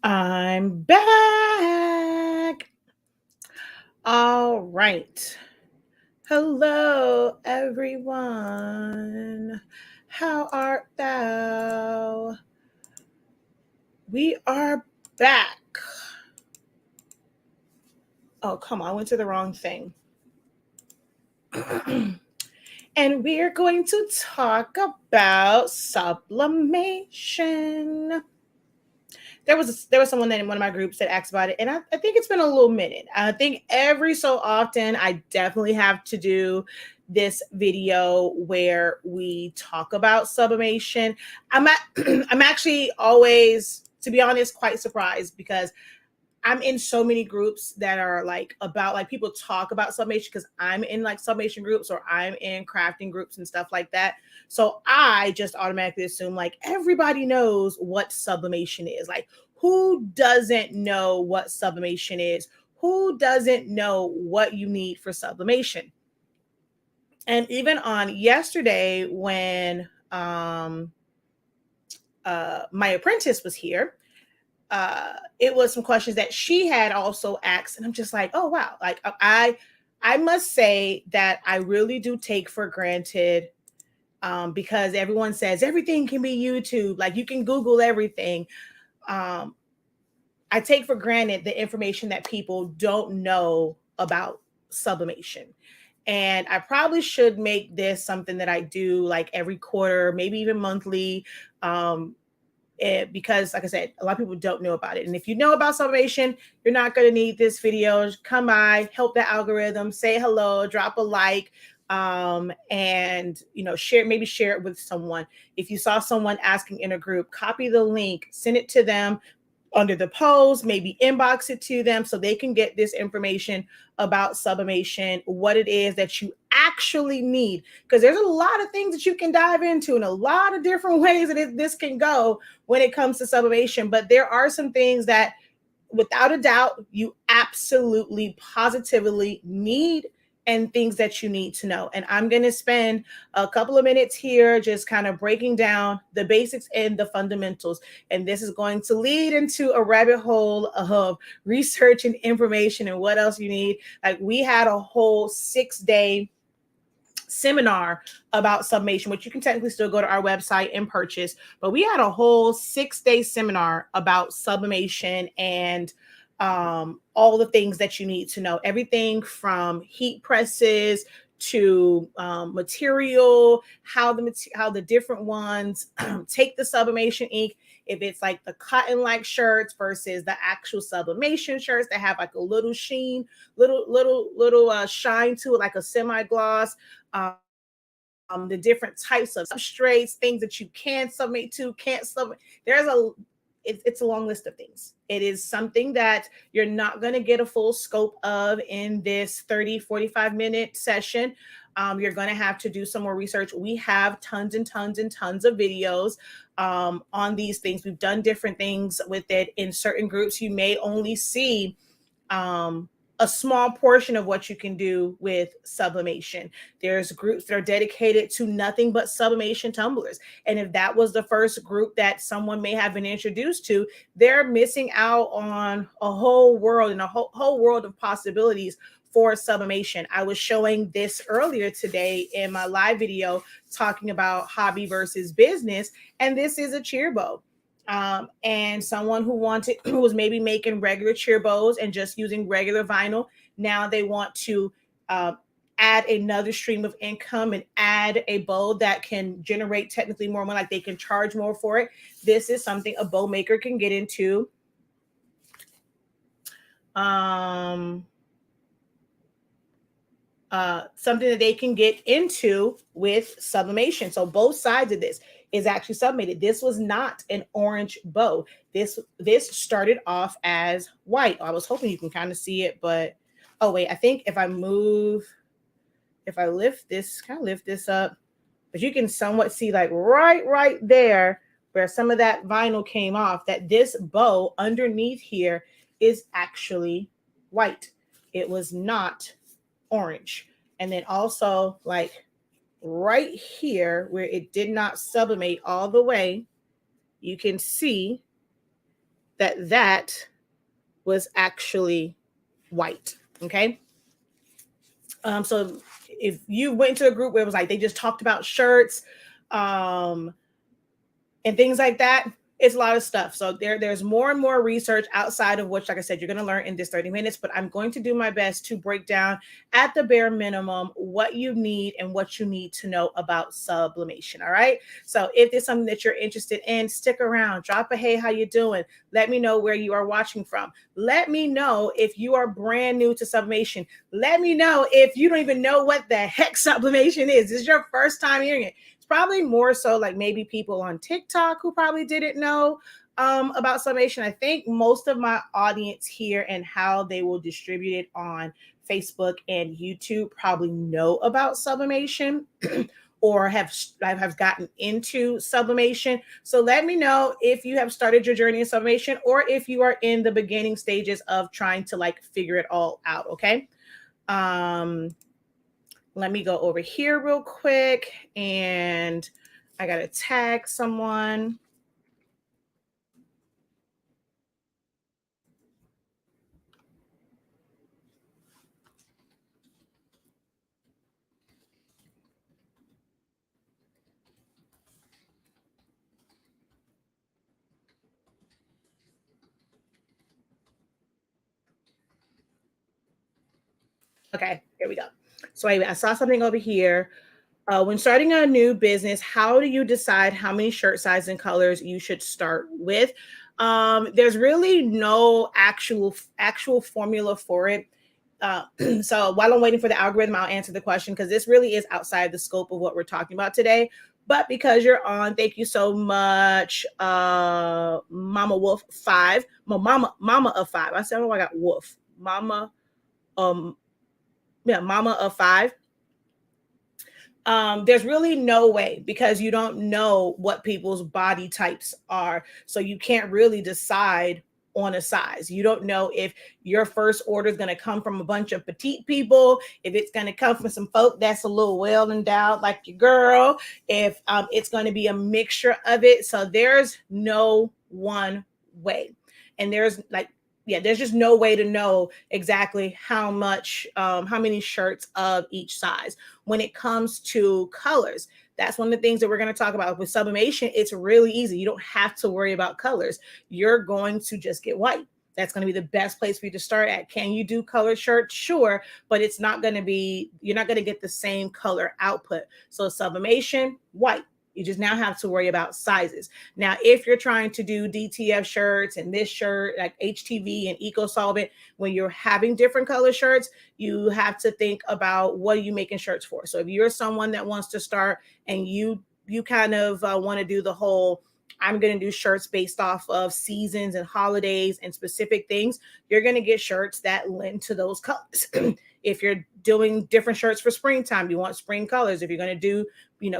I'm back. All right. Hello, everyone. How art thou? We are back. Oh, come on. I went to the wrong thing. And we are going to talk about sublimation. There was someone that in one of my groups that asked about it, and I think it's been a little minute. I think every so often I definitely have to do this video where we talk about sublimation. I'm actually always, to be honest, quite surprised because I'm in so many groups that are like about like people talk about sublimation because I'm in like sublimation groups or I'm in crafting groups and stuff like that. So I just automatically assume like everybody knows what sublimation is. Like who doesn't know what sublimation is? Who doesn't know what you need for sublimation? And even on yesterday when my apprentice was here, it was some questions that she had also asked, and I'm just like, oh wow, like I must say that I really do take for granted because everyone says everything can be YouTube, like you can Google everything. Um, I take for granted the information that people don't know about sublimation. And I probably should make this something that I do like every quarter, maybe even monthly. Because like I said, a lot of people don't know about it. And if you know about sublimation, you're not going to need this video. Come by, help the algorithm, say hello, drop a like, and share it with someone. If you saw someone asking in a group, copy the link, send it to them under the post, maybe inbox it to them so they can get this information about sublimation, what it is that you actually need. Because there's a lot of things that you can dive into and a lot of different ways that this can go when it comes to sublimation. But there are some things that, without a doubt, you absolutely, positively need and things that you need to know. And I'm going to spend a couple of minutes here just kind of breaking down the basics and the fundamentals. And this is going to lead into a rabbit hole of research and information and what else you need. Like we had a whole 6-day seminar about sublimation, which you can technically still go to our website and purchase. But we had a whole 6-day seminar about sublimation and all the things that you need to know. Everything from heat presses to material, how the different ones take the sublimation ink. If it's like the cotton-like shirts versus the actual sublimation shirts that have like a little sheen, little shine to it, like a semi-gloss. The different types of substrates, things that you can submit to, can't submit. It's a long list of things. It is something that you're not going to get a full scope of in this 30-45 minute session. You're going to have to do some more research. We have tons and tons and tons of videos on these things. We've done different things with it in certain groups. You may only see a small portion of what you can do with sublimation. There's groups that are dedicated to nothing but sublimation tumblers. And if that was the first group that someone may have been introduced to, they're missing out on a whole world and a whole world of possibilities for sublimation. I was showing this earlier today in my live video talking about hobby versus business, and this is a cheer bow. And someone who was maybe making regular cheer bows and just using regular vinyl. Now they want to add another stream of income and add a bow that can generate technically more money, like they can charge more for it. This is something a bow maker can get into. Something that they can get into with sublimation. So both sides of this is actually sublimated. This was not an orange bow. This started off as white. I was hoping you can kind of see it, but oh wait, I think if I lift this up, but you can somewhat see like right there where some of that vinyl came off, that this bow underneath here is actually white. It was not orange. And then also like right here where it did not sublimate all the way, you can see that was actually white. Okay. So if you went into a group where it was like they just talked about shirts, and things like that, it's a lot of stuff. So there's more and more research outside of which, like I said, you're going to learn in this 30 minutes, but I'm going to do my best to break down at the bare minimum what you need and what you need to know about sublimation. All right. So if there's something that you're interested in, stick around, drop a, hey, how you doing? Let me know where you are watching from. Let me know if you are brand new to sublimation. Let me know if you don't even know what the heck sublimation is. This is your first time hearing it. Probably more so like maybe people on TikTok who probably didn't know about sublimation. I think most of my audience here and how they will distribute it on Facebook and YouTube probably know about sublimation or have gotten into sublimation. So let me know if you have started your journey in sublimation or if you are in the beginning stages of trying to like figure it all out. Okay. Let me go over here real quick, and I got to tag someone. Okay, here we go. So I saw something over here. When starting a new business, how do you decide how many shirt sizes and colors you should start with? There's really no actual formula for it. So while I'm waiting for the algorithm, I'll answer the question because this really is outside the scope of what we're talking about today. But because you're on, thank you so much, Mama Wolf 5, Mama of 5. I said, oh, I got Wolf, Mama, Mama of 5. There's really no way because you don't know what people's body types are. So you can't really decide on a size. You don't know if your first order is going to come from a bunch of petite people, if it's going to come from some folk that's a little well endowed like your girl, if it's going to be a mixture of it. So there's no one way. And there's just no way to know exactly how many shirts of each size. When it comes to colors, that's one of the things that we're going to talk about. With sublimation, it's really easy. You don't have to worry about colors. You're going to just get white. That's going to be the best place for you to start at. Can you do colored shirts? Sure, but you're not going to get the same color output. So sublimation, white. You just now have to worry about sizes. Now, if you're trying to do DTF shirts and this shirt, like HTV and Eco Solvent, when you're having different color shirts, you have to think about what are you making shirts for. So if you're someone that wants to start and you kind of want to do the whole, I'm going to do shirts based off of seasons and holidays and specific things, you're going to get shirts that lend to those colors. If you're doing different shirts for springtime, you want spring colors. If you're going to do,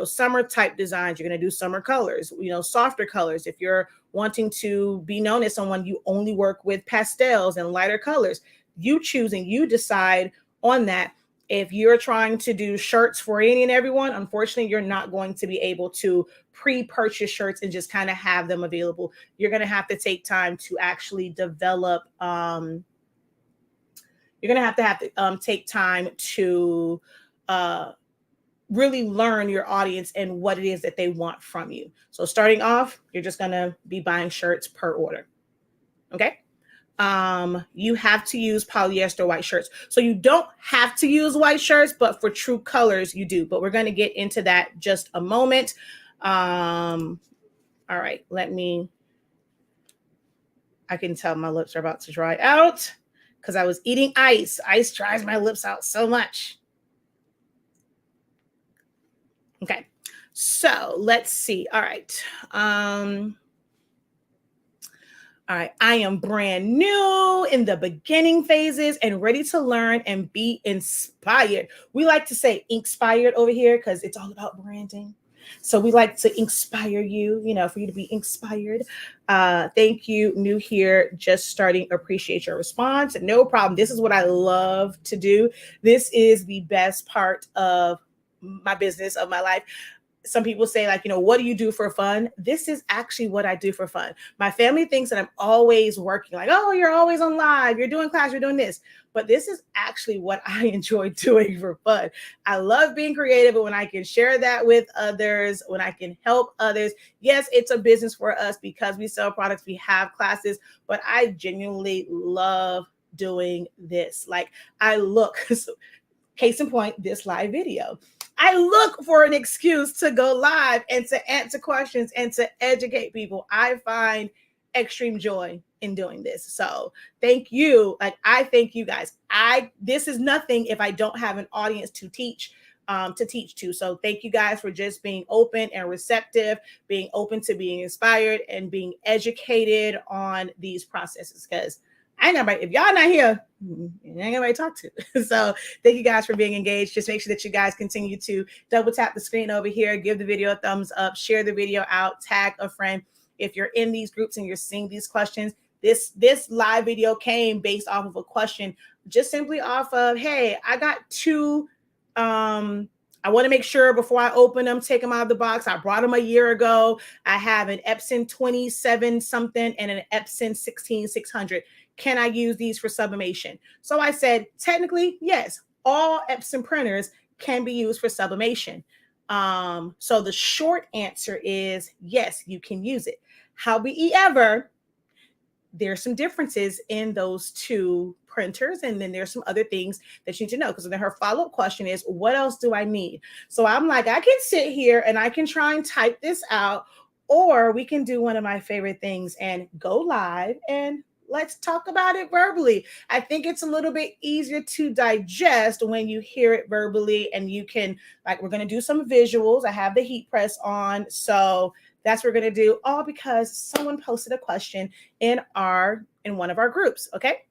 summer type designs, you're going to do summer colors, softer colors. If you're wanting to be known as someone, you only work with pastels and lighter colors. You choose and you decide on that. If you're trying to do shirts for any and everyone, unfortunately, you're not going to be able to pre-purchase shirts and just kind of have them available. You're going to have to take time to actually develop. You're going to have to take time to really learn your audience and what it is that they want from you. So starting off, you're just going to be buying shirts per order. Okay. You have to use polyester white shirts. So you don't have to use white shirts, but for true colors, you do. But we're going to get into that just a moment. All right. I can tell my lips are about to dry out because I was eating ice. Ice dries my lips out so much. Okay. So let's see. All right. All right, I am brand new in the beginning phases and ready to learn and be inspired. We like to say inspired over here because it's all about branding. So we like to inspire you, for you to be inspired. Thank you, new here, just starting, appreciate your response. No problem. This is what I love to do. This is the best part of my business, of my life. some people say like, what do you do for fun? This is actually what I do for fun. My family thinks that I'm always working, like, oh, you're always on live, you're doing class, you're doing this. But this is actually what I enjoy doing for fun. I love being creative, but when I can share that with others, when I can help others, yes, it's a business for us because we sell products, we have classes, but I genuinely love doing this. Like I look, case in point, this live video. I look for an excuse to go live and to answer questions and to educate people. I find extreme joy in doing this. So thank you. Like I thank you guys. This is nothing if I don't have an audience to teach to. So thank you guys for just being open and receptive, being open to being inspired and being educated on these processes. Because if y'all not here, ain't nobody to talk to. So thank you guys for being engaged. Just make sure that you guys continue to double tap the screen over here, give the video a thumbs up, share the video out, tag a friend. If you're in these groups and you're seeing these questions, this live video came based off of a question, just simply off of, hey, I got two, I want to make sure before I open them, take them out of the box. I brought them a year ago. I have an Epson 27 something and an Epson 16600. Can I use these for sublimation? So I said, technically, yes, all Epson printers can be used for sublimation. So the short answer is yes, you can use it. However, there's some differences in those two printers. And then there's some other things that you need to know. Because then her follow-up question is, what else do I need? So I'm like, I can sit here and I can try and type this out, or we can do one of my favorite things and go live and let's talk about it verbally. I think it's a little bit easier to digest when you hear it verbally, and you can, like, we're going to do some visuals. I have the heat press on. So that's what we're going to do, all because someone posted a question in one of our groups. Okay.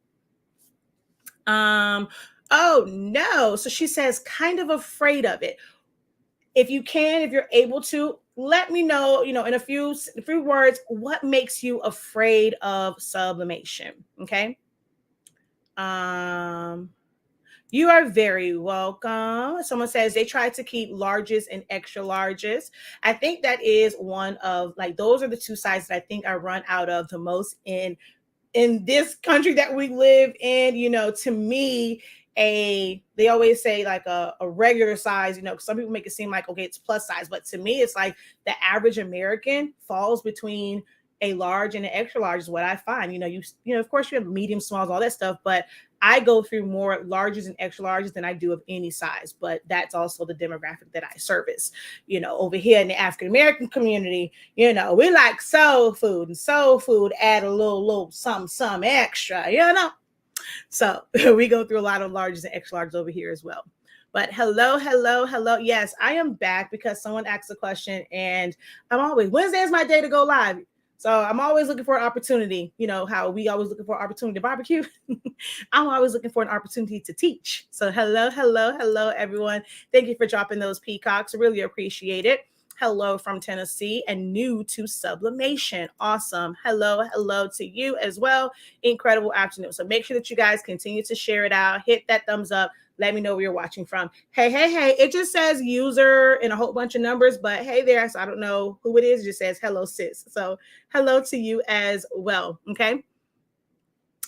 Oh no. So she says, kind of afraid of it. If you're able to, let me know, in a few words, what makes you afraid of sublimation? Okay. You are very welcome. Someone says they try to keep larges and extra larges. I think that is one of, like, those are the two sizes that I think I run out of the most in this country that we live in. To me, they always say like a regular size, some people make it seem like, okay, it's plus size, but to me, it's like the average American falls between a large and an extra large is what I find. Of course you have medium, smalls, all that stuff, but I go through more larges and extra larges than I do of any size. But that's also the demographic that I service. Over here in the African American community, we like soul food, and soul food add a little some extra, So we go through a lot of larges and extra larges over here as well. But hello. Yes, I am back because someone asked a question, and Wednesday is my day to go live. So I'm always looking for an opportunity, how we always looking for an opportunity to barbecue. I'm always looking for an opportunity to teach. So hello, everyone. Thank you for dropping those peacocks. Really appreciate it. Hello from Tennessee and new to sublimation. Awesome. Hello to you as well. Incredible afternoon. So make sure that you guys continue to share it out. Hit that thumbs up. Let me know where you're watching from. Hey. It just says user and a whole bunch of numbers, but hey there. So I don't know who it is. It just says hello, sis. So hello to you as well. Okay.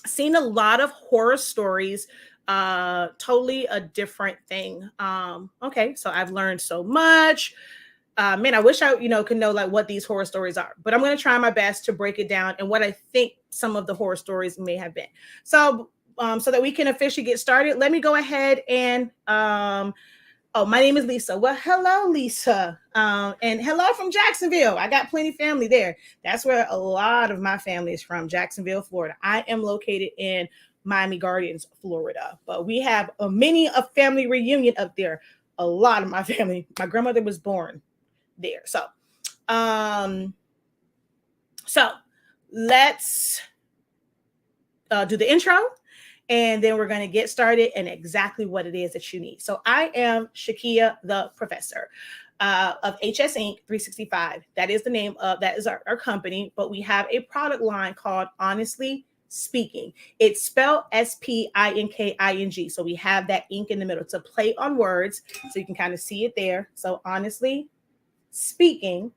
Seen a lot of horror stories. Totally a different thing. Okay. So I've learned so much. Man, I wish I, could know like what these horror stories are, but I'm going to try my best to break it down and what I think some of the horror stories may have been. So that we can officially get started, let me go ahead and, my name is Lisa. Well, hello, Lisa. And hello from Jacksonville. I got plenty of family there. That's where a lot of my family is from, Jacksonville, Florida. I am located in Miami Gardens, Florida, but we have a family reunion up there. A lot of my family, my grandmother was born there. So let's do the intro, and then we're going to get started and exactly what it is that you need. So I am Shakia, the professor of HSINK365. That is the name of, that is our company, but we have a product line called Honestly SpINKing. It's spelled SpINKing. So we have that ink in the middle to play on words. So you can kind of see it there. So Honestly speaking,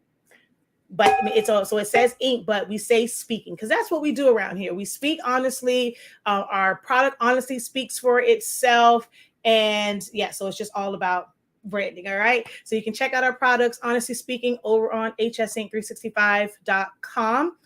but it's also, it says ink, but we say speaking because that's what we do around here. We speak honestly. Our product honestly speaks for itself. And yeah, so it's just all about branding. All right. So you can check out our products, honestly speaking, over on hsink365.com.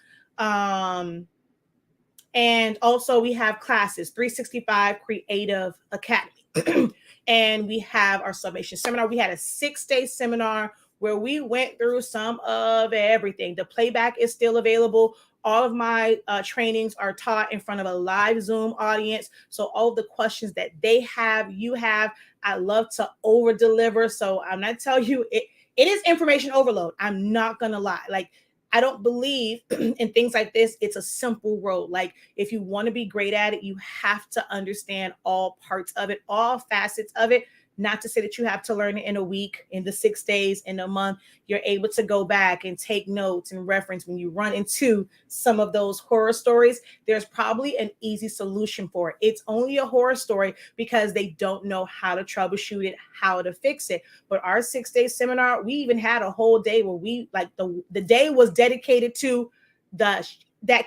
And also we have classes, 365 Creative Academy. And we have our Sublimation seminar. We had a 6-day seminar where we went through some of everything. The playback is still available. All of my trainings are taught in front of a live Zoom audience. So all the questions that they have, you have, I love to over deliver. So I'm not telling you, it is information overload. I'm not going to lie. Like, I don't believe in things like this. It's a simple road. Like, if you want to be great at it, you have to understand all parts of it, all facets of it. Not to say that you have to learn it in a week, in the 6 days, in a month. You're able to go back and take notes and reference when you run into some of those horror stories. There's probably an easy solution for it. It's only a horror story because they don't know how to troubleshoot it, how to fix it. But our 6-day seminar, we even had a whole day where we, like, the day was dedicated to that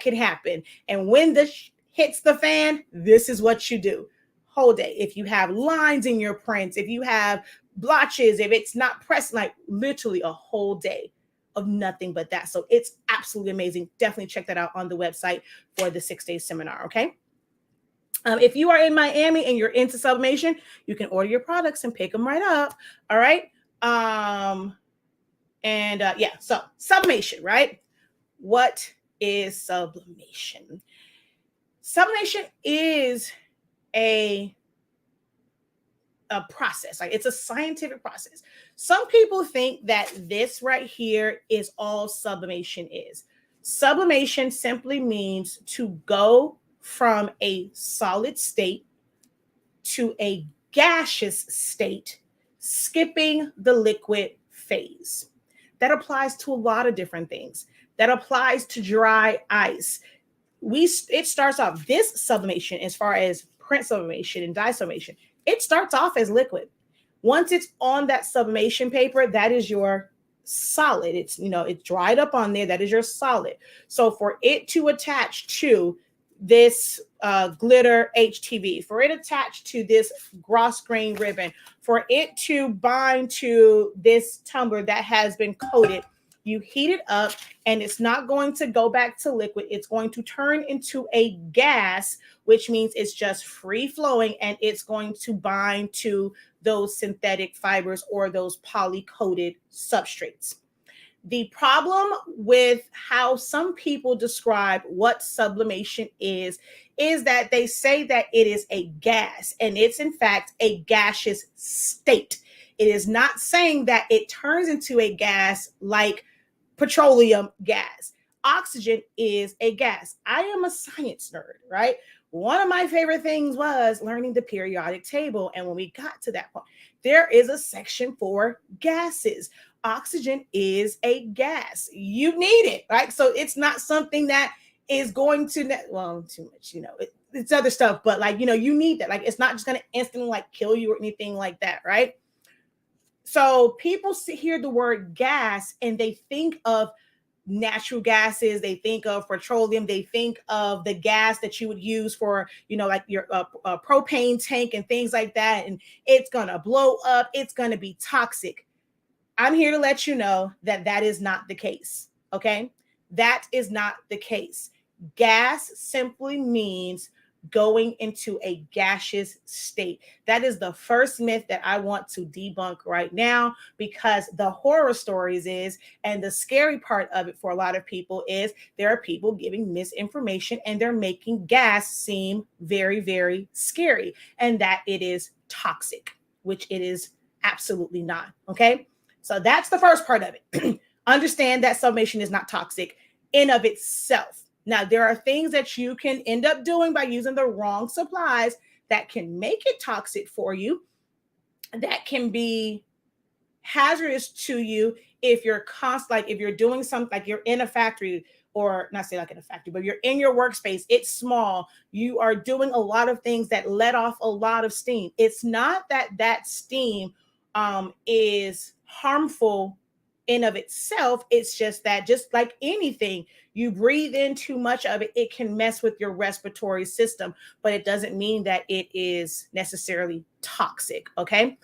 could happen. And when hits the fan, this is what you do. Whole day. If you have lines in your prints, if you have blotches, if it's not pressed, like literally a whole day of nothing but that. So it's absolutely amazing. Definitely check that out on the website for the 6-day seminar. Okay. If you are in Miami and you're into sublimation, you can order your products and pick them right up. All right. Yeah, so sublimation, right? What is sublimation? Sublimation is a process. Like, it's a scientific process. Some people think that this right here is all sublimation is. Sublimation simply means to go from a solid state to a gaseous state, skipping the liquid phase. That applies to a lot of different things. That applies to dry ice. It starts off, this sublimation, as far as print sublimation and dye sublimation, it starts off as liquid. Once it's on that sublimation paper, that is your solid. It's, it's dried up on there. That is your solid. So for it to attach to this glitter HTV, for it attached to this gloss grain ribbon, for it to bind to this tumbler that has been coated, you heat it up, and it's not going to go back to liquid. It's going to turn into a gas, which means it's just free flowing, and it's going to bind to those synthetic fibers or those poly-coated substrates. The problem with how some people describe what sublimation is that they say that it is a gas, and it's in fact a gaseous state. It is not saying that it turns into a gas like petroleum gas. Oxygen is a gas. I am a science nerd, right? One of my favorite things was learning the periodic table. And when we got to that point, there is a section for gases. Oxygen is a gas. You need it, right? So it's not something that is going to, too much, it's other stuff, but like, you need that. Like, it's not just going to instantly like kill you or anything like that, right? So people hear the word gas and they think of natural gases, they think of petroleum, they think of the gas that you would use for, like your propane tank and things like that. And it's going to blow up. It's going to be toxic. I'm here to let you know that that is not the case. Okay. That is not the case. Gas simply means going into a gaseous state. That is the first myth that I want to debunk right now, because the horror stories is, and the scary part of it for a lot of people is, there are people giving misinformation and they're making gas seem very, very scary, and that it is toxic, which it is absolutely not. Okay. So that's the first part of it. Understand that sublimation is not toxic in of itself. Now, there are things that you can end up doing by using the wrong supplies that can make it toxic for you, that can be hazardous to you if you're if you're doing something, like you're in a factory, or not say like in a factory, but you're in your workspace, it's small, you are doing a lot of things that let off a lot of steam. It's not that steam is harmful in of itself. It's just that, just like anything, you breathe in too much of it, it can mess with your respiratory system, but it doesn't mean that it is necessarily toxic. Okay.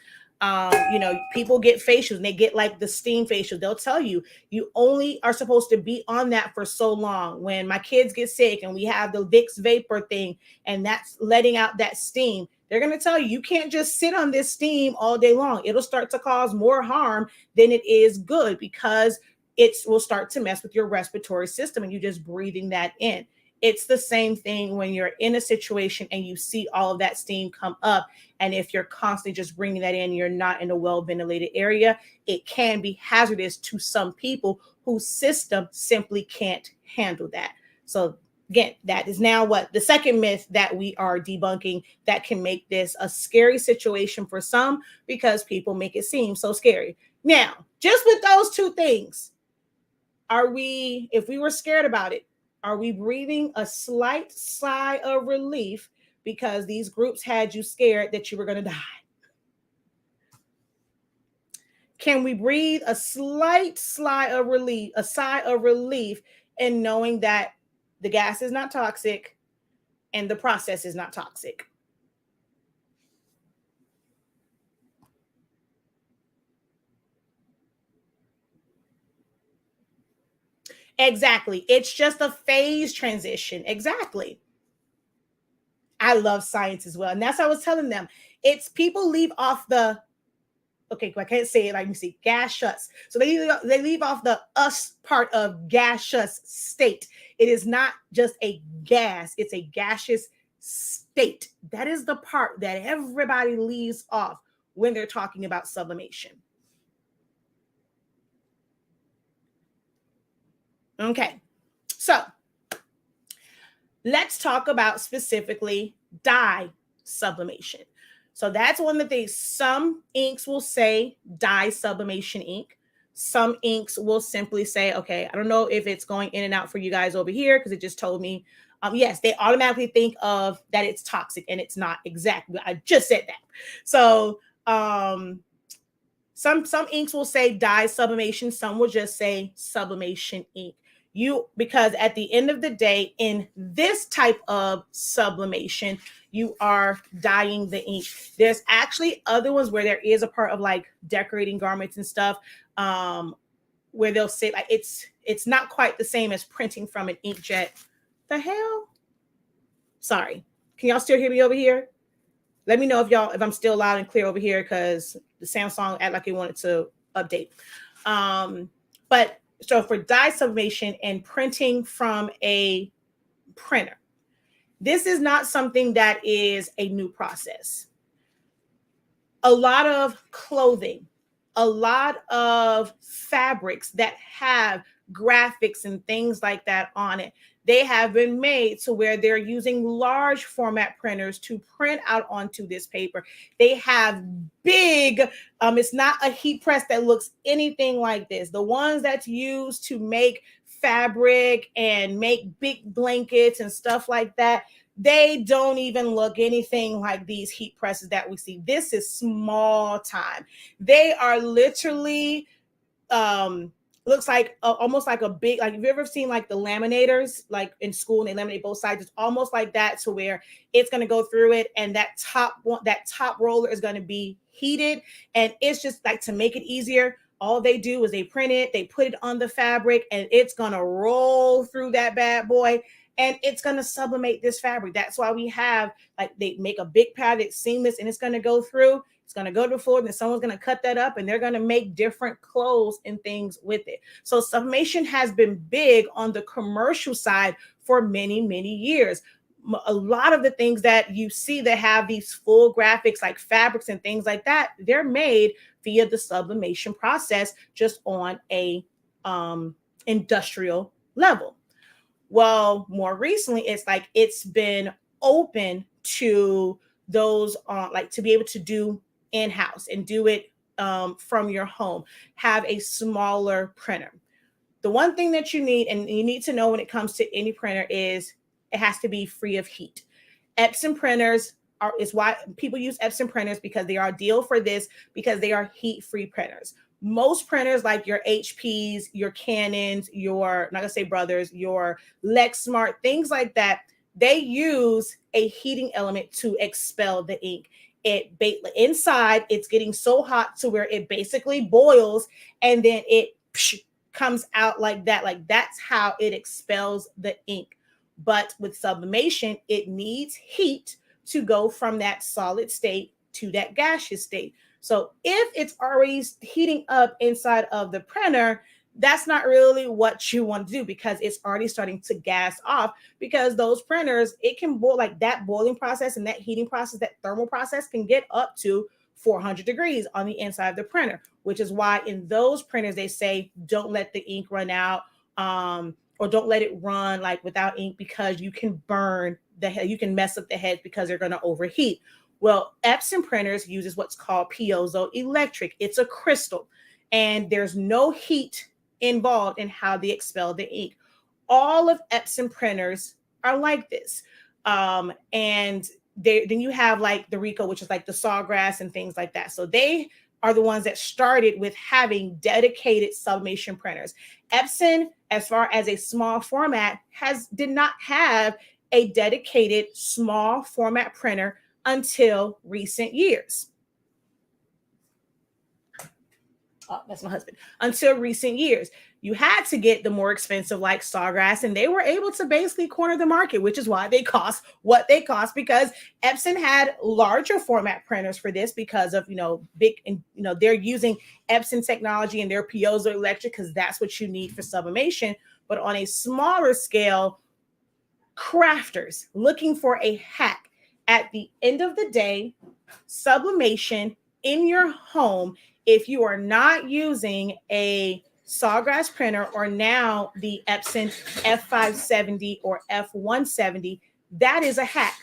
People get facials and they get like the steam facial. They'll tell you, you only are supposed to be on that for so long. When my kids get sick and we have the Vicks vapor thing and that's letting out that steam, they're going to tell you, you can't just sit on this steam all day long. It'll start to cause more harm than it is good, because it will start to mess with your respiratory system and you just breathing that in. It's the same thing when you're in a situation and you see all of that steam come up. And if you're constantly just bringing that in, you're not in a well-ventilated area, it can be hazardous to some people whose system simply can't handle that. So again, that is now what the second myth that we are debunking that can make this a scary situation for some, because people make it seem so scary. Now, just with those two things, if we were scared about it, are we breathing a slight sigh of relief because these groups had you scared that you were going to die? Can we breathe a slight sigh of relief in knowing that the gas is not toxic and the process is not toxic? Exactly. It's just a phase transition. Exactly. I love science as well. And that's what I was telling them. It's people leave off the, okay, I can't say it like you see, gaseous. So they leave off the us part of gaseous state. It is not just a gas, it's a gaseous state. That is the part that everybody leaves off when they're talking about sublimation. Okay, so let's talk about specifically dye sublimation. So that's one of the things. Some inks will say dye sublimation ink. Some inks will simply say, okay, I don't know if it's going in and out for you guys over here because it just told me, yes, they automatically think of that it's toxic, and it's not exactly. I just said that. So some inks will say dye sublimation. Some will just say sublimation ink. Because at the end of the day, in this type of sublimation, you are dyeing the ink. There's actually other ones where there is a part of like decorating garments and stuff, where they'll say like it's not quite the same as printing from an inkjet. The hell? Sorry. Can y'all still hear me over here? Let me know if I'm still loud and clear over here, because the Samsung act like it wanted to update. But so for dye sublimation and printing from a printer, this is not something that is a new process. A lot of clothing, a lot of fabrics that have graphics and things like that on it, they have been made to where they're using large format printers to print out onto this paper. They have big, it's not a heat press that looks anything like this. The ones that's used to make fabric and make big blankets and stuff like that, they don't even look anything like these heat presses that we see. This is small time. They are literally, looks like almost like a big, like, have you ever seen like the laminators like in school and they laminate both sides? It's almost like that, to where it's going to go through it, and that top roller is going to be heated, and it's just like, to make it easier, all they do is they print it, they put it on the fabric, and it's going to roll through that bad boy, and it's going to sublimate this fabric. That's why we have, like, they make a big pad that's seamless, and it's going to go through. It's going to go to the floor, and then someone's going to cut that up, and they're going to make different clothes and things with it. So sublimation has been big on the commercial side for many, many years. A lot of the things that you see that have these full graphics, like fabrics and things like that, they're made via the sublimation process, just on a industrial level. Well, more recently, it's like it's been open to those like to be able to do in-house and do it from your home, have a smaller printer. The one thing that you need, and you need to know when it comes to any printer, is it has to be free of heat. Epson printers is why people use Epson printers, because they are ideal for this, because they are heat-free printers. Most printers like your HPs, your Canons, your, not gonna say Brothers, your Lexmark, things like that, they use a heating element to expel the ink. Inside, it's getting so hot to where it basically boils, and then it comes out like that. Like that's how it expels the ink. But with sublimation, it needs heat to go from that solid state to that gaseous state. So if it's already heating up inside of the printer, that's not really what you want to do, because it's already starting to gas off, because those printers, it can boil, like that boiling process and that heating process, that thermal process can get up to 400 degrees on the inside of the printer, which is why in those printers, they say, don't let the ink run out, or don't let it run like without ink, because you can burn the head, you can mess up the heads because they're going to overheat. Well, Epson printers uses what's called piezoelectric. It's a crystal, and there's no heat involved in how they expel the ink. All of Epson printers are like this. And then you have like the Ricoh, which is like the Sawgrass and things like that. So they are the ones that started with having dedicated sublimation printers. Epson, as far as a small format, did not have a dedicated small format printer until recent years. Oh, that's my husband. Until recent years, you had to get the more expensive like Sawgrass, and they were able to basically corner the market, which is why they cost what they cost, because Epson had larger format printers for this because of, big, and they're using Epson technology and their piezoelectric, because that's what you need for sublimation. But on a smaller scale, crafters looking for a hack. At the end of the day, sublimation in your home, if you are not using a Sawgrass printer or now the Epson F570 or F170, that is a hack.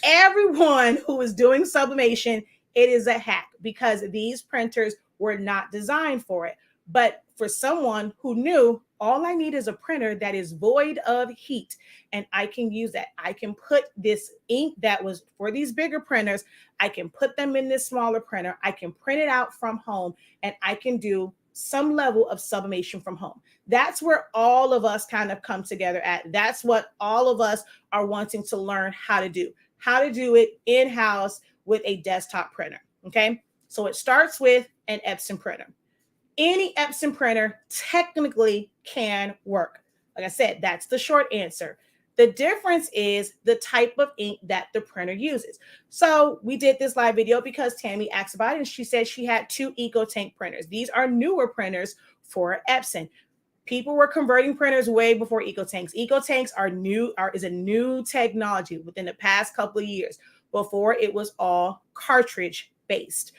Everyone who is doing sublimation, it is a hack, because these printers were not designed for it. But for someone who knew, all I need is a printer that is void of heat, and I can use that. I can put this ink that was for these bigger printers, I can put them in this smaller printer. I can print it out from home, and I can do some level of sublimation from home. That's where all of us kind of come together at. That's what all of us are wanting to learn how to do it in-house with a desktop printer. Okay. So it starts with an Epson printer. Any Epson printer technically can work. Like I said, that's the short answer. The difference is the type of ink that the printer uses. So we did this live video because Tammy asked about it, and she said she had 2 EcoTank printers. These are newer printers for Epson. People were converting printers way before EcoTanks. EcoTanks is a new technology within the past couple of years. Before, it was all cartridge based.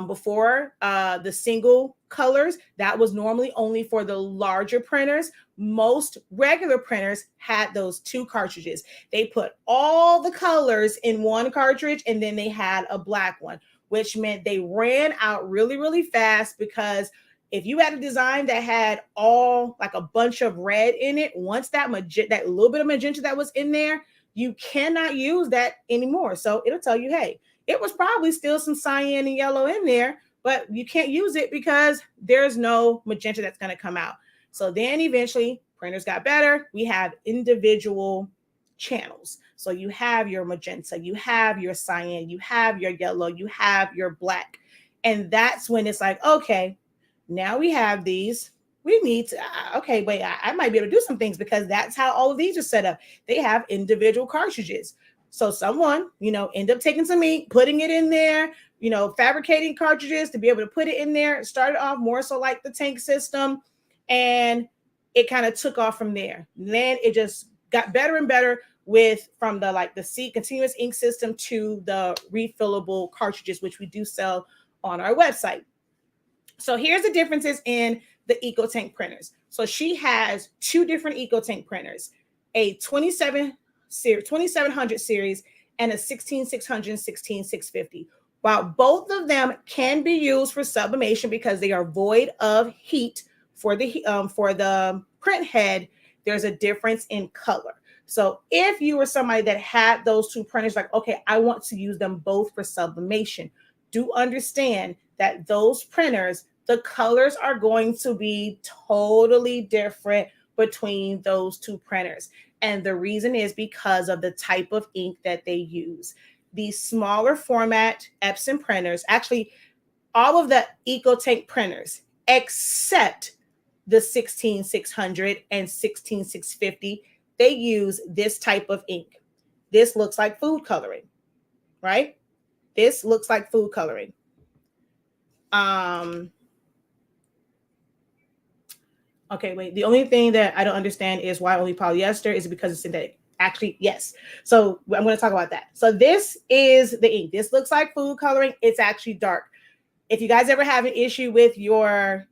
Before the single colors, that was normally only for the larger printers. Most regular printers had those 2 cartridges. They put all the colors in one cartridge, and then they had a black one, which meant they ran out really, really fast, because if you had a design that had all like a bunch of red in it, once that little bit of magenta that was in there, you cannot use that anymore. So it'll tell you, hey, it was probably still some cyan and yellow in there, but you can't use it because there's no magenta that's going to come out. So then eventually printers got better. We have individual channels. So you have your magenta, you have your cyan, you have your yellow, you have your black. And that's when it's like, okay, now we have these. We need to, okay, wait, I might be able to do some things, because that's how all of these are set up. They have individual cartridges. So someone, end up taking some ink, putting it in there, fabricating cartridges to be able to put it in there. It started off more so like the tank system, and it kind of took off from there. And then it just got better and better from the C continuous ink system to the refillable cartridges, which we do sell on our website. So here's the differences in the EcoTank printers. So she has 2 different EcoTank printers, a 2700 series and a 16600 and 16650. While both of them can be used for sublimation because they are void of heat for the print head, there's a difference in color. So if you were somebody that had those 2 printers, like, okay, I want to use them both for sublimation, do understand that those printers the colors are going to be totally different between those two printers. And the reason is because of the type of ink that they use. These smaller format Epson printers, actually all of the EcoTank printers, except the 16600 and 16650, they use this type of ink. This looks like food coloring, right? This looks like food coloring. Okay, wait. The only thing that I don't understand is why only polyester. Is it because it's synthetic? Actually, yes. So I'm going to talk about that. So this is the ink. This looks like food coloring. It's actually dark. If you guys ever have an issue with your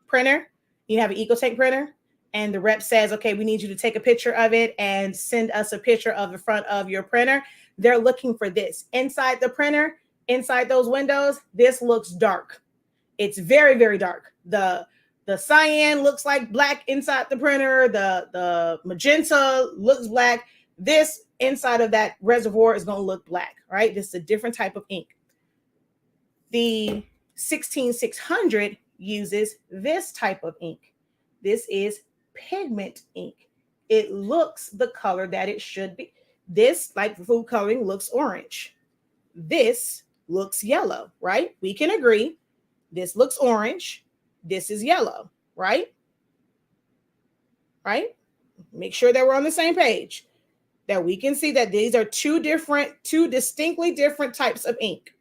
printer, you have an EcoTank printer, and the rep says, okay, we need you to take a picture of it and send us a picture of the front of your printer. They're looking for this. Inside the printer, inside those windows, this looks dark. It's very, very dark. The cyan looks like black inside the printer. The magenta looks black. This inside of that reservoir is going to look black, right? This is a different type of ink. The 16600 uses this type of ink. This is pigment ink. It looks the color that it should be. This, like food coloring, looks orange. This looks yellow, right? We can agree. This looks orange. This is yellow, right? Right? Make sure that we're on the same page, that we can see that these are two distinctly different types of ink.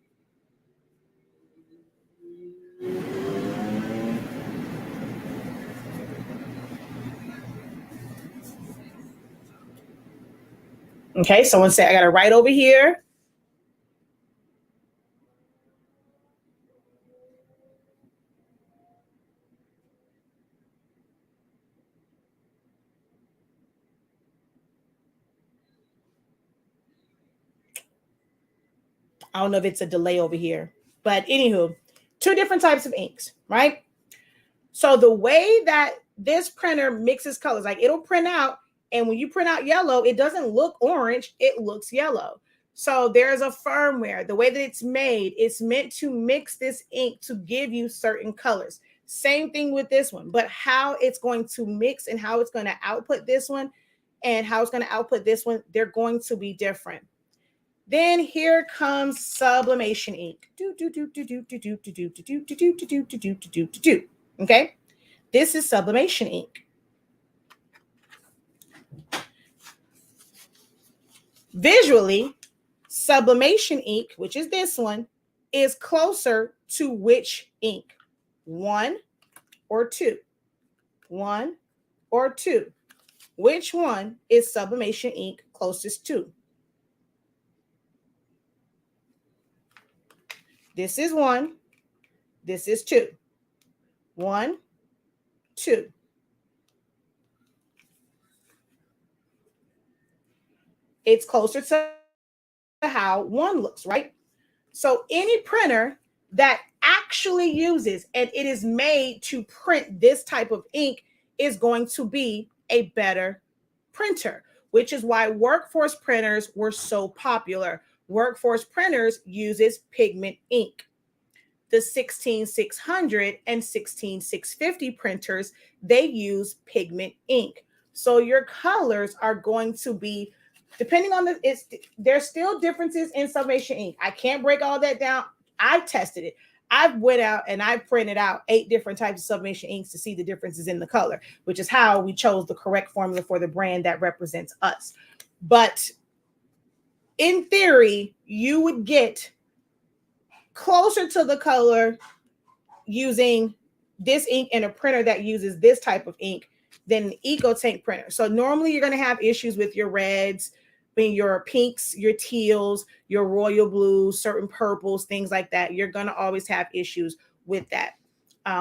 Okay, someone said I got to write over here. I don't know if it's a delay over here, but anywho, two different types of inks, right? So the way that this printer mixes colors, like it'll print out, and when you print out yellow, it doesn't look orange, it looks yellow. So there's a firmware, the way that it's made, it's meant to mix this ink to give you certain colors. Same thing with this one, but how it's going to mix and how it's going to output this one and how it's going to output this one, they're going to be different. Then here comes sublimation ink. Okay, this is sublimation ink. Visually, sublimation ink, which is this one, is closer to which ink? 1 or 2? 1 or 2? Which one is sublimation ink closest to? This is 1. This is 2. 1, 2. It's closer to how 1 looks, right? So any printer that actually uses, and it is made to print this type of ink, is going to be a better printer, which is why workforce printers were so popular. Workforce printers uses pigment ink. The 16600 and 16650 printers, they use pigment ink. So your colors are going to be, depending on there's still differences in sublimation ink. I can't break all that down. I've tested it. I've went out and I printed out 8 different types of sublimation inks to see the differences in the color, which is how we chose the correct formula for the brand that represents us. But in theory, you would get closer to the color using this ink in a printer that uses this type of ink than an EcoTank printer. So normally you're going to have issues with your reds, your pinks, your teals, your royal blues, certain purples, things like that. You're going to always have issues with that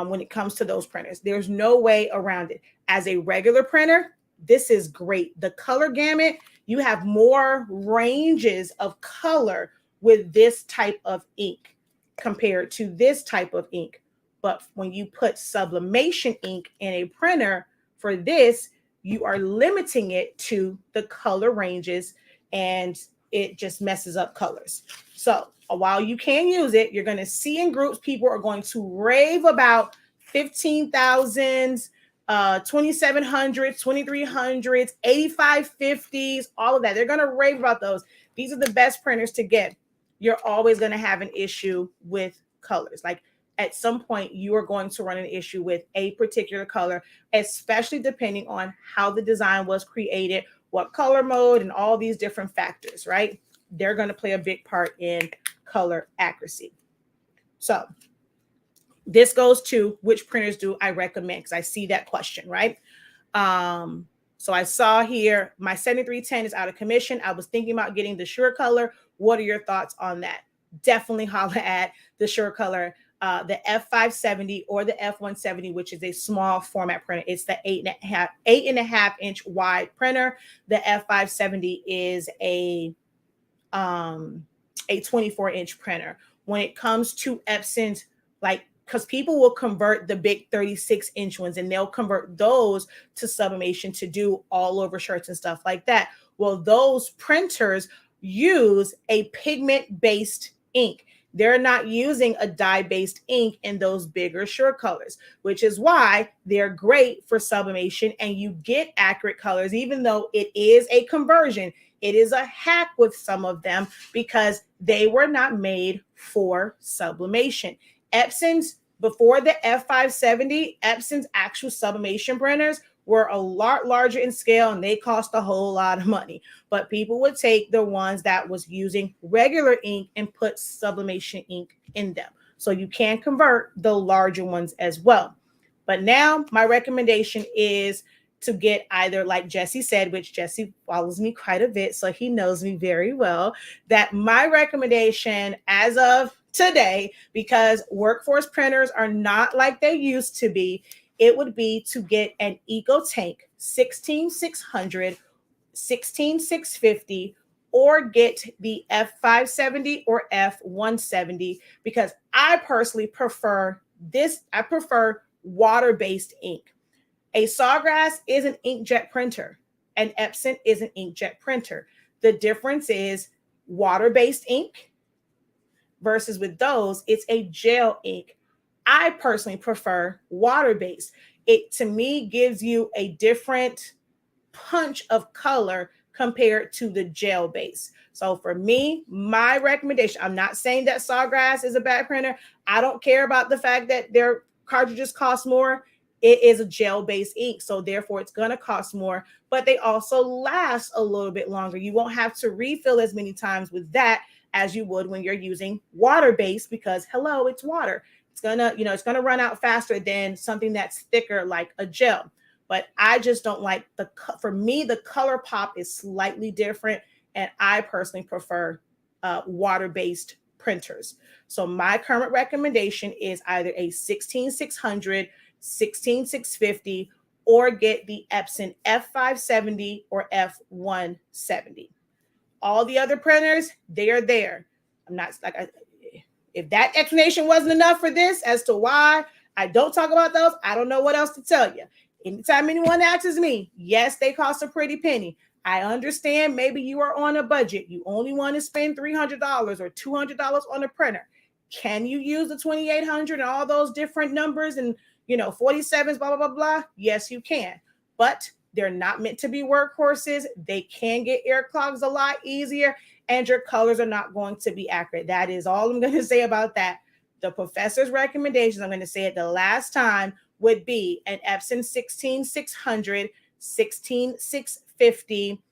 when it comes to those printers. There's no way around it. As a regular printer, this is great. The color gamut, you have more ranges of color with this type of ink compared to this type of ink. But when you put sublimation ink in a printer for this, you are limiting it to the color ranges, and it just messes up colors. So while you can use it, you're going to see in groups, people are going to rave about 15,000s, 2700s, 2300s, 8550s, all of that. They're going to rave about those. These are the best printers to get. You're always going to have an issue with colors. Like at some point, you are going to run an issue with a particular color, especially depending on how the design was created, what color mode, and all these different factors, right? They're going to play a big part in color accuracy. So this goes to which printers do I recommend, because I see that question, right? So I saw here my 7310 is out of commission. I was thinking about getting the Sure Color. What are your thoughts on that? Definitely holler at the Sure Color, the F570 or the F170, which is a small format printer. It's the 8.5 inch wide printer. The F570 is a 24 inch printer. When it comes to Epson's, like, because people will convert the big 36 inch ones and they'll convert those to sublimation to do all over shirts and stuff like that. Well, those printers use a pigment based ink. They're not using a dye-based ink in those bigger Sure Colors, which is why they're great for sublimation and you get accurate colors, even though it is a conversion. It is a hack with some of them because they were not made for sublimation. Epson's, before the F570, Epson's actual sublimation printers were a lot larger in scale and they cost a whole lot of money. But people would take the ones that was using regular ink and put sublimation ink in them. So you can convert the larger ones as well. But now my recommendation is to get either, like Jesse said, which Jesse follows me quite a bit, so he knows me very well, that my recommendation as of today, because workforce printers are not like they used to be, it would be to get an EcoTank 16600, 16650, or get the F570 or F170, because I personally prefer this. I prefer water-based ink. A Sawgrass is an inkjet printer, and Epson is an inkjet printer. The difference is water-based ink versus with those, it's a gel ink. I personally prefer water-based. It, to me, gives you a different punch of color compared to the gel base. So for me, my recommendation, I'm not saying that Sawgrass is a bad printer. I don't care about the fact that their cartridges cost more. It is a gel-based ink, so therefore it's going to cost more, but they also last a little bit longer. You won't have to refill as many times with that as you would when you're using water-based, because hello, it's water. It's gonna run out faster than something that's thicker like a gel. But I just don't like for me, the color pop is slightly different, and I personally prefer water-based printers. So my current recommendation is either a 16600, 16650, or get the Epson F570 or F170. All the other printers, they are there. I'm not like, if that explanation wasn't enough for this as to why I don't talk about those, I don't know what else to tell you. Anytime anyone asks me, yes, they cost a pretty penny. I understand maybe you are on a budget. You only want to spend $300 or $200 on a printer. Can you use the 2800 and all those different numbers and 47s, blah, blah, blah, blah? Yes, you can. But they're not meant to be workhorses. They can get air clogs a lot easier, and your colors are not going to be accurate. That is all I'm going to say about that. The professor's recommendations, I'm going to say it the last time, would be an Epson 16600, 16650,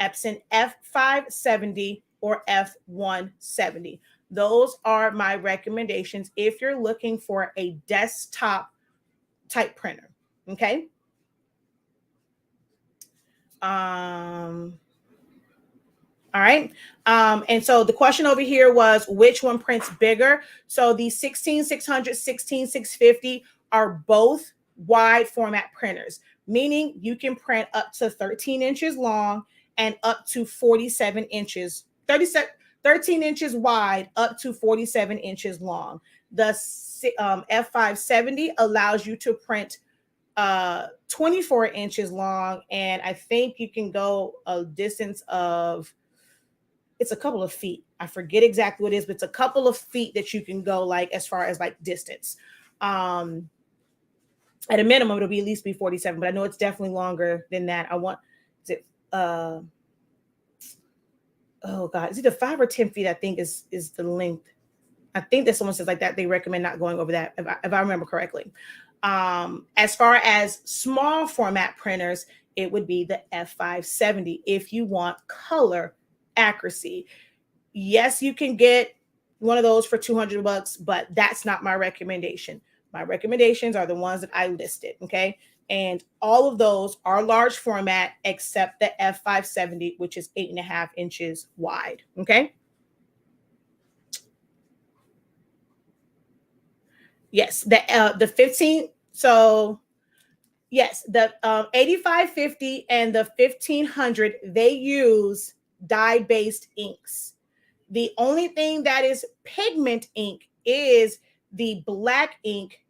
Epson F570, or F170. Those are my recommendations if you're looking for a desktop type printer. Okay. All right. And so the question over here was which one prints bigger? So the 16600, 16650 are both wide format printers, meaning you can print up to 13 inches long and up to 47 inches, 13 inches wide, up to 47 inches long. The F570 allows you to print 24 inches long, and I think you can go a distance of, it's a couple of feet. I forget exactly what it is, but it's a couple of feet that you can go, like as far as like distance. At a minimum, it'll be at least be 47, but I know it's definitely longer than that. I want, is it, oh God, is it the 5 or 10 feet? I think is the length. I think that someone says like that, they recommend not going over that, if I remember correctly. As far as small format printers, it would be the F570 if you want color accuracy. Yes, you can get one of those for $200, but that's not my recommendation. My recommendations are the ones that I listed, okay? And all of those are large format except the F570, which is 8.5 inches wide, okay? Yes, the 15, so yes, the 8550 and the 1500, they use dye-based inks. The only thing that is pigment ink is the black ink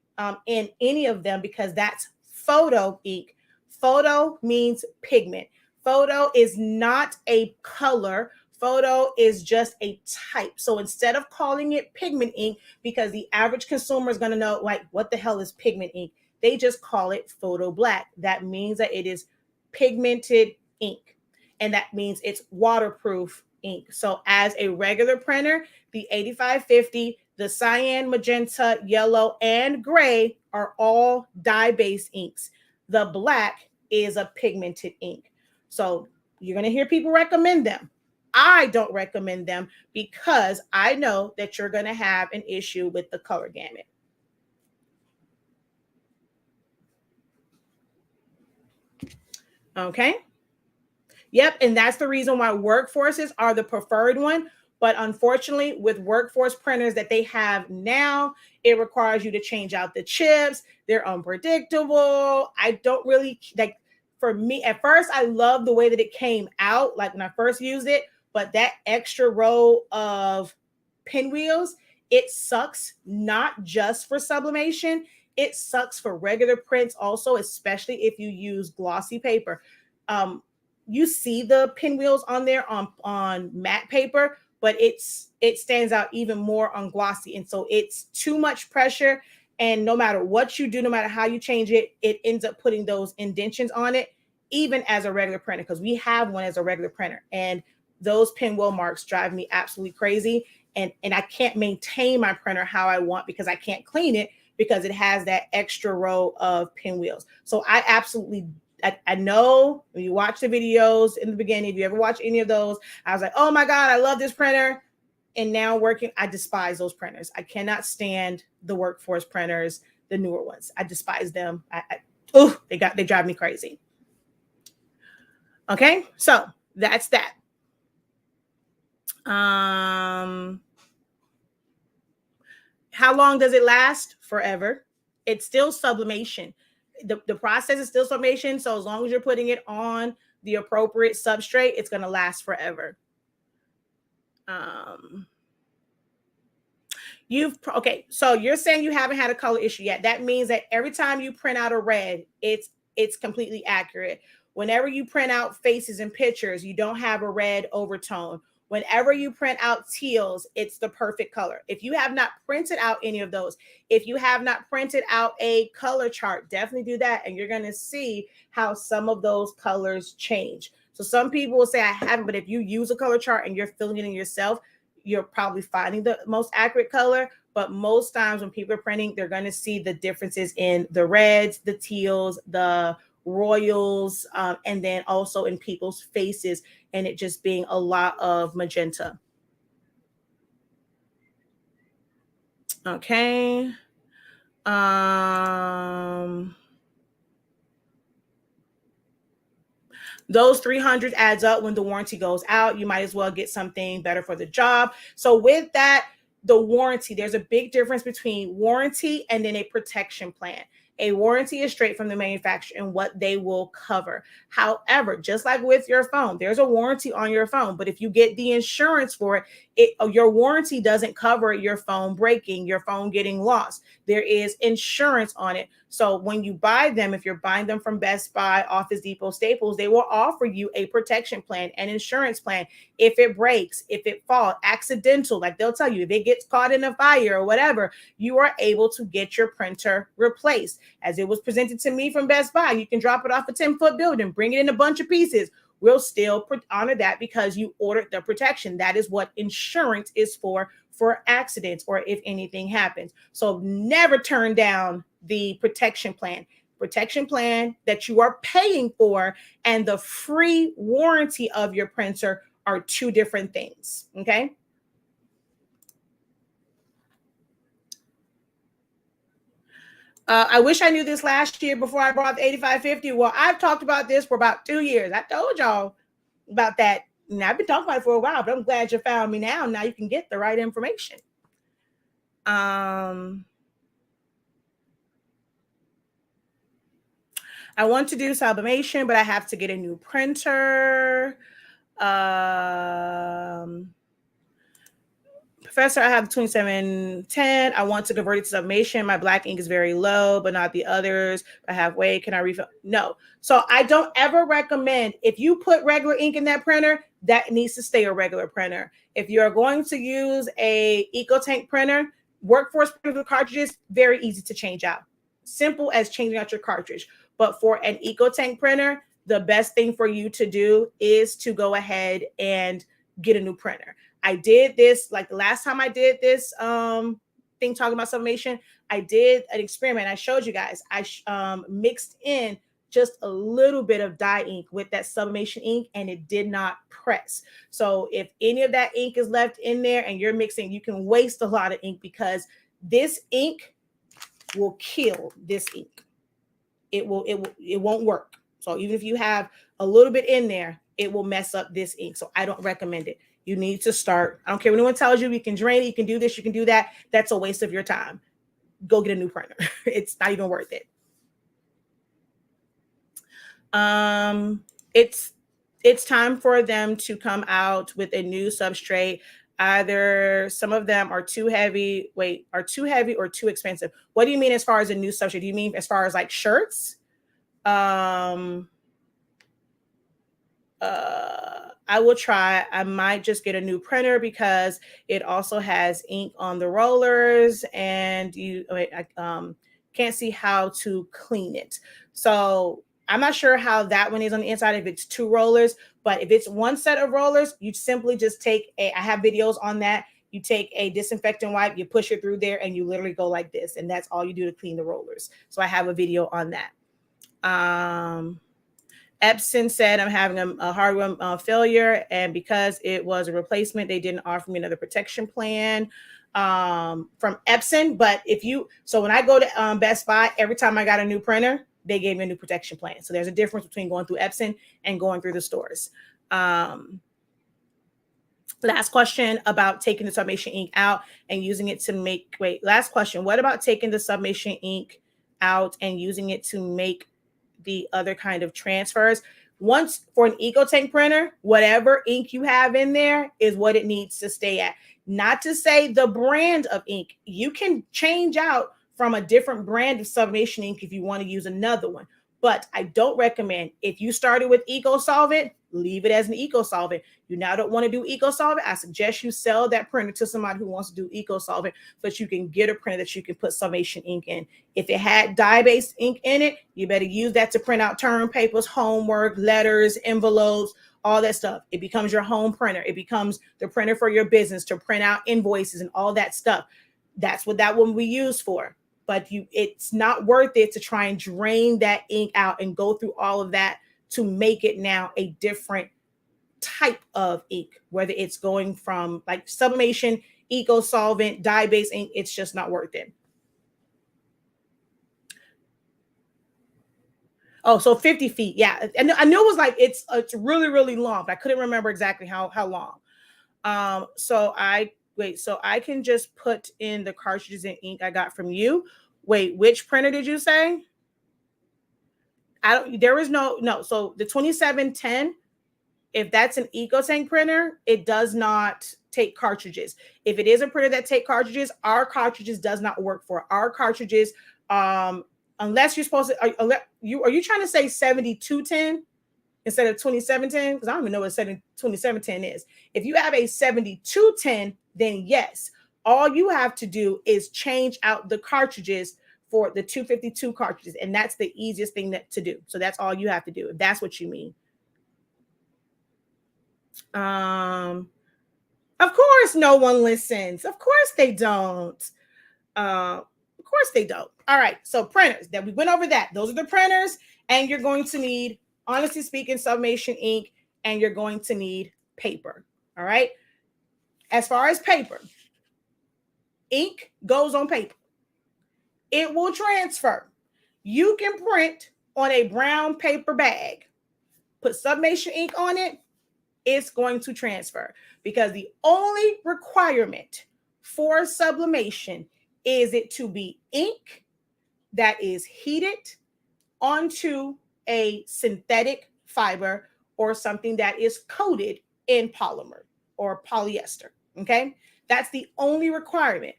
in any of them, because that's photo ink. Photo means pigment. Photo is not a color. Photo is just a type. So instead of calling it pigment ink, because the average consumer is going to know, like, what the hell is pigment ink? They just call it photo black. That means that it is pigmented ink. And that means it's waterproof ink. So as a regular printer, the 8550, the cyan, magenta, yellow, and gray are all dye-based inks. The black is a pigmented ink. So you're going to hear people recommend them. I don't recommend them because I know that you're going to have an issue with the color gamut. Okay. Yep. And that's the reason why workforces are the preferred one. But unfortunately, with workforce printers that they have now, it requires you to change out the chips. They're unpredictable. I don't really like, for me, at first, I loved the way that it came out, like when I first used it, but that extra row of pinwheels, it sucks, not just for sublimation. It sucks for regular prints also, especially if you use glossy paper. You see the pinwheels on there on matte paper, but it stands out even more on glossy. And so it's too much pressure. And no matter what you do, no matter how you change it, it ends up putting those indentions on it, even as a regular printer, because we have one as a regular printer. And those pinwheel marks drive me absolutely crazy. And I can't maintain my printer how I want because I can't clean it because it has that extra row of pinwheels. So I absolutely, I know when you watch the videos in the beginning, if you ever watch any of those, I was like, oh my God, I love this printer. And now working, I despise those printers. I cannot stand the workforce printers, the newer ones. I despise them. They drive me crazy. Okay, so that's that. How long does it last? Forever. It's still sublimation. The process is still sublimation. So as long as you're putting it on the appropriate substrate, it's going to last forever. Okay, so you're saying you haven't had a color issue yet. That means that every time you print out a red, it's completely accurate. Whenever you print out faces and pictures, you don't have a red overtone. Whenever you print out teals, it's the perfect color. If you have not printed out any of those, if you have not printed out a color chart, definitely do that. And you're going to see how some of those colors change. So some people will say I haven't, but if you use a color chart and you're filling it in yourself, you're probably finding the most accurate color. But most times when people are printing, they're going to see the differences in the reds, the teals, the royals, and then also in people's faces, and it just being a lot of magenta. Okay. Those 300 adds up when the warranty goes out. You might as well get something better for the job. So with that, the warranty, there's a big difference between warranty and then a protection plan. A warranty is straight from the manufacturer and what they will cover. However, just like with your phone, there's a warranty on your phone, but if you get the insurance for it, your warranty doesn't cover your phone breaking, your phone getting lost. There is insurance on it. So when you buy them, if you're buying them from Best Buy, Office Depot, Staples, they will offer you a protection plan, an insurance plan. If it breaks, if it falls, accidental, like they'll tell you, if it gets caught in a fire or whatever, you are able to get your printer replaced. As it was presented to me from Best Buy, you can drop it off a 10-foot building, bring it in a bunch of pieces. We'll still honor that because you ordered the protection. That is what insurance is for accidents or if anything happens. So never turn down the protection plan that you are paying for, and the free warranty of your printer are two different things. Okay. I wish I knew this last year before I brought the 8550. Well, I've talked about this for about 2 years. I told y'all about that. And I've been talking about it for a while, but I'm glad you found me now. Now you can get the right information. I want to do sublimation, but I have to get a new printer. Professor, I have 2710. I want to convert it to sublimation. My black ink is very low, but not the others. I have weight. Can I refill? No. So I don't ever recommend, if you put regular ink in that printer, that needs to stay a regular printer. If you're going to use a EcoTank printer, workforce printer with cartridges, very easy to change out. Simple as changing out your cartridge. But for an EcoTank printer, the best thing for you to do is to go ahead and get a new printer. I did this, like the last time I did this thing talking about sublimation, I did an experiment. I showed you guys. I mixed in just a little bit of dye ink with that sublimation ink, and it did not press. So if any of that ink is left in there and you're mixing, you can waste a lot of ink because this ink will kill this ink. It won't work. So even if you have a little bit in there, it will mess up this ink. So I don't recommend it. You need to start. I don't care what anyone tells you. You can drain it. You can do this. You can do that. That's a waste of your time. Go get a new printer. It's not even worth it. It's time for them to come out with a new substrate. Either some of them are too heavy. Are too heavy or too expensive. What do you mean as far as a new substrate? Do you mean as far as like shirts? I will try. I might just get a new printer because it also has ink on the rollers, and I can't see how to clean it. So I'm not sure how that one is on the inside, if it's 2 rollers, but if it's 1 set of rollers, you simply just take I have videos on that. You take a disinfectant wipe, you push it through there, and you literally go like this, and that's all you do to clean the rollers. So I have a video on that. Epson said I'm having a hardware failure, and because it was a replacement, they didn't offer me another protection plan from Epson. But so when I go to Best Buy, every time I got a new printer, they gave me a new protection plan. So there's a difference between going through Epson and going through the stores. Last question about taking the sublimation ink out and using it to make, last question. What about taking the sublimation ink out and using it to make the other kind of transfers? Once for an EcoTank printer, whatever ink you have in there is what it needs to stay at. Not to say the brand of ink. You can change out from a different brand of sublimation ink if you want to use another one. But I don't recommend, if you started with Eco Solvent, leave it as an Eco Solvent. You now don't want to do Eco Solvent, I suggest you sell that printer to somebody who wants to do Eco Solvent so that you can get a printer that you can put sublimation ink in. If it had dye-based ink in it, you better use that to print out term papers, homework, letters, envelopes, all that stuff. It becomes your home printer. It becomes the printer for your business to print out invoices and all that stuff. That's what that one we use for. But it's not worth it to try and drain that ink out and go through all of that to make it now a different type of ink, whether it's going from like sublimation, Eco Solvent, dye-based ink. It's just not worth it. Oh, so 50 feet. Yeah. And I knew it was like, it's really, really long, but I couldn't remember exactly how long. So I can just put in the cartridges and ink I got from you. Wait, which printer did you say? There is no. So the 2710, if that's an EcoTank printer, it does not take cartridges. If it is a printer that take cartridges, our cartridges does not work for it. Our cartridges unless you're supposed to, are you trying to say 7210 instead of 2710? Because I don't even know what 2710 is. If you have a 7210, then yes, all you have to do is change out the cartridges for the 252 cartridges. And that's the easiest thing to do. So that's all you have to do, if that's what you mean. Of course, no one listens. Of course they don't. Of course they don't. All right. So printers, that we went over that. Those are the printers. And you're going to need, honestly speaking, Sublimation ink, and you're going to need paper. All right. As far as paper, ink goes on paper. It will transfer. You can print on a brown paper bag, put Sublimation ink on it, it's going to transfer, because the only requirement for sublimation is it to be ink that is heated onto a synthetic fiber or something that is coated in polymer or polyester. Okay, that's the only requirement.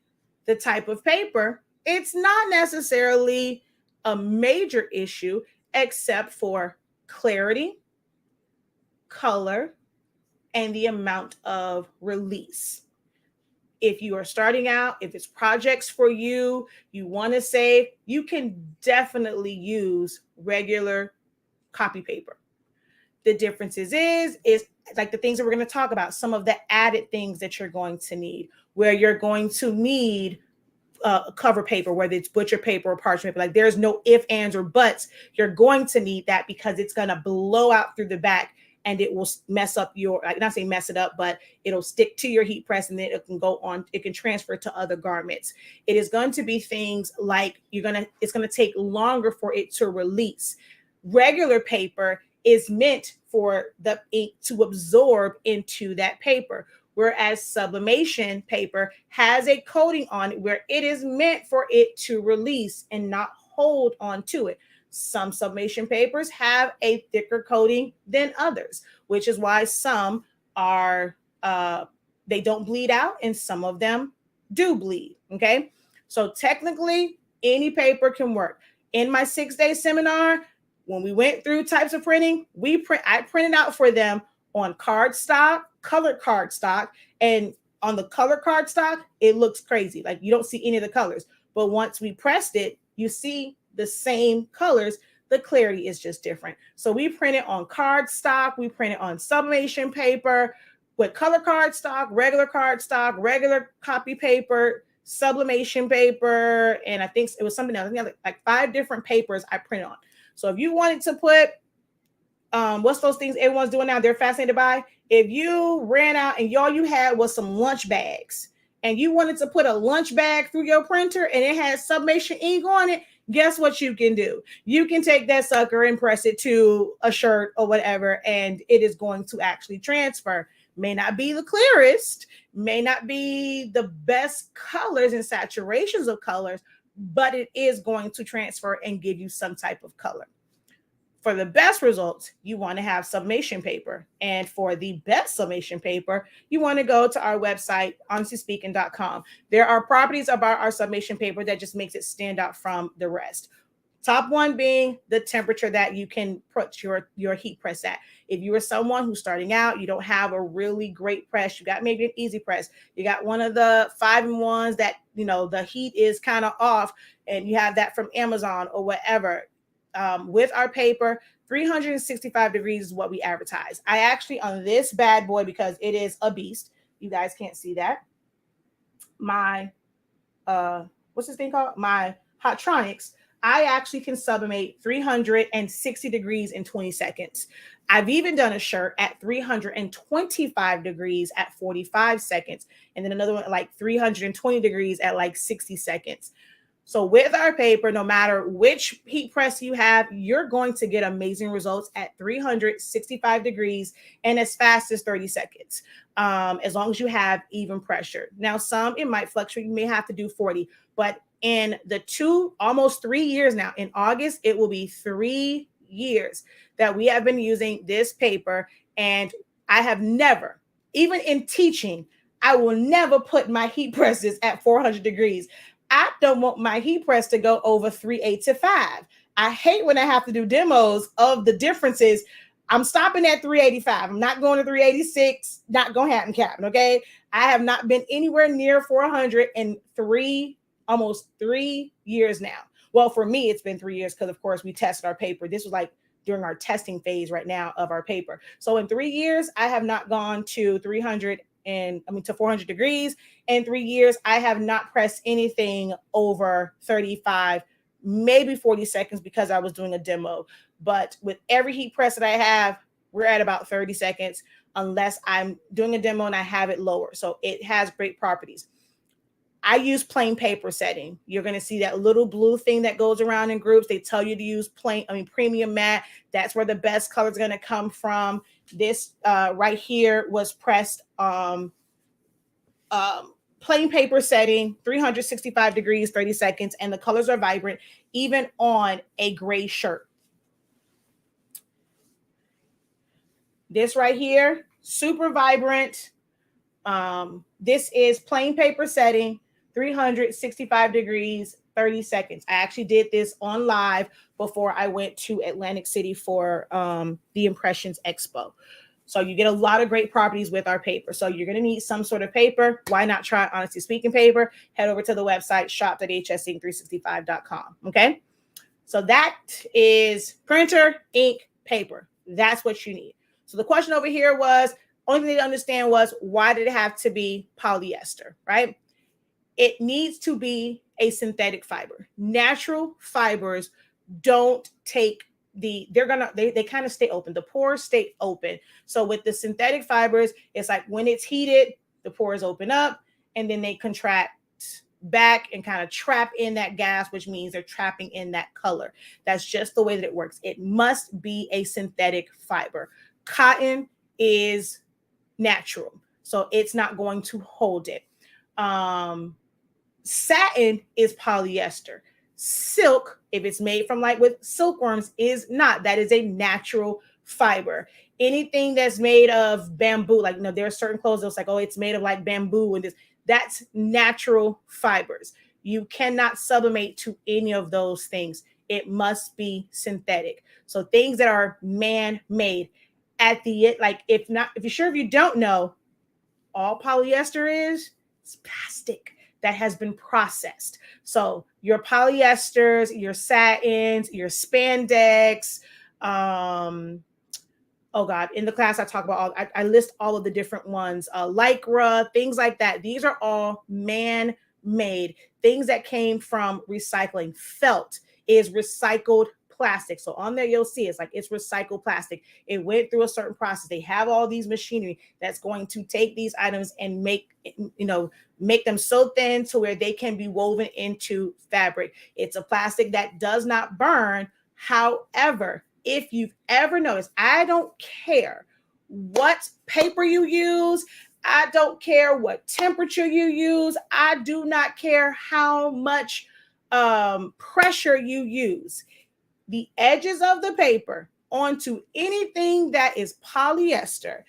The type of paper, it's not necessarily a major issue except for clarity, color, and the amount of release. If you are starting out, if it's projects for you, you want to save, you can definitely use regular copy paper. The differences is like the things that we're going to talk about, some of the added things that you're going to need, where you're going to need cover paper, whether it's butcher paper or parchment paper. Like there's no ifs, ands, or buts. You're going to need that because it's going to blow out through the back and it will mess up your, like not say mess it up, but it'll stick to your heat press and then it can go on, it can transfer to other garments. It is going to be things like it's going to take longer for it to release. Regular paper is meant for the ink to absorb into that paper, whereas sublimation paper has a coating on it where it is meant for it to release and not hold on to it. Some sublimation papers have a thicker coating than others, which is why some are, they don't bleed out and some of them do bleed, okay? So technically, any paper can work. In my 6-day seminar, when we went through types of printing, I printed out for them on cardstock, colored cardstock, and on the color cardstock, it looks crazy. Like you don't see any of the colors. But once we pressed it, you see the same colors. The clarity is just different. So we print it on cardstock. We print it on sublimation paper with color cardstock, regular copy paper, sublimation paper, and I think it was something else. Like 5 different papers I printed on. So if you wanted to put, what's those things everyone's doing now? They're fascinated by. If you ran out and all you had was some lunch bags and you wanted to put a lunch bag through your printer and it had sublimation ink on it, guess what you can do? You can take that sucker and press it to a shirt or whatever, and it is going to actually transfer. May not be the clearest, may not be the best colors and saturations of colors, but it is going to transfer and give you some type of color. For the best results, you want to have sublimation paper. And for the best sublimation paper, you want to go to our website, honestySpeaking.com. There are properties about our sublimation paper that just makes it stand out from the rest. Top one being the temperature that you can put your heat press at. If you are someone who's starting out, you don't have a really great press, you got maybe an easy press, you got one of the 5-in-1s that, the heat is kind of off, and you have that from Amazon or whatever. With our paper, 365 degrees is what we advertise. I actually, on this bad boy, because it is a beast, you guys can't see that, my, what's this thing called? My Hotronics, I actually can sublimate 360 degrees in 20 seconds. I've even done a shirt at 325 degrees at 45 seconds. And then another one at like 320 degrees at like 60 seconds. So with our paper, no matter which heat press you have, you're going to get amazing results at 365 degrees and as fast as 30 seconds, as long as you have even pressure. Now, some, it might fluctuate. You may have to do 40, but in the almost 3 years now, in August, it will be 3 years that we have been using this paper. And I have never, even in teaching, I will never put my heat presses at 400 degrees. I don't want my heat press to go over 3/8 to 5. I hate when I have to do demos of the differences. I'm stopping at 385. I'm not going to 386. Not going to happen, Captain. Okay. I have not been anywhere near 400 in almost 3 years now. Well, for me, it's been 3 years because, of course, we tested our paper. This was like during our testing phase right now of our paper. So in 3 years, I have not gone to 400 degrees. In 3 years, I have not pressed anything over 35, maybe 40 seconds because I was doing a demo. But with every heat press that I have, we're at about 30 seconds unless I'm doing a demo and I have it lower. So it has great properties. I use plain paper setting. You're going to see that little blue thing that goes around in groups. They tell you to use premium matte. That's where the best color is going to come from. This right here was pressed plain paper setting, 365 degrees, 30 seconds, and the colors are vibrant, even on a gray shirt. This right here, super vibrant. This is plain paper setting, 365 degrees, 30 seconds. I actually did this on live before I went to Atlantic City for the Impressions Expo. So you get a lot of great properties with our paper. So you're going to need some sort of paper. Why not try Honestly Speaking paper? Head over to the website shop.hsink365.com. Okay. So that is printer, ink, paper. That's what you need. So the question over here was, only thing to understand was, why did it have to be polyester, right? It needs to be a synthetic fiber. Natural fibers don't take they kind of stay open. The pores stay open. So with the synthetic fibers, it's like when it's heated, the pores open up and then they contract back and kind of trap in that gas, which means they're trapping in that color. That's just the way that it works. It must be a synthetic fiber. Cotton is natural, so it's not going to hold it. Satin is polyester. Silk, if it's made from like with silkworms, is not. That is a natural fiber. Anything that's made of bamboo, like there are certain clothes that's like, oh, it's made of like bamboo and this, that's natural fibers. You cannot sublimate to any of those things. It must be synthetic. So things that are man-made, at the end, like if you don't know, all polyester is plastic that has been processed. So your polyesters, your satins, your spandex, oh God, in the class I talk about I list all of the different ones, lycra, things like that. These are all man-made, things that came from recycling. Felt is recycled plastic. So on there, you'll see it's like it's recycled plastic. It went through a certain process. They have all these machinery that's going to take these items and make them so thin to where they can be woven into fabric. It's a plastic that does not burn. However, if you've ever noticed, I don't care what paper you use. I don't care what temperature you use. I do not care how much pressure you use. The edges of the paper onto anything that is polyester,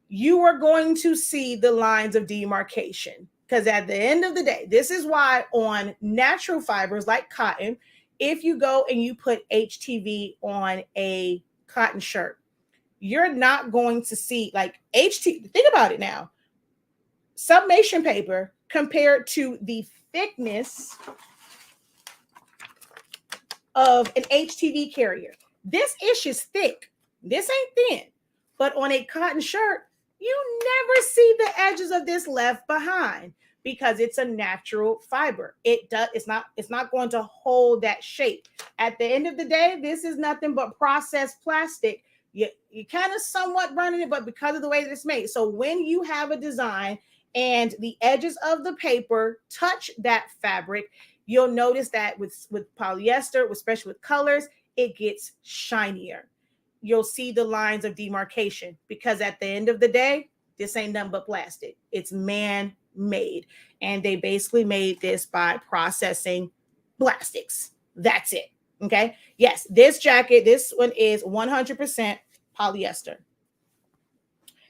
you are going to see the lines of demarcation. Because at the end of the day, this is why on natural fibers like cotton, if you go and you put HTV on a cotton shirt, you're not going to see like HTV. Think about it now. Sublimation paper compared to the thickness of an HTV carrier. This ish is thick. This ain't thin. But on a cotton shirt, you never see the edges of this left behind because it's a natural fiber. It's not going to hold that shape. At the end of the day, this is nothing but processed plastic. You kind of somewhat running it, but because of the way that it's made. So when you have a design and the edges of the paper touch that fabric, you'll notice that with polyester, especially with colors, it gets shinier. You'll see the lines of demarcation because at the end of the day, this ain't nothing but plastic. It's man-made. And they basically made this by processing plastics. That's it. Okay. Yes, this jacket, this one is 100% polyester.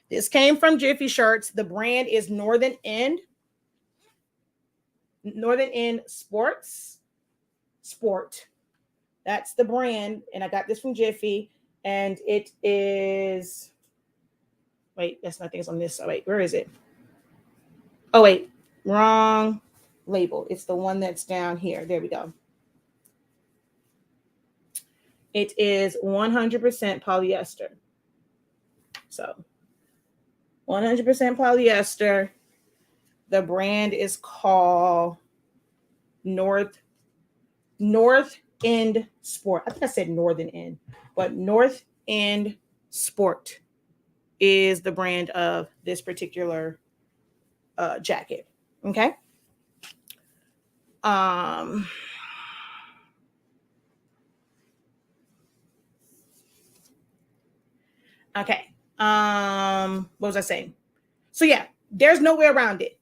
This came from Jiffy Shirts. The brand is Northern End. Northern End Sport. That's the brand, and I got this from Jiffy, and it is. Wait, that's not things on this. Oh, wait, where is it? Oh, wait, wrong label. It's the one that's down here. There we go. It is 100% polyester. So 100% polyester. The brand is called North End Sport. I think I said Northern End, but North End Sport is the brand of this particular jacket. Okay. Okay. What was I saying? So yeah, there's no way around it.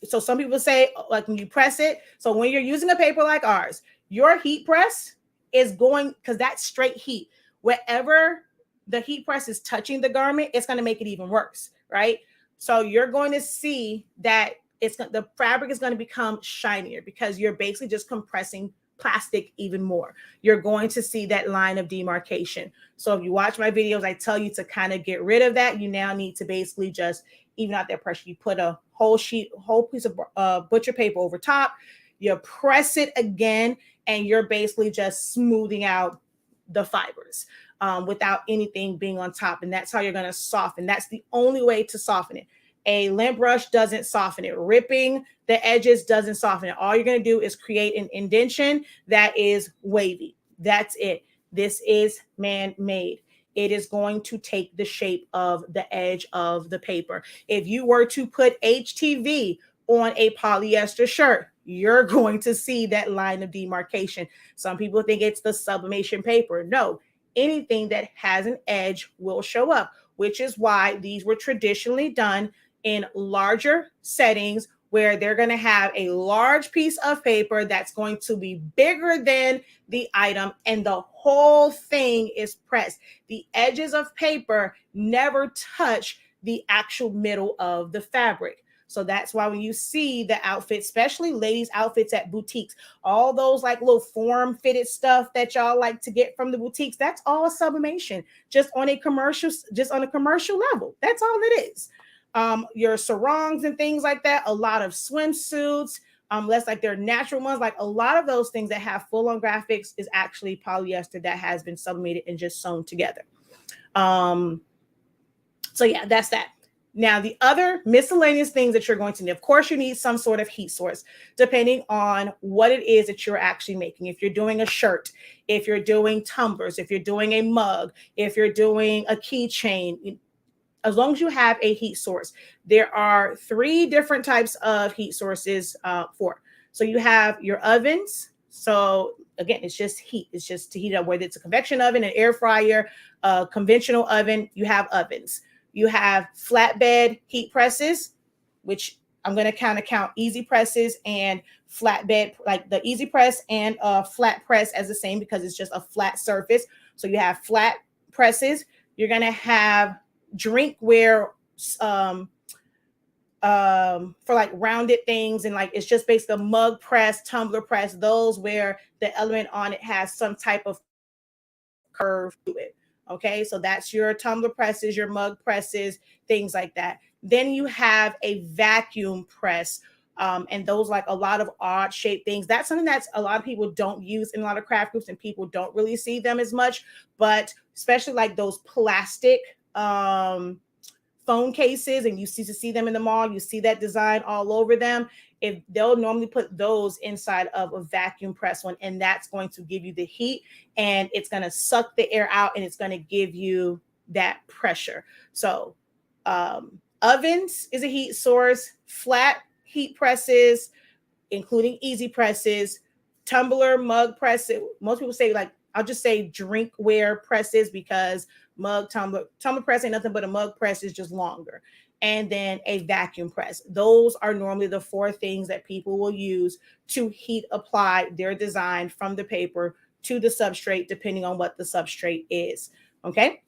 So some people say, like, when you press it, so when you're using a paper like ours, your heat press is going, because that's straight heat. Wherever the heat press is touching the garment, it's going to make it even worse, right? So you're going to see that the fabric is going to become shinier because you're basically just compressing plastic even more. You're going to see that line of demarcation. So if you watch my videos, I tell you to kind of get rid of that. You now need to basically just even out that pressure. You put a whole piece of butcher paper over top, you press it again, and you're basically just smoothing out the fibers without anything being on top. And that's how you're going to soften. That's the only way to soften it. A lint brush doesn't soften it. Ripping the edges doesn't soften it. All you're going to do is create an indentation that is wavy. That's it. This is man-made. It is going to take the shape of the edge of the paper. If you were to put HTV on a polyester shirt, you're going to see that line of demarcation. Some people think it's the sublimation paper. No, anything that has an edge will show up, which is why these were traditionally done in larger settings where they're going to have a large piece of paper that's going to be bigger than the item, and the whole thing is pressed. The edges of paper never touch the actual middle of the fabric. So that's why when you see the outfits, especially ladies' outfits at boutiques, all those like little form fitted stuff that y'all like to get from the boutiques, that's all sublimation, just on a commercial level. That's all it is. Your sarongs and things like that, a lot of swimsuits, less like their natural ones, like a lot of those things that have full-on graphics is actually polyester that has been sublimated and just sewn together. So yeah, that's that. Now, the other miscellaneous things that you're going to need, of course, you need some sort of heat source, depending on what it is that you're actually making. If you're doing a shirt, if you're doing tumblers, if you're doing a mug, if you're doing a keychain, as long as you have a heat source. There are 3 different types of heat sources for. So you have your ovens. So again, it's just heat. It's just to heat up, whether it's a convection oven, an air fryer, a conventional oven, you have ovens. You have flatbed heat presses, which I'm going to kind of count easy presses and flatbed, like the easy press and flat press as the same because it's just a flat surface. So you have flat presses. You're going to have drinkware for like rounded things, and like it's just basically a mug press, tumbler press, those where the element on it has some type of curve to it. Okay, so that's your tumbler presses, your mug presses, things like that. Then you have a vacuum press. And those like a lot of odd shaped things. That's something that's a lot of people don't use in a lot of craft groups, and people don't really see them as much. But especially like those plastic phone cases, and you see them in the mall, you see that design all over them. If they'll normally put those inside of a vacuum press one, and that's going to give you the heat, and it's going to suck the air out, and it's going to give you that pressure. So ovens is a heat source, flat heat presses, including easy presses, tumbler, mug presses. Most people say, like, I'll just say drinkware presses because mug, tumbler press ain't nothing but a mug press, is just longer. And then a vacuum press. Those are normally the 4 things that people will use to heat apply their design from the paper to the substrate, depending on what the substrate is. Okay,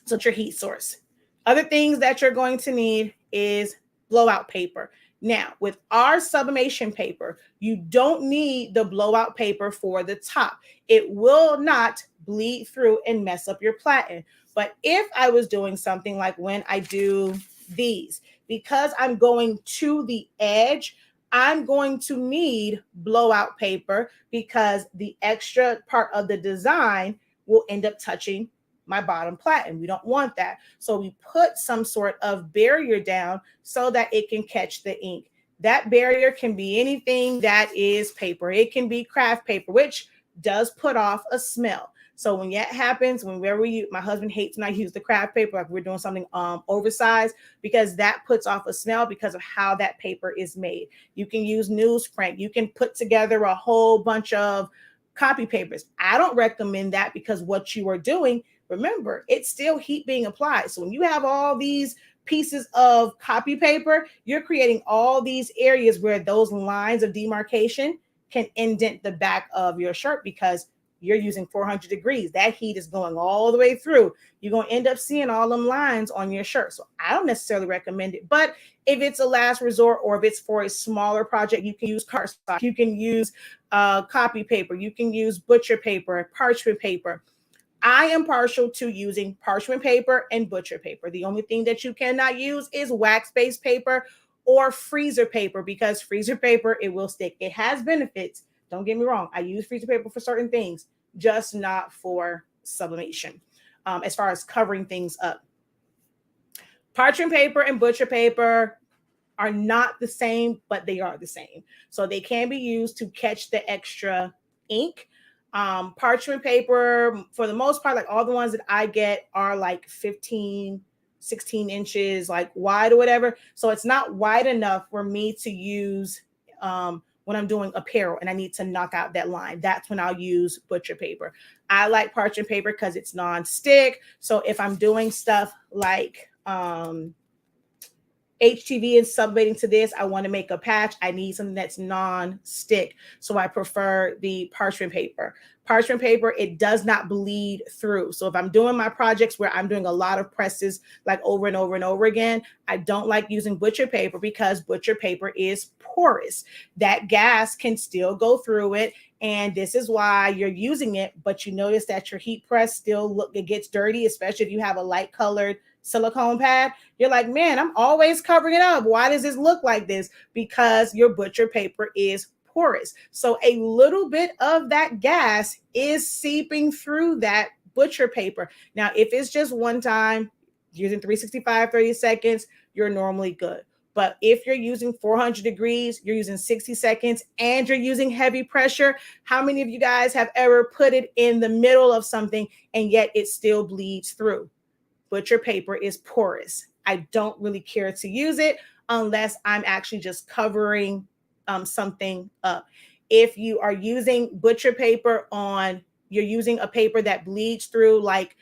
so it's your heat source. Other things that you're going to need is blowout paper. Now, with our sublimation paper, you don't need the blowout paper for the top. It will not bleed through and mess up your platen. But if I was doing something like when I do these, because I'm going to the edge, I'm going to need blowout paper because the extra part of the design will end up touching my bottom platen. We don't want that. So we put some sort of barrier down so that it can catch the ink. That barrier can be anything that is paper. It can be craft paper, which does put off a smell. So when that happens, whenever my husband hates when I use the craft paper, like we're doing something oversized, because that puts off a smell because of how that paper is made. You can use newsprint. You can put together a whole bunch of copy papers. I don't recommend that because what you are doing, remember, it's still heat being applied. So when you have all these pieces of copy paper, you're creating all these areas where those lines of demarcation can indent the back of your shirt because you're using 400 degrees. That heat is going all the way through. You're going to end up seeing all them lines on your shirt. So I don't necessarily recommend it. But if it's a last resort or if it's for a smaller project, you can use cardstock. You can use copy paper. You can use butcher paper, parchment paper. I am partial to using parchment paper and butcher paper. The only thing that you cannot use is wax-based paper or freezer paper because freezer paper, it will stick. It has benefits. Don't get me wrong. I use freezer paper for certain things, just not for sublimation, as far as covering things up. Parchment paper and butcher paper are not the same, but they are the same. So they can be used to catch the extra ink. Parchment paper, for the most part, like all the ones that I get are like 15, 16 inches, like wide or whatever. So it's not wide enough for me to use when I'm doing apparel and I need to knock out that line. That's when I'll use butcher paper. I like parchment paper because it's non-stick. So if I'm doing stuff like HTV and sublimating to this, I want to make a patch. I need something that's non-stick. So I prefer the parchment paper. Parchment paper, it does not bleed through. So if I'm doing my projects where I'm doing a lot of presses like over and over and over again, I don't like using butcher paper because butcher paper is porous. That gas can still go through it. And this is why you're using it, but you notice that your heat press still it gets dirty, especially if you have a light colored silicone pad. You're like, man, I'm always covering it up. Why does this look like this? Because your butcher paper is porous. So a little bit of that gas is seeping through that butcher paper. Now, if it's just one time using 365, 30 seconds, you're normally good. But if you're using 400 degrees, you're using 60 seconds, and you're using heavy pressure, how many of you guys have ever put it in the middle of something and yet it still bleeds through? Butcher paper is porous. I don't really care to use it unless I'm actually just covering something up. If you are using butcher paper you're using a paper that bleeds through like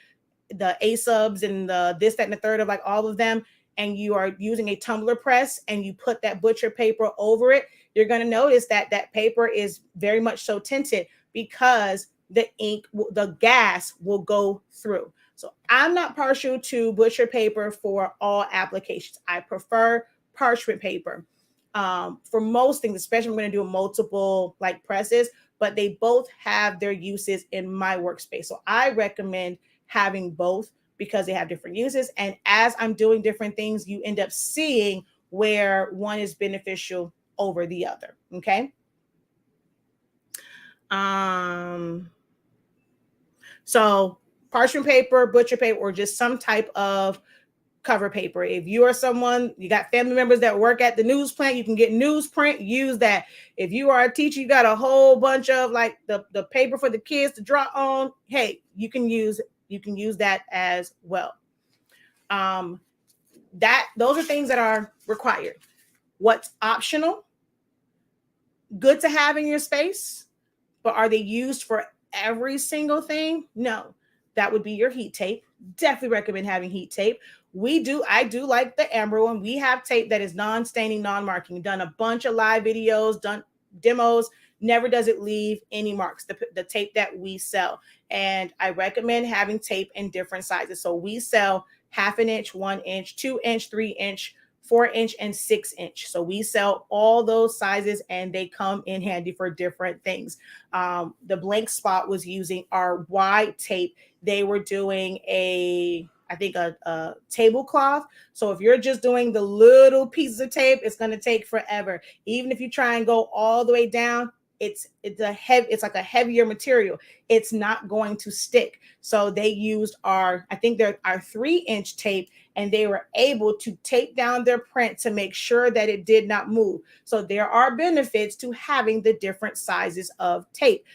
the A-subs and the this, that, and the third of like all of them, and you are using a tumbler press and you put that butcher paper over it, you're going to notice that that paper is very much so tinted because the ink, the gas will go through. So I'm not partial to butcher paper for all applications. I prefer parchment paper for most things, especially when I'm going to do multiple like presses, but they both have their uses in my workspace. So I recommend having both because they have different uses. And as I'm doing different things, you end up seeing where one is beneficial over the other. Okay. So parchment paper, butcher paper, or just some type of cover paper. If you are someone, you got family members that work at the news plant, you can get newsprint, use that. If you are a teacher, you got a whole bunch of like the paper for the kids to draw on, hey, you can use that as well. Those are things that are required. What's optional? Good to have in your space, but are they used for every single thing? No. That would be your heat tape. Definitely recommend having heat tape. I do like the amber one. We have tape that is non-staining, non-marking. Done a bunch of live videos, done demos. Never does it leave any marks, the tape that we sell. And I recommend having tape in different sizes. So we sell 1/2 inch, 1 inch, 2 inch, 3 inch, 4-inch, and 6-inch. So we sell all those sizes and they come in handy for different things. The Blank Spot was using our wide tape. They were doing I think a tablecloth. So if you're just doing the little pieces of tape, it's going to take forever. Even if you try and go all the way down, it's like a heavier material. It's not going to stick. So they used our 3-inch tape, and they were able to tape down their print to make sure that it did not move. So there are benefits to having the different sizes of tape.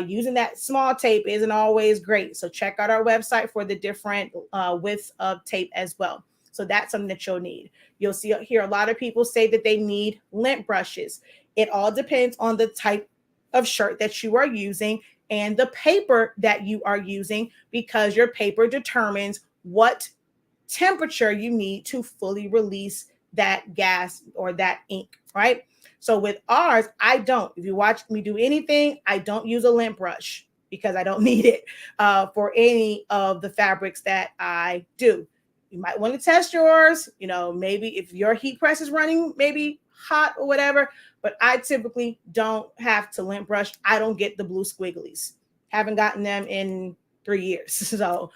Using that small tape isn't always great. So check out our website for the different widths of tape as well. So that's something that you'll need. You'll hear a lot of people say that they need lint brushes. It all depends on the type of shirt that you are using and the paper that you are using, because your paper determines what temperature you need to fully release that gas or that ink, right? So with ours, if you watch me do anything, I don't use a lint brush because I don't need it for any of the fabrics that I do. You might want to test yours, maybe if your heat press is running maybe hot or whatever, but I typically don't have to lint brush. I don't get the blue squigglies. Haven't gotten them in 3 years. So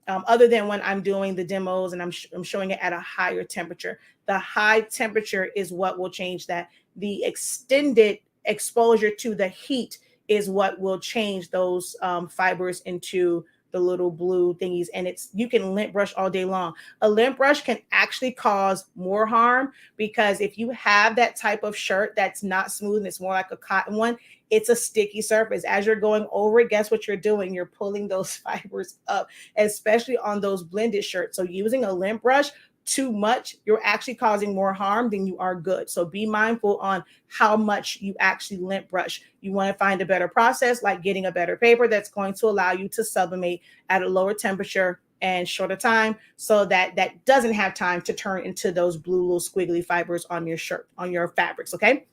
other than when I'm doing the demos and I'm showing it at a higher temperature. The high temperature is what will change that. The extended exposure to the heat is what will change those fibers into the little blue thingies. And you can lint brush all day long. A lint brush can actually cause more harm, because if you have that type of shirt that's not smooth and it's more like a cotton one, it's a sticky surface. As you're going over it, guess what you're doing? You're pulling those fibers up, especially on those blended shirts. So using a lint brush too much, you're actually causing more harm than you are good. So be mindful on how much you actually lint brush. You want to find a better process, like getting a better paper that's going to allow you to sublimate at a lower temperature and shorter time, so that doesn't have time to turn into those blue little squiggly fibers on your shirt, on your fabrics. Okay.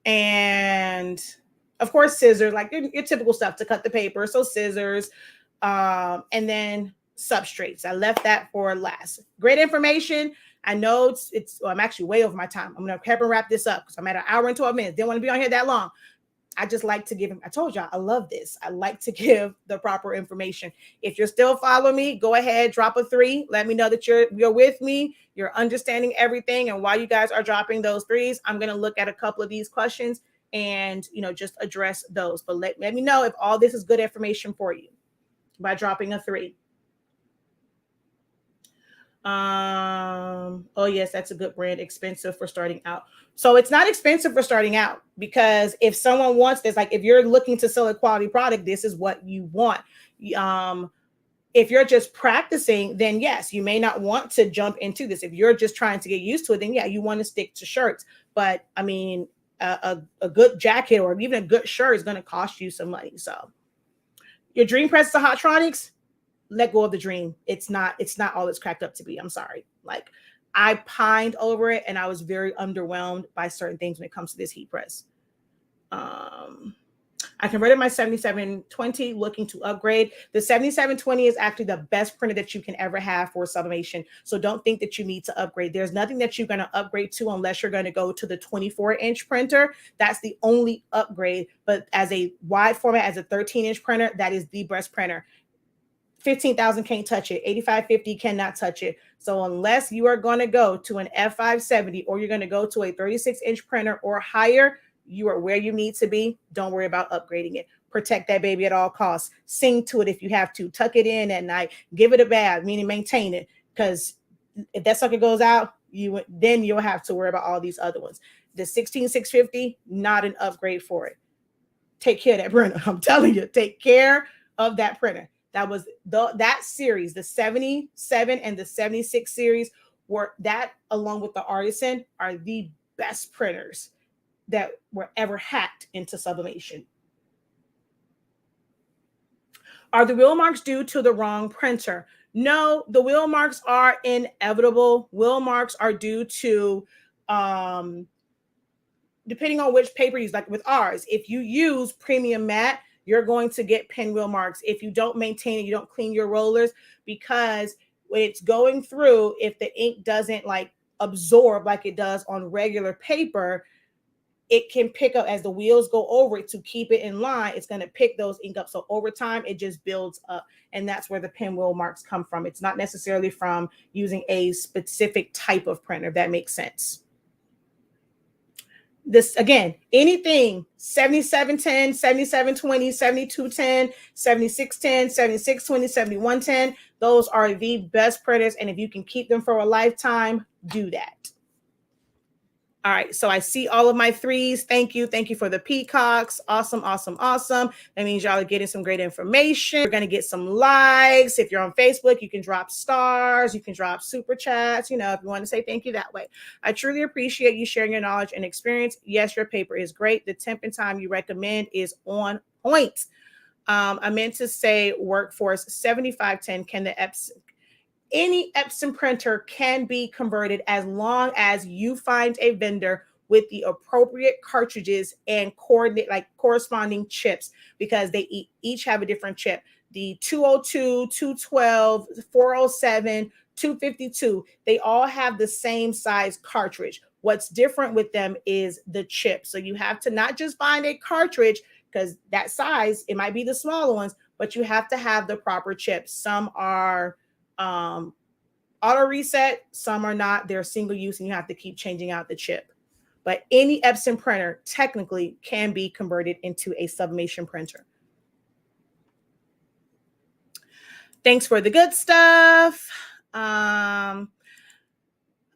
And of course, scissors, like your typical stuff to cut the paper. So scissors, and then substrates. I left that for last. Great information. I know I'm actually way over my time. I'm going to wrap this up because I'm at 1 hour and 12 minutes. Didn't want to be on here that long. I just like to give him, I told y'all, I love this. I like to give the proper information. If you're still following me, go ahead, drop a 3. Let me know that you're with me. You're understanding everything. And while you guys are dropping those 3s, I'm going to look at a couple of these questions and, just address those. But let me know if all this is good information for you by dropping a 3. Oh yes, that's a good brand. Expensive for starting out. So it's not expensive for starting out, because if someone wants this, like if you're looking to sell a quality product, this is what you want. If you're just practicing, then yes, you may not want to jump into this. If you're just trying to get used to it, then yeah, you want to stick to shirts. But I mean, a good jacket or even a good shirt is going to cost you some money. So your dream press is a Hotronics. Let go of the dream. It's not all it's cracked up to be. I'm sorry. Like, I pined over it and I was very underwhelmed by certain things when it comes to this heat press. I converted my 7720, looking to upgrade. The 7720 is actually the best printer that you can ever have for sublimation. So don't think that you need to upgrade. There's nothing that you're going to upgrade to unless you're going to go to the 24-inch printer. That's the only upgrade. But as a wide format, as a 13-inch printer, that is the best printer. 15,000 can't touch it. 8550 cannot touch it. So unless you are going to go to an F570 or you're going to go to a 36-inch printer or higher, you are where you need to be. Don't worry about upgrading it. Protect that baby at all costs. Sing to it if you have to. Tuck it in at night. Give it a bath, meaning maintain it. Because if that sucker goes out, then you'll have to worry about all these other ones. The 16650, not an upgrade for it. Take care of that printer. I'm telling you, take care of that printer. That was that series, the 77 and the 76 series, were that, along with the Artisan, are the best printers that were ever hacked into sublimation. Are the wheel marks due to the wrong printer? No, the wheel marks are inevitable. Wheel marks are due to, depending on which paper you use, like with ours, if you use premium matte, you're going to get pinwheel marks if you don't maintain it, you don't clean your rollers, because when it's going through, if the ink doesn't like absorb like it does on regular paper, it can pick up as the wheels go over it to keep it in line. It's going to pick those ink up. So over time, it just builds up. And that's where the pinwheel marks come from. It's not necessarily from using a specific type of printer, if that makes sense. This again, anything 7710, 7720, 7210, 7610, 7620, 7110, those are the best printers. And if you can keep them for a lifetime, do that. All right, so I see all of my threes. Thank you. Thank you for the peacocks. Awesome, awesome, awesome. That means y'all are getting some great information. We're going to get some likes. If you're on Facebook, you can drop stars. You can drop super chats, you know, if you want to say thank you that way. I truly appreciate you sharing your knowledge and experience. Yes, your paper is great. The temp and time you recommend is on point. I meant to say workforce 7510. Can the any Epson printer can be converted as long as you find a vendor with the appropriate cartridges and corresponding chips, because they each have a different chip. The 202, 212, 407, 252, they all have the same size cartridge. What's different with them is the chip. So you have to not just find a cartridge, because that size, it might be the smaller ones, but you have to have the proper chips. Some are auto reset, some are not. They're single use and you have to keep changing out the chip. But any Epson printer technically can be converted into a Sublimation printer. Thanks for the good stuff.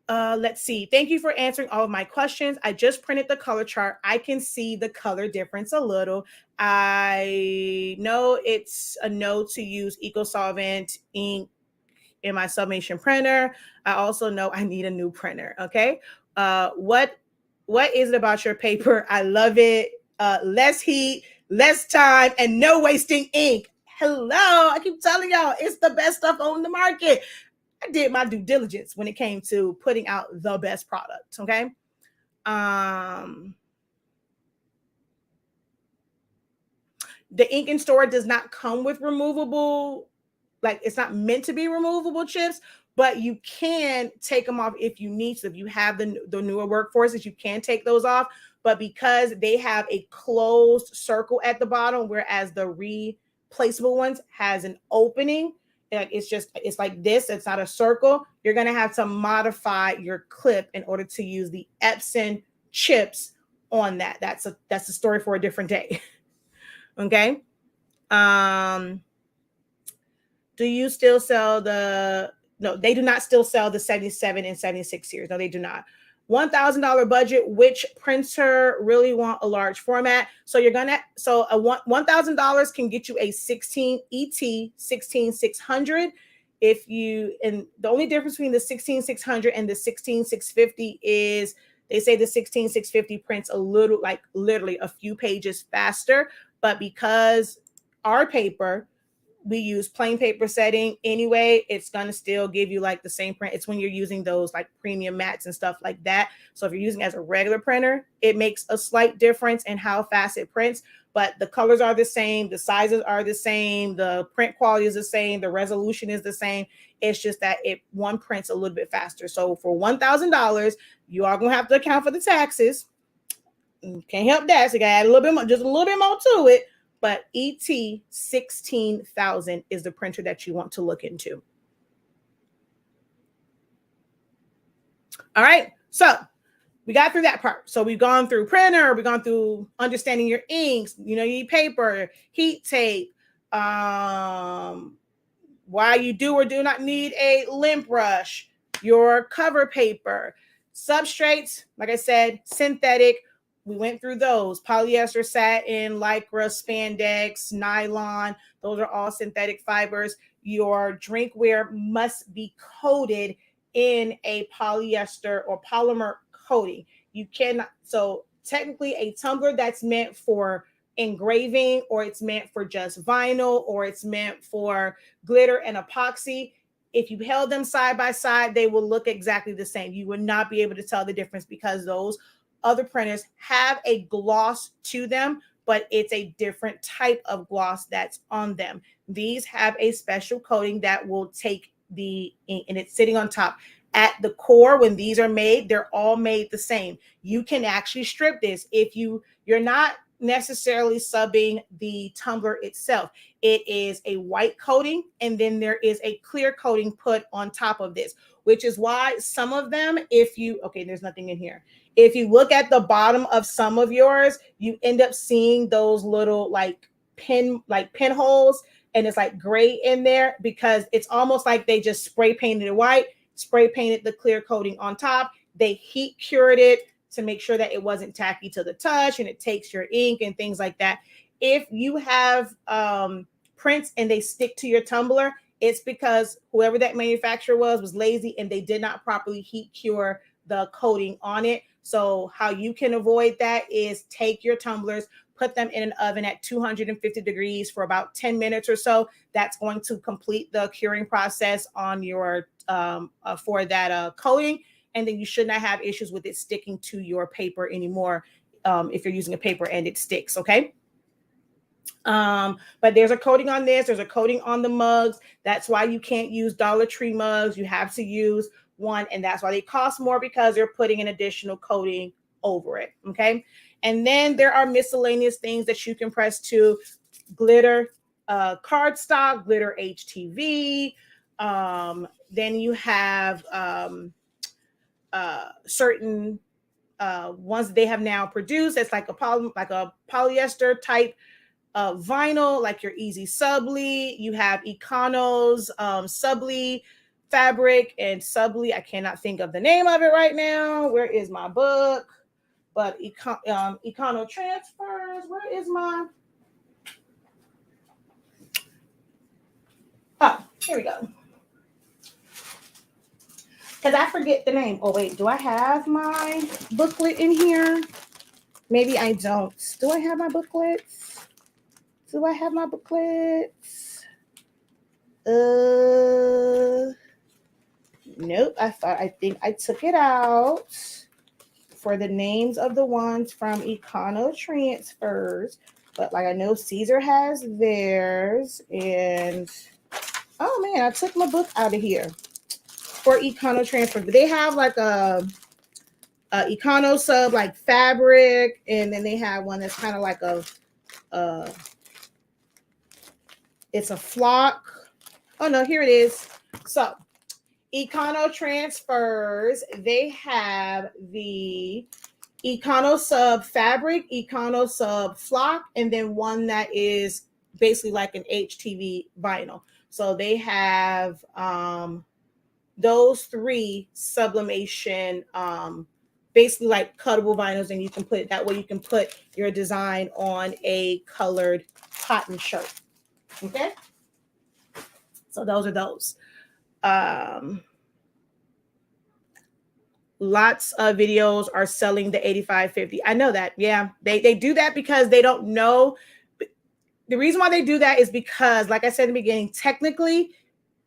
Let's see. Thank you for answering all of my questions. I just printed the color chart. I can see the color difference a little. I know it's a no to use EcoSolvent ink in my Sublimation printer. I also know I need a new printer. Okay. What is it about your paper? I love it. Less heat, less time, and no wasting ink. Hello. I keep telling y'all, it's the best stuff on the market. I did my due diligence when it came to putting out the best product. Okay. The ink in store does not come with removable, like it's not meant to be removable chips, but you can take them off if you need to. If you have the newer workforces, you can take those off. But because they have a closed circle at the bottom, whereas the replaceable ones has an opening, like it's like this, it's not a circle, you're going to have to modify your clip in order to use the Epson chips on that. That's a story for a different day. Okay. Do you still sell no, they do not still sell the 77 and 76 series. No, they do not. $1,000 budget, which printer really want a large format? So a $1,000 can get you a 16 ET 16600. And the only difference between the 16600 and the 16650 is they say the 16650 prints a little, like literally a few pages faster, but because our paper, we use plain paper setting anyway, it's going to still give you like the same print. It's when you're using those like premium mats and stuff like that. So if you're using as a regular printer, it makes a slight difference in how fast it prints, but the colors are the same, the sizes are the same, the print quality is the same, the resolution is the same. It's just that one prints a little bit faster. So for $1,000, you are going to have to account for the taxes. Can't help that. So you got to add a little bit more, just a little bit more to it. But ET 16000 is the printer that you want to look into. All right. So we got through that part. So we've gone through printer. We've gone through understanding your inks. You know, you need paper, heat tape, why you do or do not need a lint brush, your cover paper, substrates, like I said, synthetic. We went through those: polyester, satin, lycra, spandex, nylon. Those are all synthetic fibers. Your drinkware must be coated in a polyester or polymer coating. You cannot. So technically a tumbler that's meant for engraving, or it's meant for just vinyl, or it's meant for glitter and epoxy, if you held them side by side, they will look exactly the same. You would not be able to tell the difference, because those other printers have a gloss to them, but it's a different type of gloss that's on them. These have a special coating that will take the ink and it's sitting on top. At the core, when these are made, they're all made the same. You can actually strip this if you're not necessarily subbing the tumbler itself. It is a white coating, and then there is a clear coating put on top of this, which is why some of them, okay, there's nothing in here. If you look at the bottom of some of yours, you end up seeing those little like pinholes, and it's like gray in there because it's almost like they just spray painted it white, spray painted the clear coating on top. They heat cured it to make sure that it wasn't tacky to the touch and it takes your ink and things like that. If you have prints and they stick to your tumbler, it's because whoever that manufacturer was lazy and they did not properly heat cure the coating on it. So how you can avoid that is take your tumblers, put them in an oven at 250 degrees for about 10 minutes or so. That's going to complete the curing process on your for that coating. And then you should not have issues with it sticking to your paper anymore if you're using a paper and it sticks, okay? But there's a coating on this. There's a coating on the mugs. That's why you can't use Dollar Tree mugs. You have to use one, and that's why they cost more, because they're putting an additional coating over it, okay? And then there are miscellaneous things that you can press to: glitter cardstock, glitter HTV. Then you have certain ones that they have now produced. It's like a polyester type vinyl, like your Easy Subli. You have Econo's Subli fabric and Subli. I cannot think of the name of it right now. Where is my book? But Econo transfers. Where is my? Oh, here we go. Because I forget the name. Oh, wait. Do I have my booklet in here? Maybe I don't. Do I have my booklets? Do I have my booklets? Nope. I think I took it out for the names of the ones from Econo Transfers. But like I know Caesar has theirs. And oh man, I took my book out of here for Econo Transfer. But they have like a Econo Sub like fabric, and then they have one that's kind of like it's a flock. Oh no, here it is. So Econo Transfers, they have the Econo Sub fabric, Econo Sub flock, and then one that is basically like an HTV vinyl. So they have those three sublimation, basically like cuttable vinyls, and you can put it that way. You can put your design on a colored cotton shirt. Okay, so those are those. Lots of videos are selling the 8550. I know that. Yeah, they do that because they don't know. The reason why they do that is because, like I said in the beginning, technically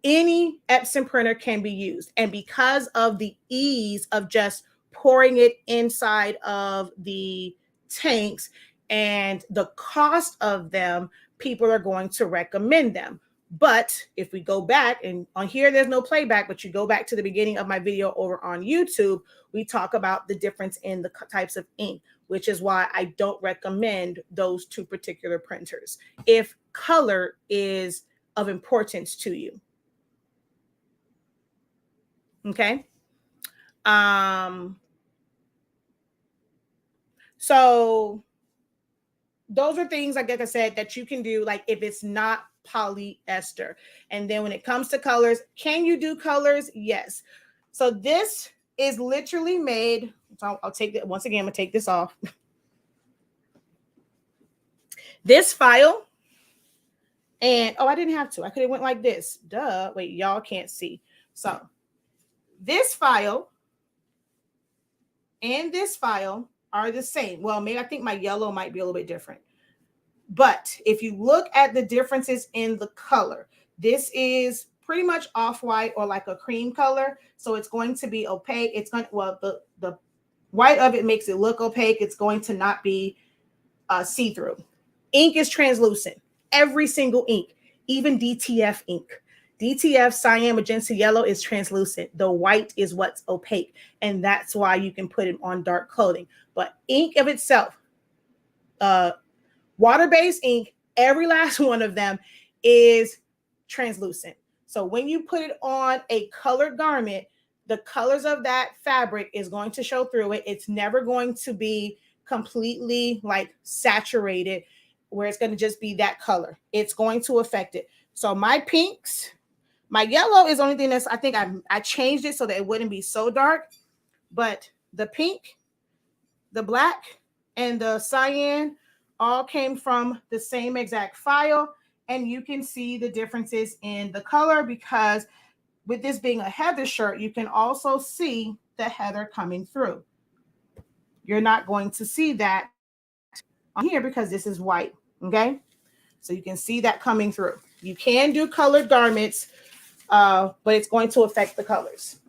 any Epson printer can be used. And because of the ease of just pouring it inside of the tanks and the cost of them, people are going to recommend them. But if we go back, and on here, there's no playback, but you go back to the beginning of my video over on YouTube, we talk about the difference in the types of ink, which is why I don't recommend those two particular printers if color is of importance to you. Okay. So those are things, like I said, that you can do, like if it's not polyester. And then when it comes to colors, can you do colors? Yes. So this is literally made. So I'll take it once again. I'm gonna take this off. This file, and oh, I didn't have to. I could have went like this. Duh. Wait, y'all can't see. So this file and this file are the same. Well, maybe I think my yellow might be a little bit different. But if you look at the differences in the color, this is pretty much off-white or like a cream color. So it's going to be opaque. It's going to, well, the white of it makes it look opaque. It's going to not be see-through. Ink is translucent. Every single ink, even DTF ink. DTF, cyan, magenta, yellow is translucent. The white is what's opaque. And that's why you can put it on dark clothing. But ink of itself, water-based ink, every last one of them is translucent. So when you put it on a colored garment, the colors of that fabric is going to show through it. It's never going to be completely like saturated where it's going to just be that color. It's going to affect it. So my pinks, my yellow is the only thing that's, I think I changed it so that it wouldn't be so dark, but the pink, the black, and the cyan all came from the same exact file. And you can see the differences in the color because with this being a heather shirt, you can also see the heather coming through. You're not going to see that on here because this is white, okay? So you can see that coming through. You can do colored garments, but it's going to affect the colors.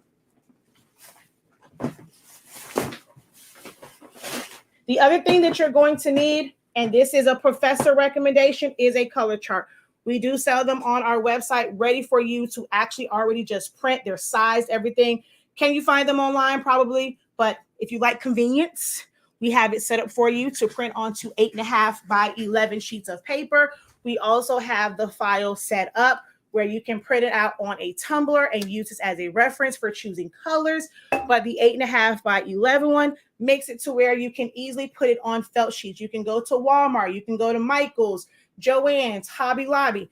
The other thing that you're going to need, and this is a professor recommendation, is a color chart. We do sell them on our website, ready for you to actually already just print. They're sized, everything. Can you find them online? Probably. But if you like convenience, we have it set up for you to print onto 8.5 by 11 sheets of paper. We also have the file set up where you can print it out on a tumbler and use this as a reference for choosing colors. But the 8.5 by 11 one makes it to where you can easily put it on felt sheets. You can go to Walmart, you can go to Michael's, Joann's, Hobby Lobby.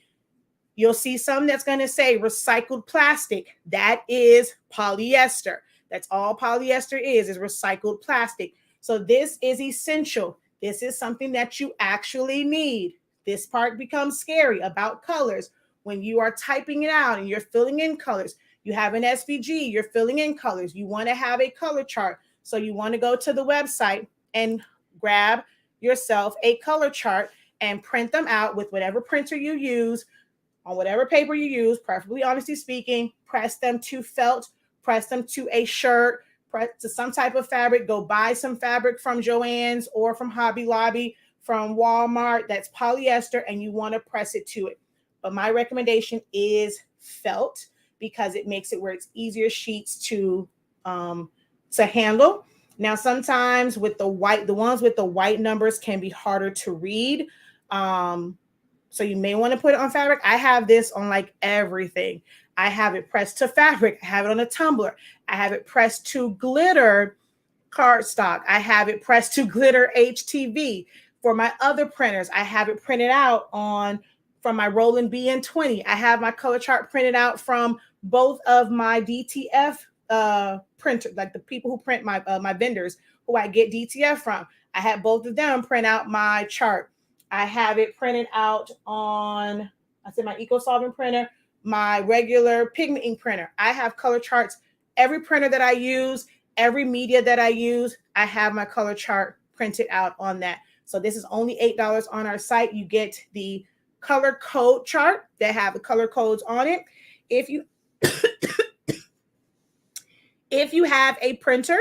You'll see some that's going to say recycled plastic. That is polyester. That's all polyester is recycled plastic. So this is essential. This is something that you actually need. This part becomes scary about colors. When you are typing it out and you're filling in colors, you have an SVG, you're filling in colors. You want to have a color chart. So you want to go to the website and grab yourself a color chart and print them out with whatever printer you use, on whatever paper you use, preferably Honesty Speaking, press them to felt, press them to a shirt, press to some type of fabric. Go buy some fabric from Joann's or from Hobby Lobby, from Walmart that's polyester, and you want to press it to it. But my recommendation is felt because it makes it where it's easier sheets to handle. Now, sometimes with the white, the ones with the white numbers can be harder to read. So you may want to put it on fabric. I have this on like everything. I have it pressed to fabric. I have it on a tumbler. I have it pressed to glitter cardstock. I have it pressed to glitter HTV. For my other printers, I have it printed out from my Roland BN20. I have my color chart printed out from both of my DTF printer, like the people who print my vendors who I get DTF from. I have both of them print out my chart. I have it printed out on, my EcoSolvent printer, my regular pigment ink printer. I have color charts. Every printer that I use, every media that I use, I have my color chart printed out on that. So this is only $8 on our site. You get the color code chart that have the color codes on it. If you if you have a printer,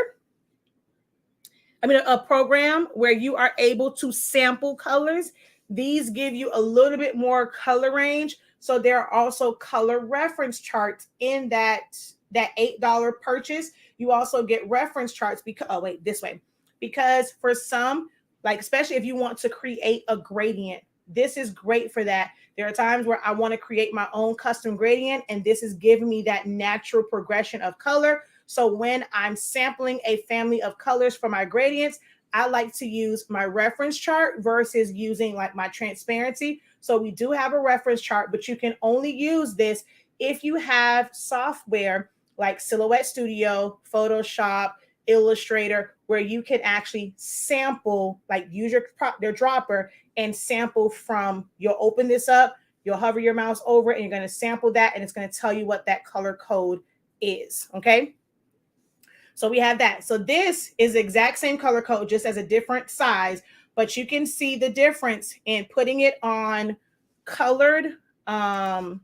a program where you are able to sample colors, these give you a little bit more color range. So there are also color reference charts in that $8 purchase. You also get reference charts because for some, like especially if you want to create a gradient, this is great for that. There are times where I want to create my own custom gradient, and this is giving me that natural progression of color. So when I'm sampling a family of colors for my gradients, I like to use my reference chart versus using like my transparency. So we do have a reference chart, but you can only use this if you have software like Silhouette Studio, Photoshop, Illustrator, where you can actually sample, like use your dropper and sample from, you'll open this up, you'll hover your mouse over it, and you're going to sample that, and it's going to tell you what that color code is, okay? So we have that. So this is the exact same color code, just as a different size, but you can see the difference in putting it on colored, hold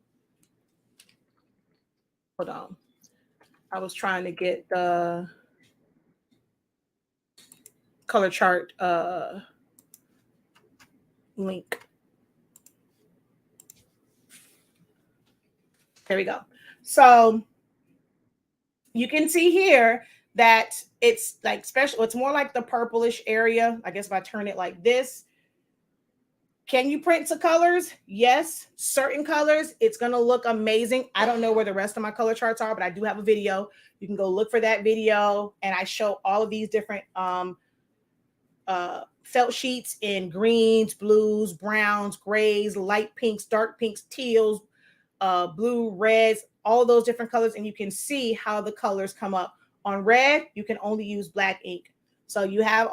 on. I was trying to get the color chart link. There we go. So you can see here that it's like special. It's more like the purplish area. I guess if I turn it like this, can you print to colors? Yes. Certain colors, it's going to look amazing. I don't know where the rest of my color charts are, but I do have a video. You can go look for that video. And I show all of these different felt sheets in greens, blues, browns, grays, light pinks, dark pinks, teals, blue, reds, all those different colors. And you can see how the colors come up. On red, you can only use black ink. So you have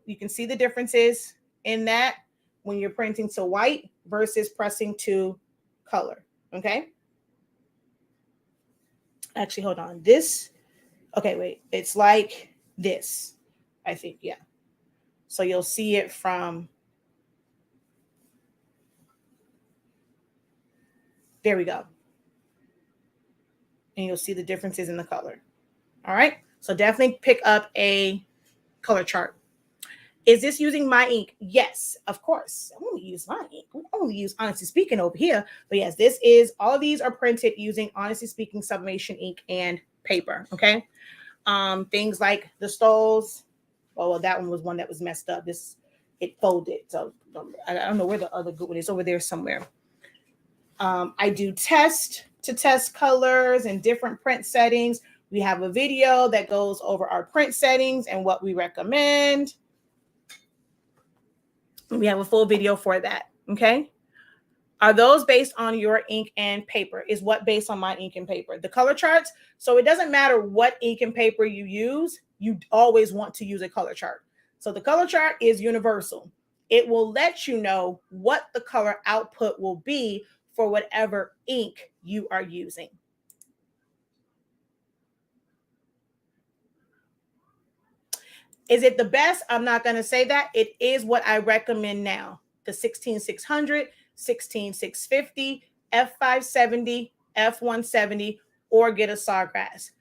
you can see the differences in that when you're printing to white versus pressing to color. Okay. Actually, hold on. Okay, wait. It's like this, I think. Yeah. So you'll see it from, there we go. And you'll see the differences in the color. All right. So definitely pick up a color chart. Is this using my ink? Yes, of course. I only use my ink. We only use Honestly Speaking over here. But yes, all of these are printed using Honestly Speaking sublimation ink and paper. Okay. Things like the stoles. Well, that one was one that was messed up. It folded. So I don't know where the other good one is. Over there somewhere. I do test colors and different print settings. We have a video that goes over our print settings and what we recommend. We have a full video for that. Okay. Are those based on your ink and paper? Is what based on my ink and paper? The color charts. So it doesn't matter what ink and paper you use. You always want to use a color chart. So the color chart is universal. It will let you know what the color output will be for whatever ink you are using. Is it the best? I'm not going to say that. It is what I recommend now. The 16600, 16650, F570, F170, or get a Sawgrass.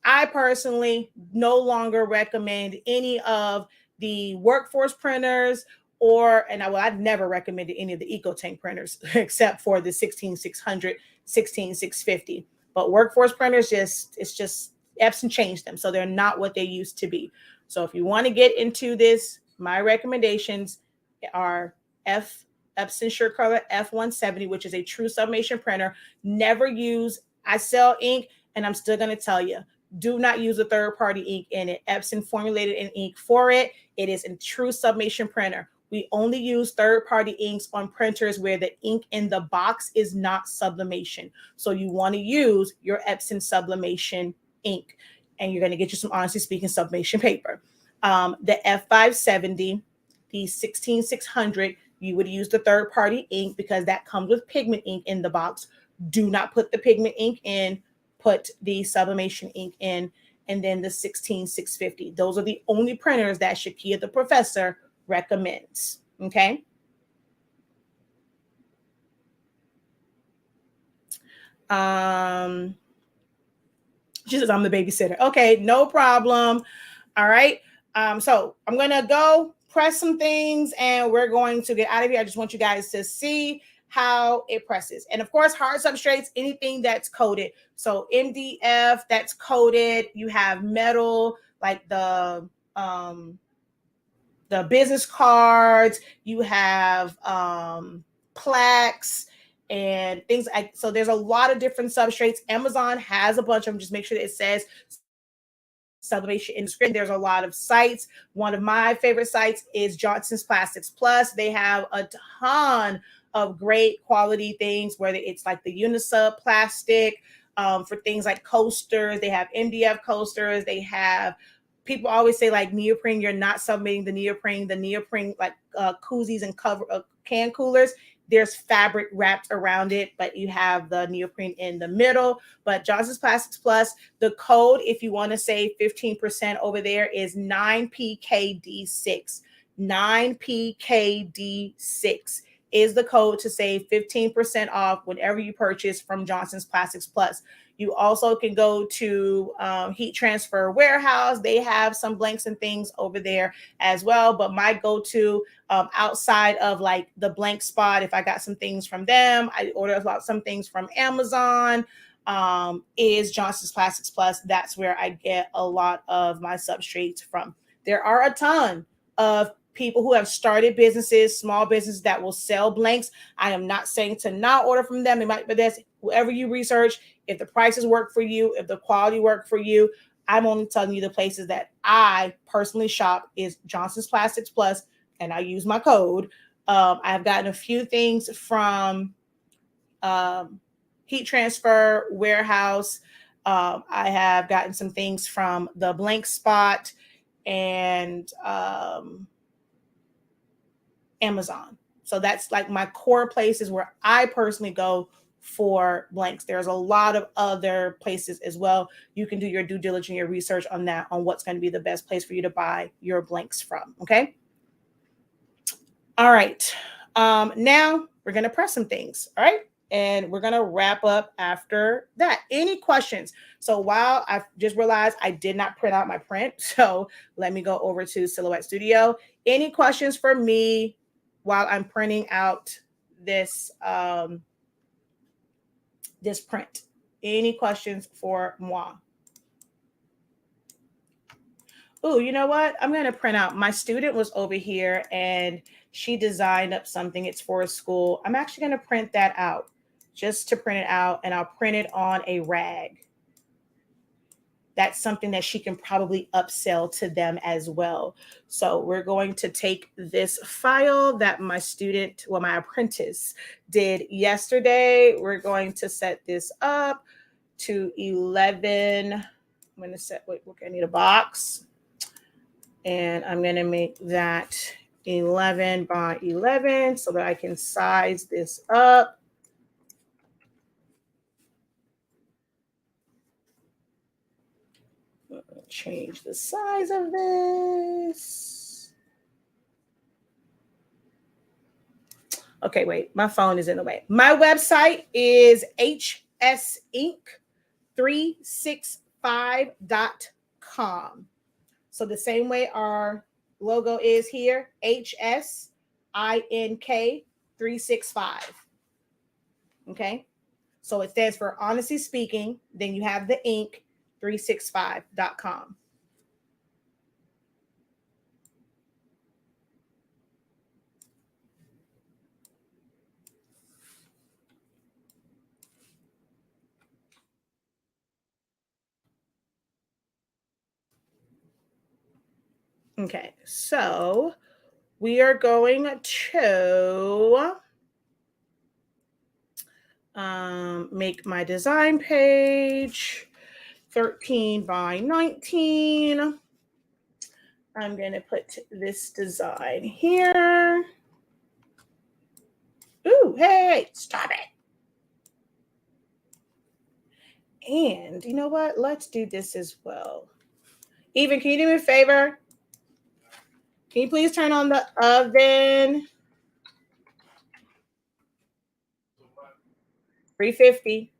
I personally no longer recommend any of the workforce printers I've never recommended any of the EcoTank printers except for the 16600, 16650. But workforce printers it's just Epson changed them. So they're not what they used to be. So if you want to get into this, my recommendations are Epson SureColor F170, which is a true sublimation printer. I sell ink, and I'm still going to tell you, do not use a third-party ink in it. Epson formulated an ink for it. It is a true sublimation printer. We only use third-party inks on printers where the ink in the box is not sublimation. So you want to use your Epson sublimation ink, and you're going to get you some Honestly Speaking sublimation paper. The F570, the 16600, you would use the third-party ink because that comes with pigment ink in the box. Do not put the pigment ink in. Put the sublimation ink in, and then the 16650. Those are the only printers that Shakia the Professor recommends. Okay. She says I'm the babysitter. Okay, no problem. All right. So I'm gonna go press some things, and we're going to get out of here. I just want you guys to see how it presses. And of course, hard substrates, anything that's coated. So MDF that's coated. You have metal like the business cards. You have plaques and things like, so there's a lot of different substrates. Amazon has a bunch of them. Just make sure that it says sublimation in the screen. There's a lot of sites. One of my favorite sites is Johnson's Plastics Plus. They have a ton of great quality things, whether it's like the Unisub plastic for things like coasters. They have MDF coasters. They have, people always say like neoprene, you're not sublimating the neoprene like koozies and can coolers. There's fabric wrapped around it, but you have the neoprene in the middle. But Johnson's Plastics Plus, the code, if you want to save 15% over there, is 9PKD6. 9PKD6 is the code to save 15% off whenever you purchase from Johnson's Plastics Plus. You also can go to Heat Transfer Warehouse. They have some blanks and things over there as well. But my go-to outside of like the blank spot, if I got some things from them, I order about some things from Amazon. is Johnson's Plastics Plus. That's where I get a lot of my substrates from. There are a ton of people who have started businesses, small businesses that will sell blanks. I am not saying to not order from them. It might be this, whoever you research, if the prices work for you, if the quality work for you. I'm only telling you the places that I personally shop is Johnson's Plastics Plus, and I use my code. I've gotten a few things from Heat Transfer Warehouse. I have gotten some things from the Blank Spot and Amazon. So that's like my core places where I personally go for blanks. There's a lot of other places as well. You can do your due diligence, your research on that, on what's going to be the best place for you to buy your blanks from. Okay. All right. Now we're going to press some things. All right. And we're going to wrap up after that. Any questions? So while I just realized I did not print out my print, so let me go over to Silhouette Studio. Any questions for me while I'm printing out this this print? Any questions for moi? Oh, you know what? I'm going to print out. My student was over here and she designed up something. It's for a school. I'm actually going to print that out just to print it out, and I'll print it on a rag. That's something that she can probably upsell to them as well. So we're going to take this file that my student, well, my apprentice did yesterday. We're going to set this up to 11. I'm going to set, wait, I need a box. And I'm going to make that 11 by 11 so that I can size this up. Change the size of this. Okay, wait, my phone is in the way. My website is HSINK365.com. So the same way our logo is here, HSINK365. Okay, so it stands for Honesty Speaking. Then you have the ink, 365.com. Okay, so we are going to make my design page 13 by 19. I'm going to put this design here. Ooh, hey, stop it. And you know what? Let's do this as well. Even, can you do me a favor? Can you please turn on the oven? 350.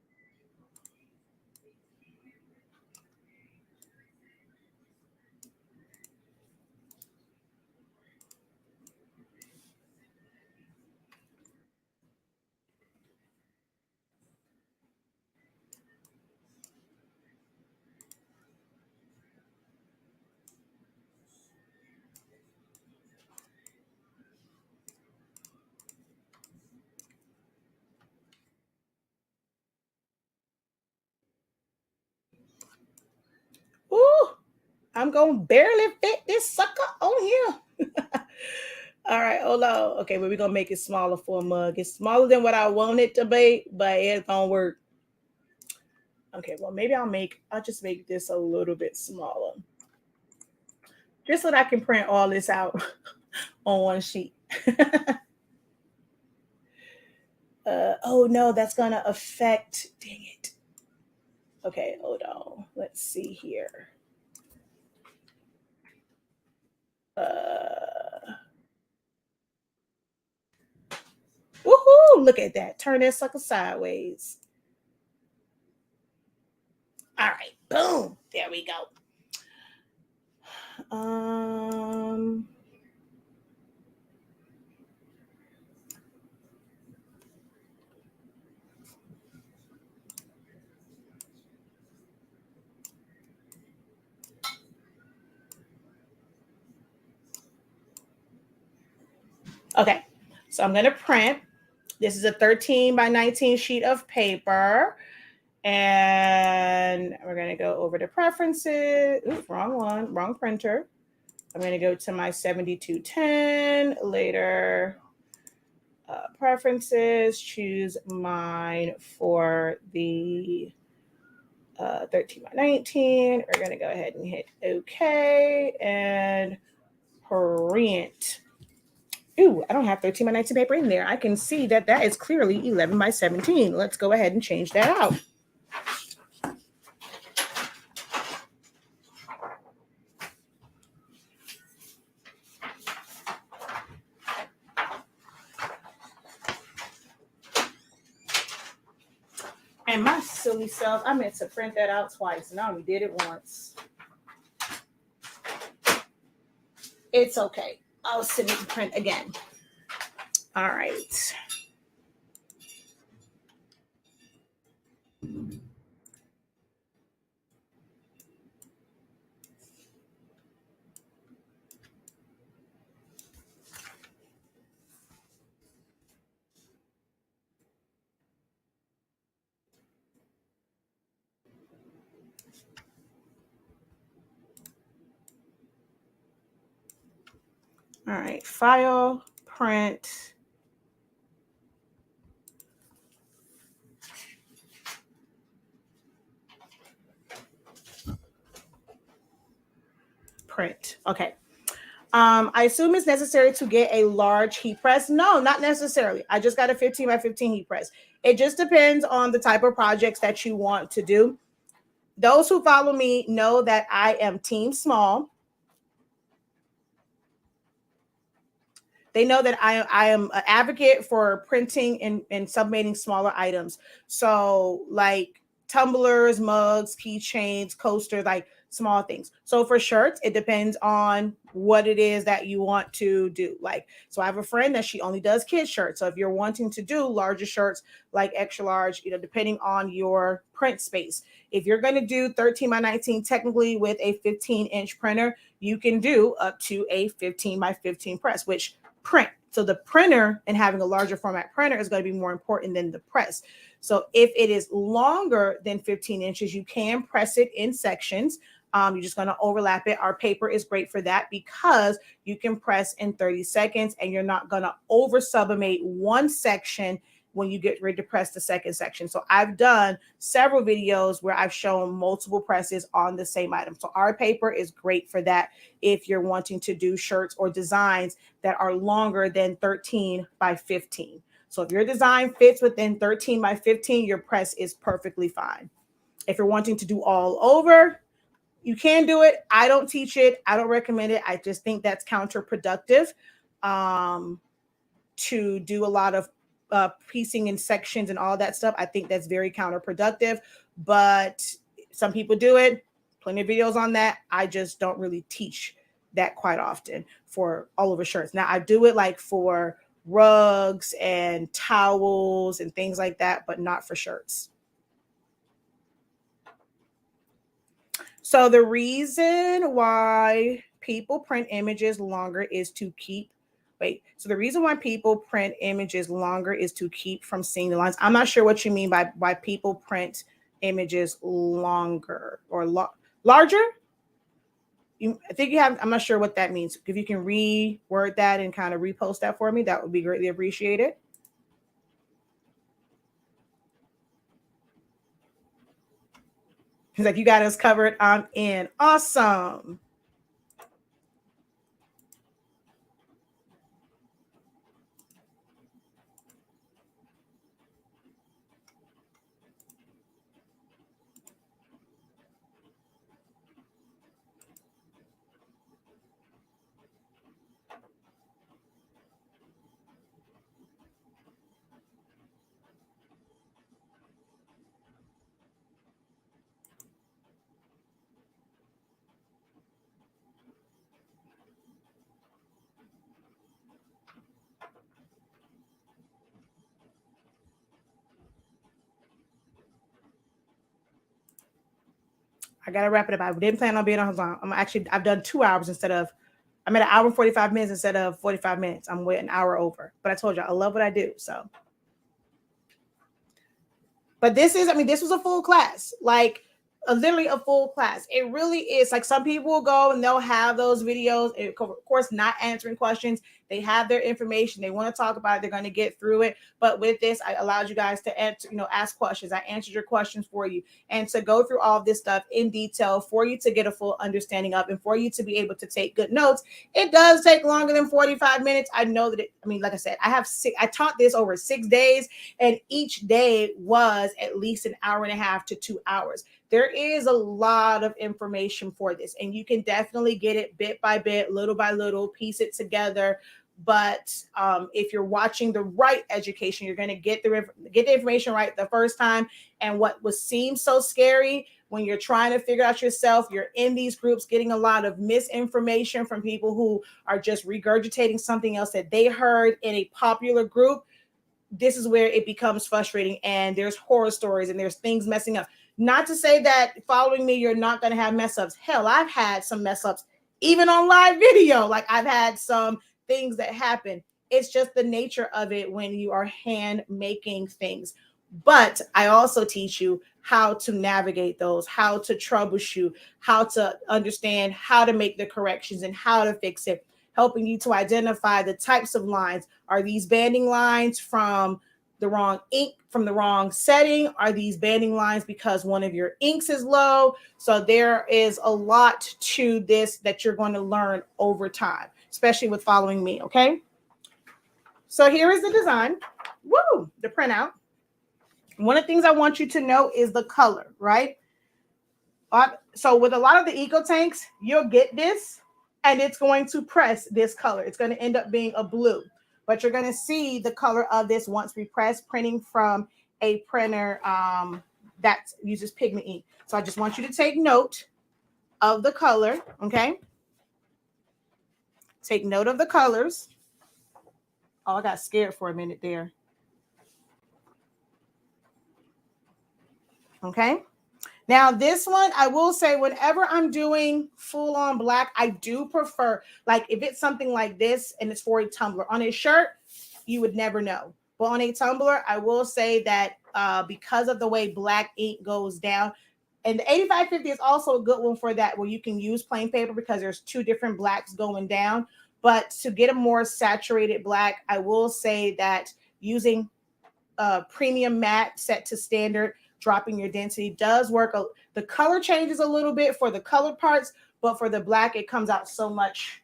Ooh, I'm going to barely fit this sucker on here. All right, hold on. Okay, but we're going to make it smaller for a mug. It's smaller than what I want it to be, but it's going to work. Okay, well, maybe I'll just make this a little bit smaller. Just so that I can print all this out on one sheet. Oh, no, that's going to affect, dang it. Okay, hold on. Let's see here. Woohoo! Look at that. Turn that sucker sideways. All right, boom. There we go. Okay, so I'm going to print. This is a 13 by 19 sheet of paper. And we're going to go over to preferences. Oops, wrong one, wrong printer. I'm going to go to my 7210 later. Preferences, choose mine for the 13 by 19. We're going to go ahead and hit OK and print. Ooh, I don't have 13 by 19 paper in there. I can see that that is clearly 11 by 17. Let's go ahead and change that out. And my silly self, I meant to print that out twice, and I only did it once. It's okay. I'll send it to print again. All right. All right, file, print. Print. Okay. I assume it's necessary to get a large heat press. No, not necessarily. I just got a 15 by 15 heat press. It just depends on the type of projects that you want to do. Those who follow me know that I am team small. They know that I am an advocate for printing and sublimating smaller items. So like tumblers, mugs, keychains, coasters, like small things. So for shirts, it depends on what it is that you want to do. Like, so I have a friend that she only does kids shirts. So if you're wanting to do larger shirts, like extra large, depending on your print space. If you're going to do 13 by 19, technically with a 15-inch printer, you can do up to a 15 by 15 press, which print. So the printer and having a larger format printer is going to be more important than the press. So if it is longer than 15 inches, you can press it in sections. You're just going to overlap it. Our paper is great for that because you can press in 30 seconds and you're not going to over sublimate one section when you get ready to press the second section. So I've done several videos where I've shown multiple presses on the same item. So our paper is great for that if you're wanting to do shirts or designs that are longer than 13 by 15. So if your design fits within 13 by 15, your press is perfectly fine. If you're wanting to do all over, you can do it. I don't teach it. I don't recommend it. I just think that's counterproductive to do a lot of piecing in sections and all that stuff. I think that's very counterproductive, but some people do it. Plenty of videos on that. I just don't really teach that quite often for all over shirts. Now I do it like for rugs and towels and things like that, but not for shirts. So the reason why people print images longer is to keep So the reason why people print images longer is to keep from seeing the lines. I'm not sure what you mean by why people print images longer or larger. I think you have, I'm not sure what that means. If you can reword that and kind of repost that for me, that would be greatly appreciated. He's like, you got us covered. I'm in. Awesome. I gotta wrap it up. I didn't plan on being on long. I've done 2 hours instead of I'm at 1 hour and 45 minutes instead of 45 minutes. I'm way an hour over. But I told you I love what I do. So, but this was a full class. Like literally a full class. It really is. Like some people will go and they'll have those videos, of course, not answering questions. They have their information. They want to talk about it. They're going to get through it. But with this, I allowed you guys to answer, ask questions. I answered your questions for you and to go through all of this stuff in detail for you to get a full understanding of and for you to be able to take good notes. It does take longer than 45 minutes. I know that like I said, I taught this over 6 days and each day was at least an hour and a half to 2 hours. There is a lot of information for this, and you can definitely get it bit by bit, little by little, piece it together. But if you're watching the right education, you're going to get the information right the first time. And what seems so scary when you're trying to figure out yourself, you're in these groups getting a lot of misinformation from people who are just regurgitating something else that they heard in a popular group. This is where it becomes frustrating, and there's horror stories and there's things messing up. Not to say that following me, you're not going to have mess ups. Hell, I've had some mess ups, even on live video. Like I've had some things that happen. It's just the nature of it when you are hand making things. But I also teach you how to navigate those, how to troubleshoot, how to understand how to make the corrections and how to fix it, helping you to identify the types of lines. Are these banding lines from the wrong ink, from the wrong setting? Are these banding lines because one of your inks is low? So there is a lot to this that you're going to learn over time, especially with following me, okay? So here is the design. Woo, the printout. One of the things I want you to know is the color, right? So with a lot of the eco tanks, you'll get this and it's going to press this color. It's going to end up being a blue. But you're going to see the color of this once we press, printing from a printer that uses pigment ink. So I just want you to take note of the color, okay? Take note of the colors. Oh, I got scared for a minute there. Okay. Now, this one, I will say, whenever I'm doing full on black, I do prefer, like if it's something like this and it's for a tumbler. On a shirt, you would never know. But on a tumbler, I will say that because of the way black ink goes down, and the 8550 is also a good one for that, where you can use plain paper because there's 2 different blacks going down. But to get a more saturated black, I will say that using premium matte set to standard, dropping your density does work. The color changes a little bit for the colored parts, but for the black, it comes out so much.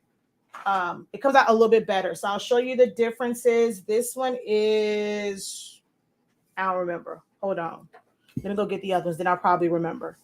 It comes out a little bit better. So I'll show you the differences. This one is, I don't remember. Hold on. Let me go get the other ones. Then I'll probably remember.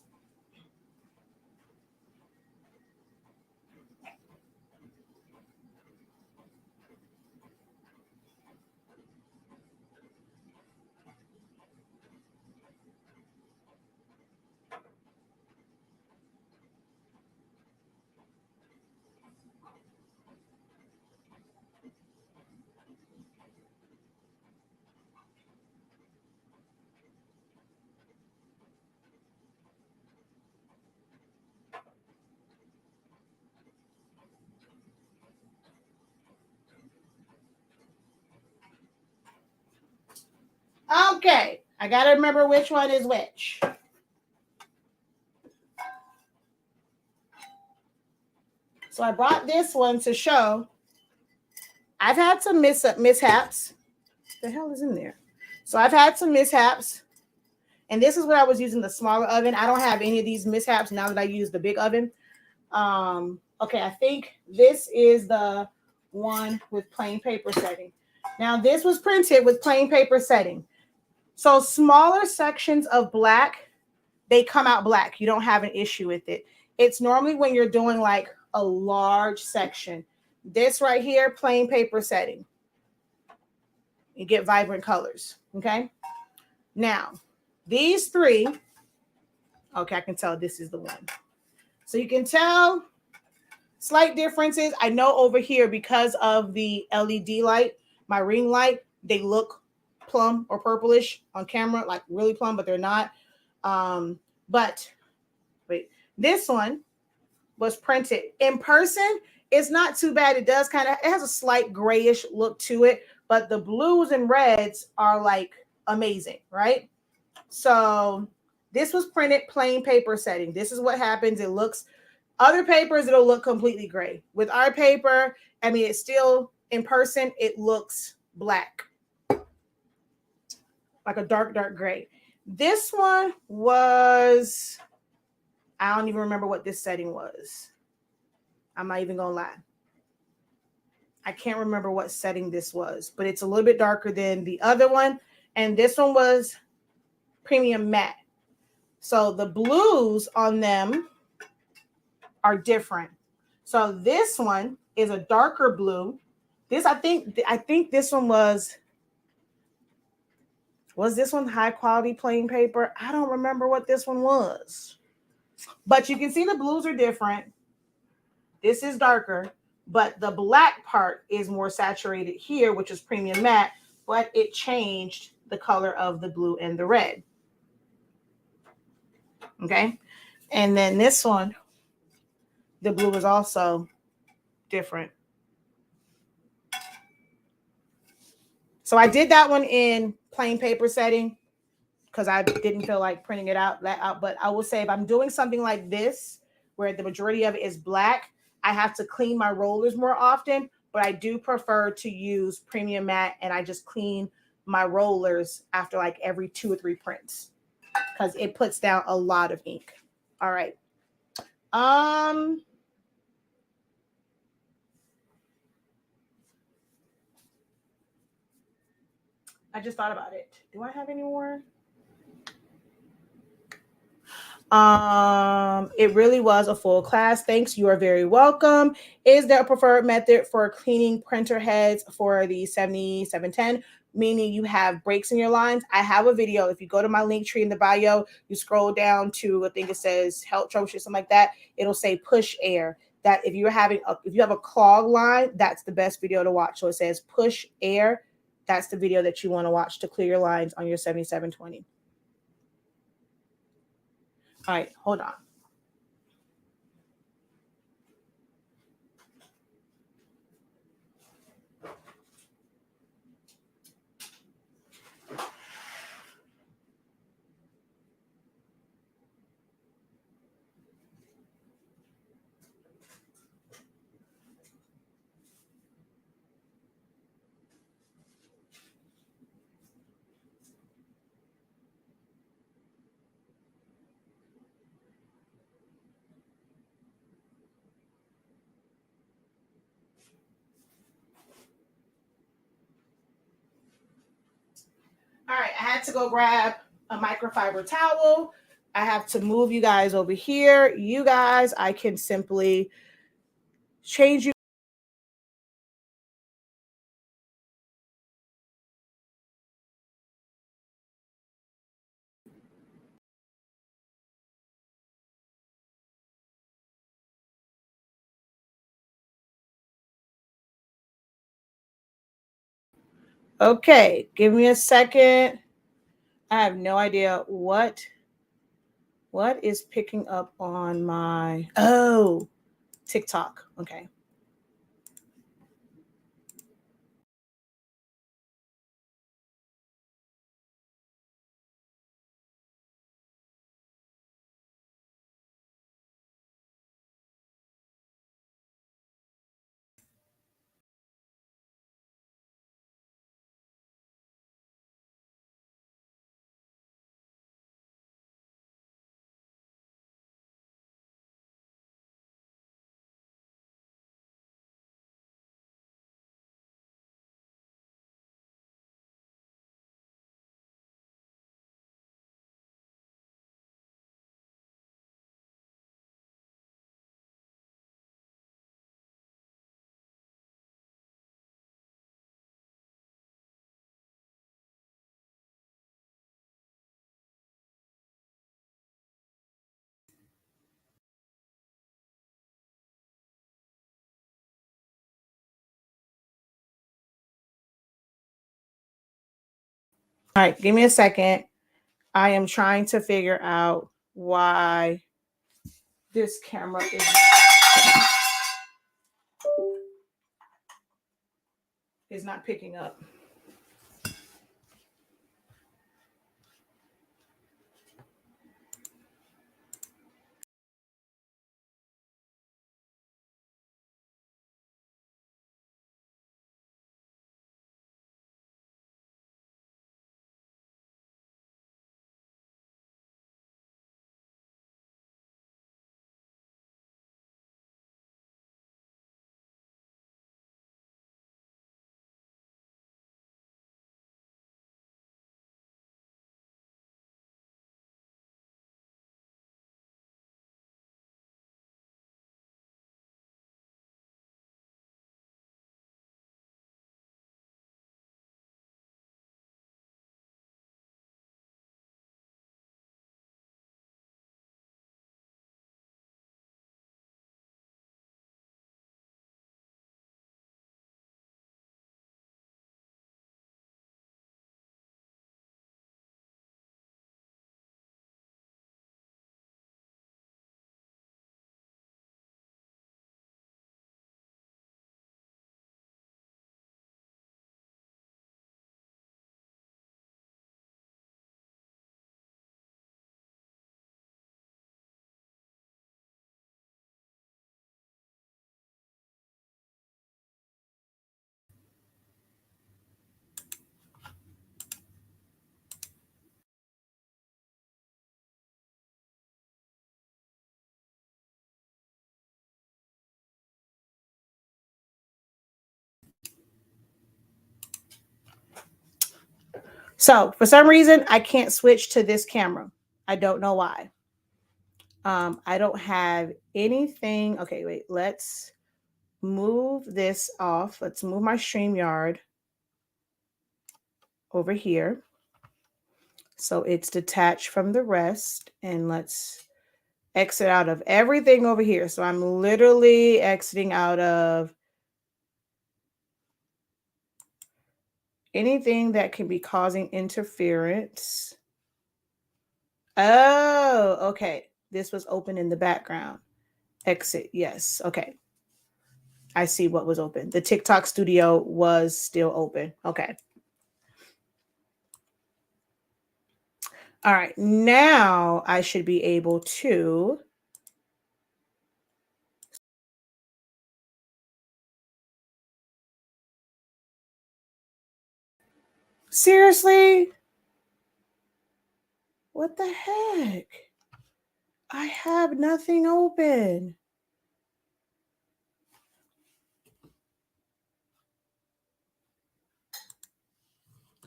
Okay, I got to remember which one is which. So I brought this one to show. I've had some mishaps. What the hell is in there? So I've had some mishaps. And this is what I was using, the smaller oven. I don't have any of these mishaps now that I use the big oven. Okay, I think this is the one with plain paper setting. Now, this was printed with plain paper setting. So smaller sections of black, they come out black. You don't have an issue with it. It's normally when you're doing like a large section. This right here, plain paper setting. You get vibrant colors, okay? Now, these 3, okay, I can tell this is the one. So you can tell slight differences. I know over here, because of the LED light, my ring light, they look plum or purplish on camera, like really plum, but they're not. But wait, this one was printed in person. It's not too bad. It does it has a slight grayish look to it, but the blues and reds are like amazing, right? So this was printed plain paper setting. This is what happens. It looks, other papers, it'll look completely gray. With our paper, I mean, it's still in person, it looks black, like a dark, dark gray. This one was, I don't even remember what this setting was. I'm not even gonna lie. I can't remember what setting this was, but it's a little bit darker than the other one. And this one was premium matte. So the blues on them are different. So this one is a darker blue. This, I think this one was this one high quality plain paper? I don't remember what this one was. But you can see the blues are different. This is darker, but the black part is more saturated here, which is premium matte, but it changed the color of the blue and the red. Okay. And then this one, the blue is also different. So I did that one in plain paper setting because I didn't feel like printing it out. But I will say if I'm doing something like this, where the majority of it is black, I have to clean my rollers more often, but I do prefer to use premium matte, and I just clean my rollers after like every 2 or 3 prints because it puts down a lot of ink. All right. I just thought about it. Do I have any more? It really was a full class. Thanks. You are very welcome. Is there a preferred method for cleaning printer heads for the 7710? Meaning you have breaks in your lines. I have a video. If you go to my link tree in the bio, you scroll down to, I think it says help troubleshoot, something like that. It'll say push air. That if you have a clog line, that's the best video to watch. So it says push air. That's the video that you want to watch to clear your lines on your 7720. All right, hold on. All right, I had to go grab a microfiber towel. I have to move you guys over here. You guys, I can simply change you. Okay, give me a second. I have no idea what is picking up on my, oh, TikTok. Okay. All right, give me a second. I am trying to figure out why this camera is. is not picking up. So for some reason, I can't switch to this camera. I don't know why. I don't have anything. Okay, wait, let's move this off. Let's move my StreamYard over here. So it's detached from the rest. And let's exit out of everything over here. So I'm literally exiting out of anything that can be causing interference. Oh, okay. This was open in the background. Exit. Yes. Okay. I see what was open. The TikTok studio was still open. Okay. All right. Now I should be able to. Seriously? What the heck? I have nothing open.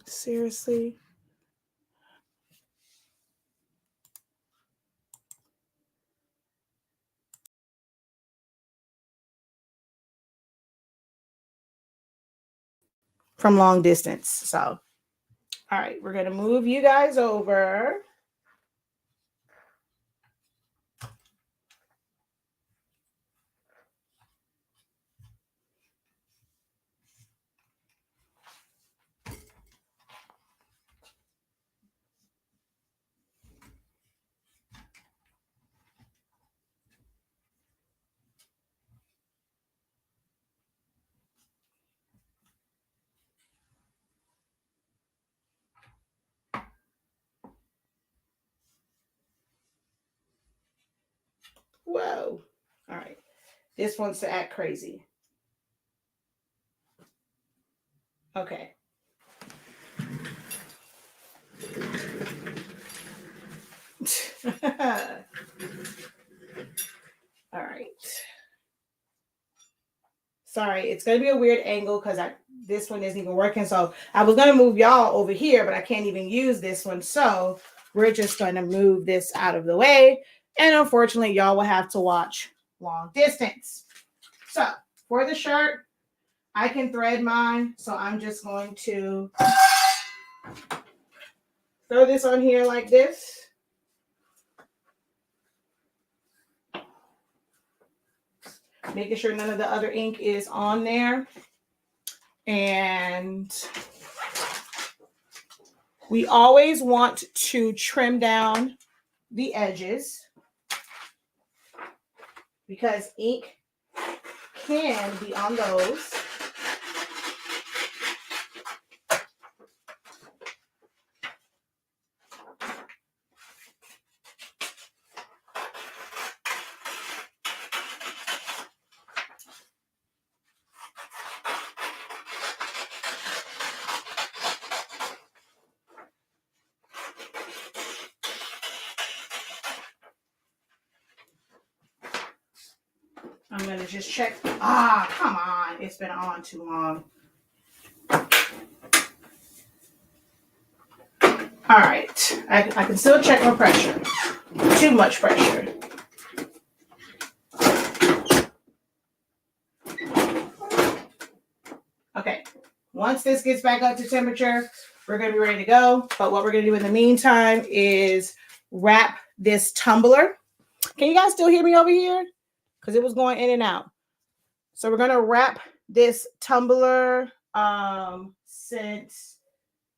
Seriously? From long distance. So, all right, we're going to move you guys over. Whoa. All right. This wants to act crazy. Okay. All right. Sorry, it's going to be a weird angle because this one isn't even working. So I was going to move y'all over here, but I can't even use this one. So we're just going to move this out of the way. And unfortunately, y'all will have to watch long distance. So for the shirt, I can thread mine. So I'm just going to throw this on here like this. Making sure none of the other ink is on there. And we always want to trim down the edges because ink can be on those. I'm going to just check. Ah, come on. It's been on too long. All right. I can still check my pressure. Too much pressure. Okay. Once this gets back up to temperature, we're going to be ready to go. But what we're going to do in the meantime is wrap this tumbler. Can you guys still hear me over here? Because it was going in and out. So we're going to wrap this tumbler since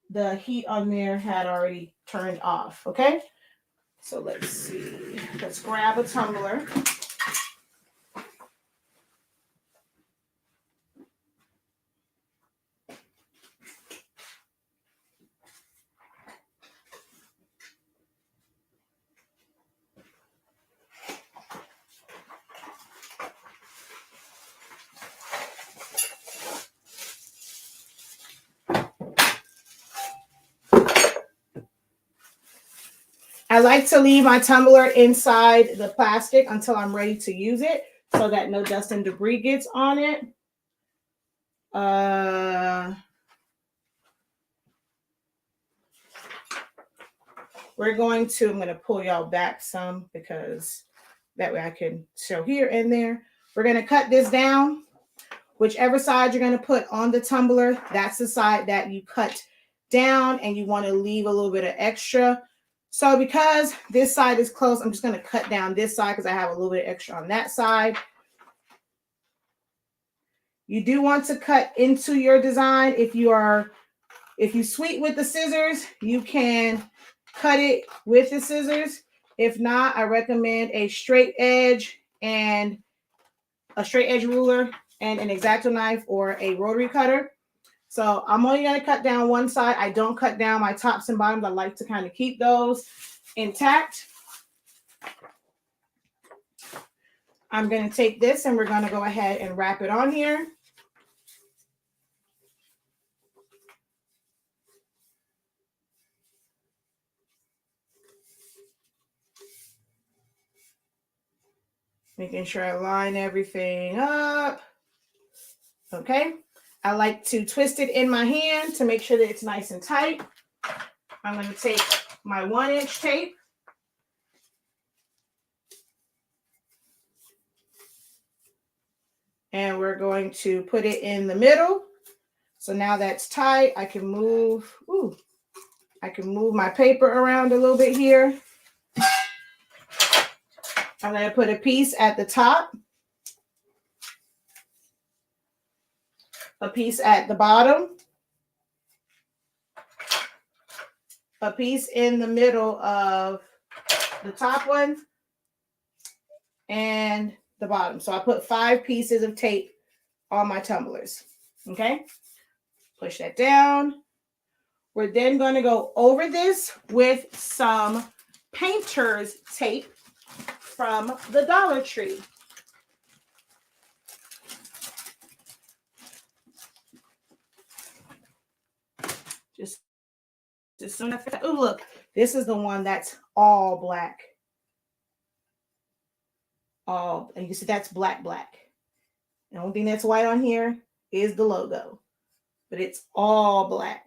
the heat on there had already turned off. Okay. So let's see. Let's grab a tumbler. I like to leave my tumbler inside the plastic until I'm ready to use it so that no dust and debris gets on it. I'm going to pull y'all back some because that way I can show here and there. We're going to cut this down. Whichever side you're going to put on the tumbler, that's the side that you cut down, and you want to leave a little bit of extra. So because this side is close, I'm just going to cut down this side because I have a little bit extra on that side. You do want to cut into your design. If you sweep with the scissors, you can cut it with the scissors. If not, I recommend a straight edge ruler and an X-Acto knife or a rotary cutter. So I'm only going to cut down one side. I don't cut down my tops and bottoms. I like to kind of keep those intact. I'm going to take this and we're going to go ahead and wrap it on here. Making sure I line everything up. Okay. I like to twist it in my hand to make sure that it's nice and tight. I'm going to take my 1-inch tape. And we're going to put it in the middle. So now that's tight. I can move my paper around a little bit here. I'm going to put a piece at the top, a piece at the bottom, a piece in the middle of the top one, and the bottom. So I put 5 pieces of tape on my tumblers. Okay, push that down. We're then going to go over this with some painter's tape from the Dollar Tree. Just as soon as oh look, this is the one that's all black. And you can see that's black. The only thing that's white on here is the logo, but it's all black.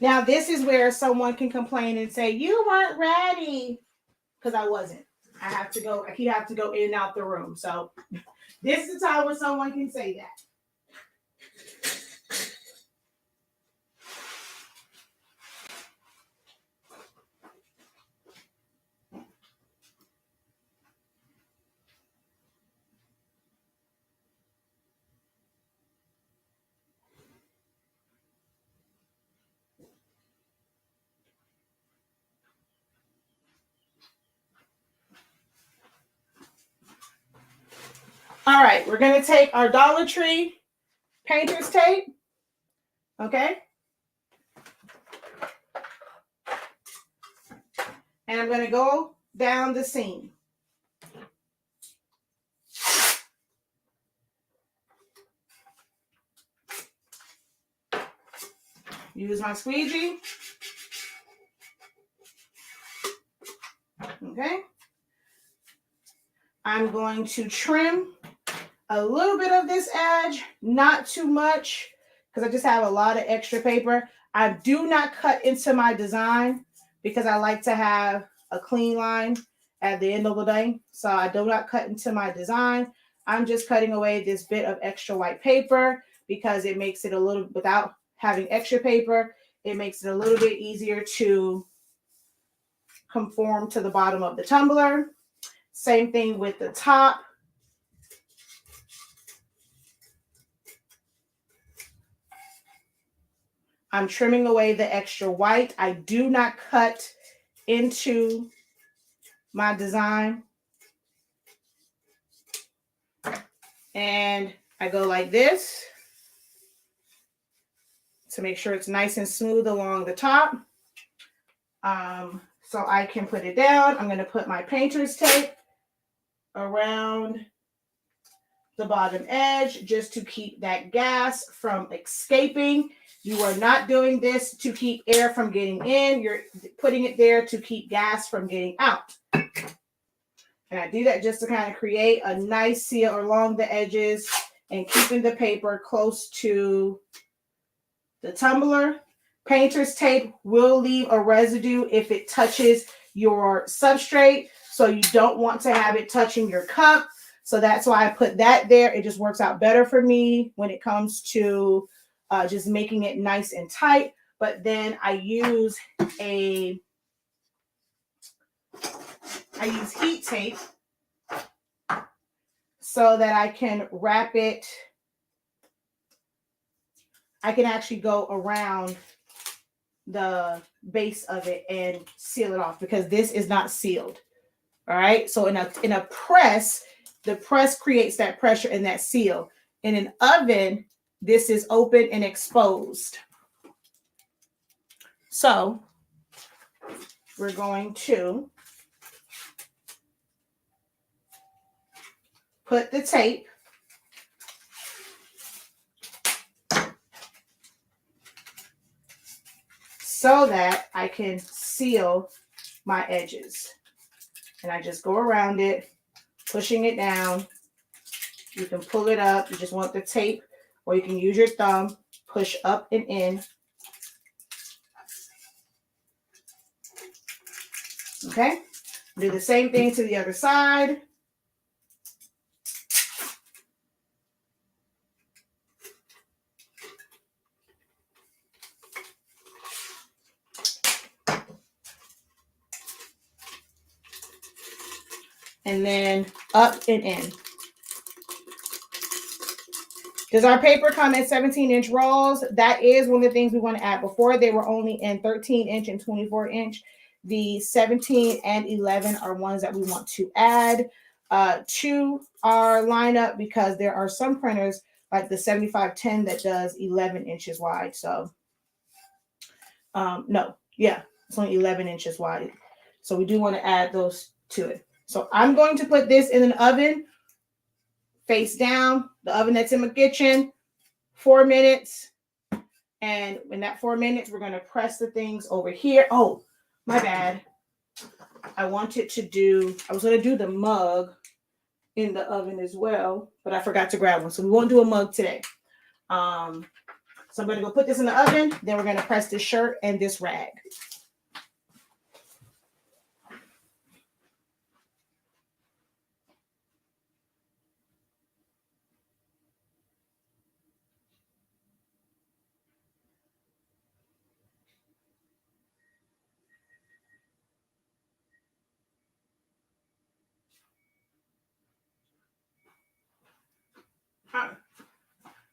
Now, this is where someone can complain and say, you weren't ready. Because I wasn't. I have to go in and out the room. So this is the time where someone can say that. All right, we're going to take our Dollar Tree painter's tape. Okay. and I'm going to go down the seam. Use my squeegee. Okay. I'm going to trim a little bit of this edge, not too much, because I just have a lot of extra paper. I do not cut into my design because I like to have a clean line at the end of the day. So I do not cut into my design. I'm just cutting away this bit of extra white paper because it makes it a little, without having extra paper, it makes it a little bit easier to conform to the bottom of the tumbler. Same thing with the top. I'm trimming away the extra white. I do not cut into my design. And I go like this to make sure it's nice and smooth along the top. So I can put it down. I'm going to put my painter's tape around the bottom edge just to keep that gas from escaping. You are not doing this to keep air from getting in. You're putting it there to keep gas from getting out. And I do that just to kind of create a nice seal along the edges and keeping the paper close to the tumbler. Painter's tape will leave a residue if it touches your substrate. So you don't want to have it touching your cup. So that's why I put that there. It just works out better for me when it comes to just making it nice and tight. But then I use heat tape so that I can wrap it. I can actually go around the base of it and seal it off because this is not sealed. All right. So in a press, the press creates that pressure and that seal. In an oven, this is open and exposed. So we're going to put the tape so that I can seal my edges. And I just go around it, pushing it down. You can pull it up. You just want the tape, or you can use your thumb, push up and in. Okay. Do the same thing to the other side. And then up and in. Does our paper come in 17-inch rolls? That is one of the things we want to add. Before, they were only in 13-inch and 24-inch. The 17 and 11 are ones that we want to add to our lineup because there are some printers like the 7510 that does 11 inches wide. So, it's only 11 inches wide. So we do want to add those to it. So I'm going to put this in an oven, face down, the oven that's in my kitchen, 4 minutes. And in that 4 minutes, we're going to press the things over here. Oh, my bad. I was going to do the mug in the oven as well, but I forgot to grab one. So we won't do a mug today. So I'm going to go put this in the oven. Then we're going to press this shirt and this rag.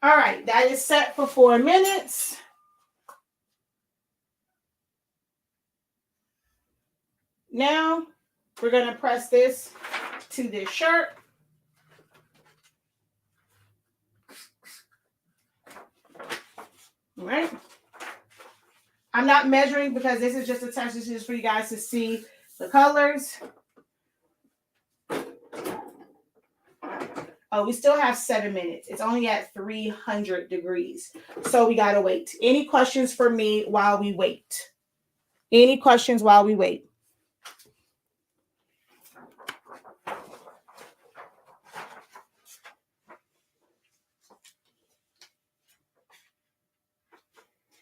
All right, that is set for 4 minutes. Now we're going to press this to this shirt. All right. I'm not measuring because this is just a test. This is for you guys to see the colors. Oh, we still have 7 minutes. It's only at 300 degrees. So we got to wait. Any questions for me while we wait? Any questions while we wait?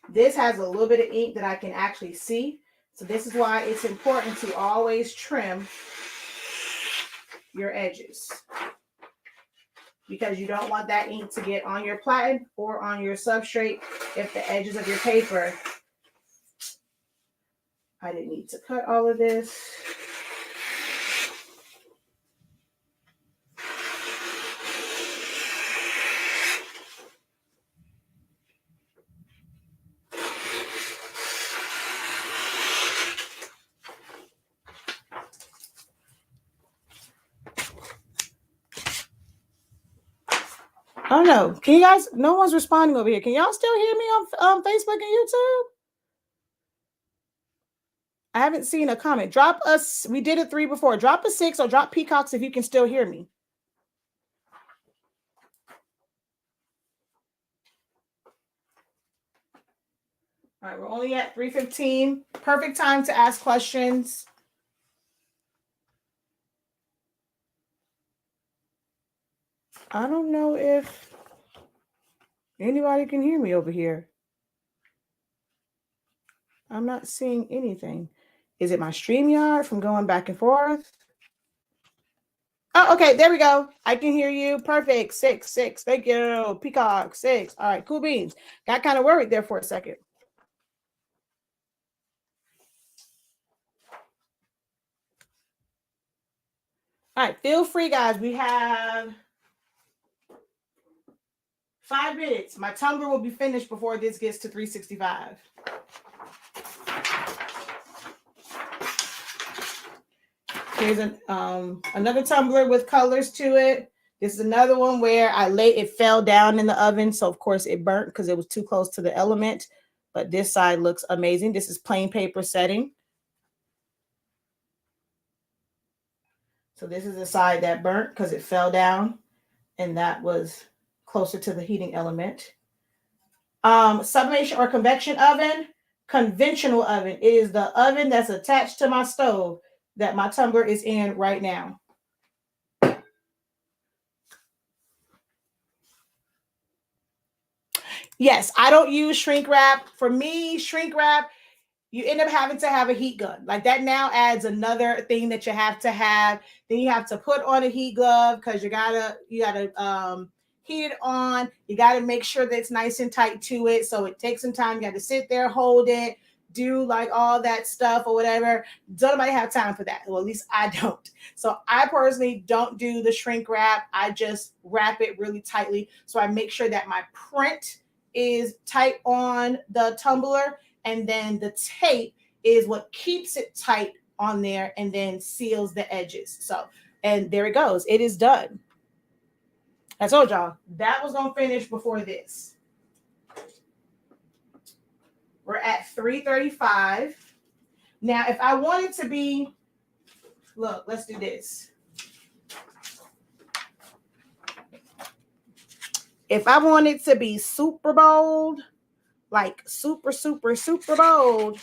This has a little bit of ink that I can actually see. So this is why it's important to always trim your edges, because you don't want that ink to get on your platen or on your substrate if the edges of your paper. I didn't need to cut all of this. I don't know. Can you guys, no one's responding over here. Can y'all still hear me on Facebook and YouTube? I haven't seen a comment. Drop us. We did a 3 before. Drop a 6 or drop peacocks if you can still hear me. All right, we're only at 3:15. Perfect time to ask questions. I don't know if anybody can hear me over here. I'm not seeing anything. Is it my StreamYard from going back and forth? Oh, okay, there we go. I can hear you. Perfect. 6. Thank you. Peacock 6. All right, cool beans. Got kind of worried there for a second. All right, feel free, guys. We have 5 minutes. My tumbler will be finished before this gets to 365. Here's another tumbler with colors to it. This is another one where it fell down in the oven. So of course it burnt because it was too close to the element. But this side looks amazing. This is plain paper setting. So this is the side that burnt because it fell down. And that was closer to the heating element. Sublimation or convection oven. Conventional oven. It is the oven that's attached to my stove that my tumbler is in right now. Yes, I don't use shrink wrap. For me, shrink wrap, you end up having to have a heat gun. Like that now adds another thing that you have to have. Then you have to put on a heat glove because you gotta heat it on. You gotta make sure that it's nice and tight to it. So it takes some time. You got to sit there, hold it, do like all that stuff or whatever. Don't nobody have time for that. Well, at least I don't. So I personally don't do the shrink wrap. I just wrap it really tightly. So I make sure that my print is tight on the tumbler, and then the tape is what keeps it tight on there and then seals the edges. So, and there it goes. It is done. I told y'all that was going to finish before this. We're at 3:35. Now, if I wanted to be, look, let's do this. If I wanted to be super bold, like super bold,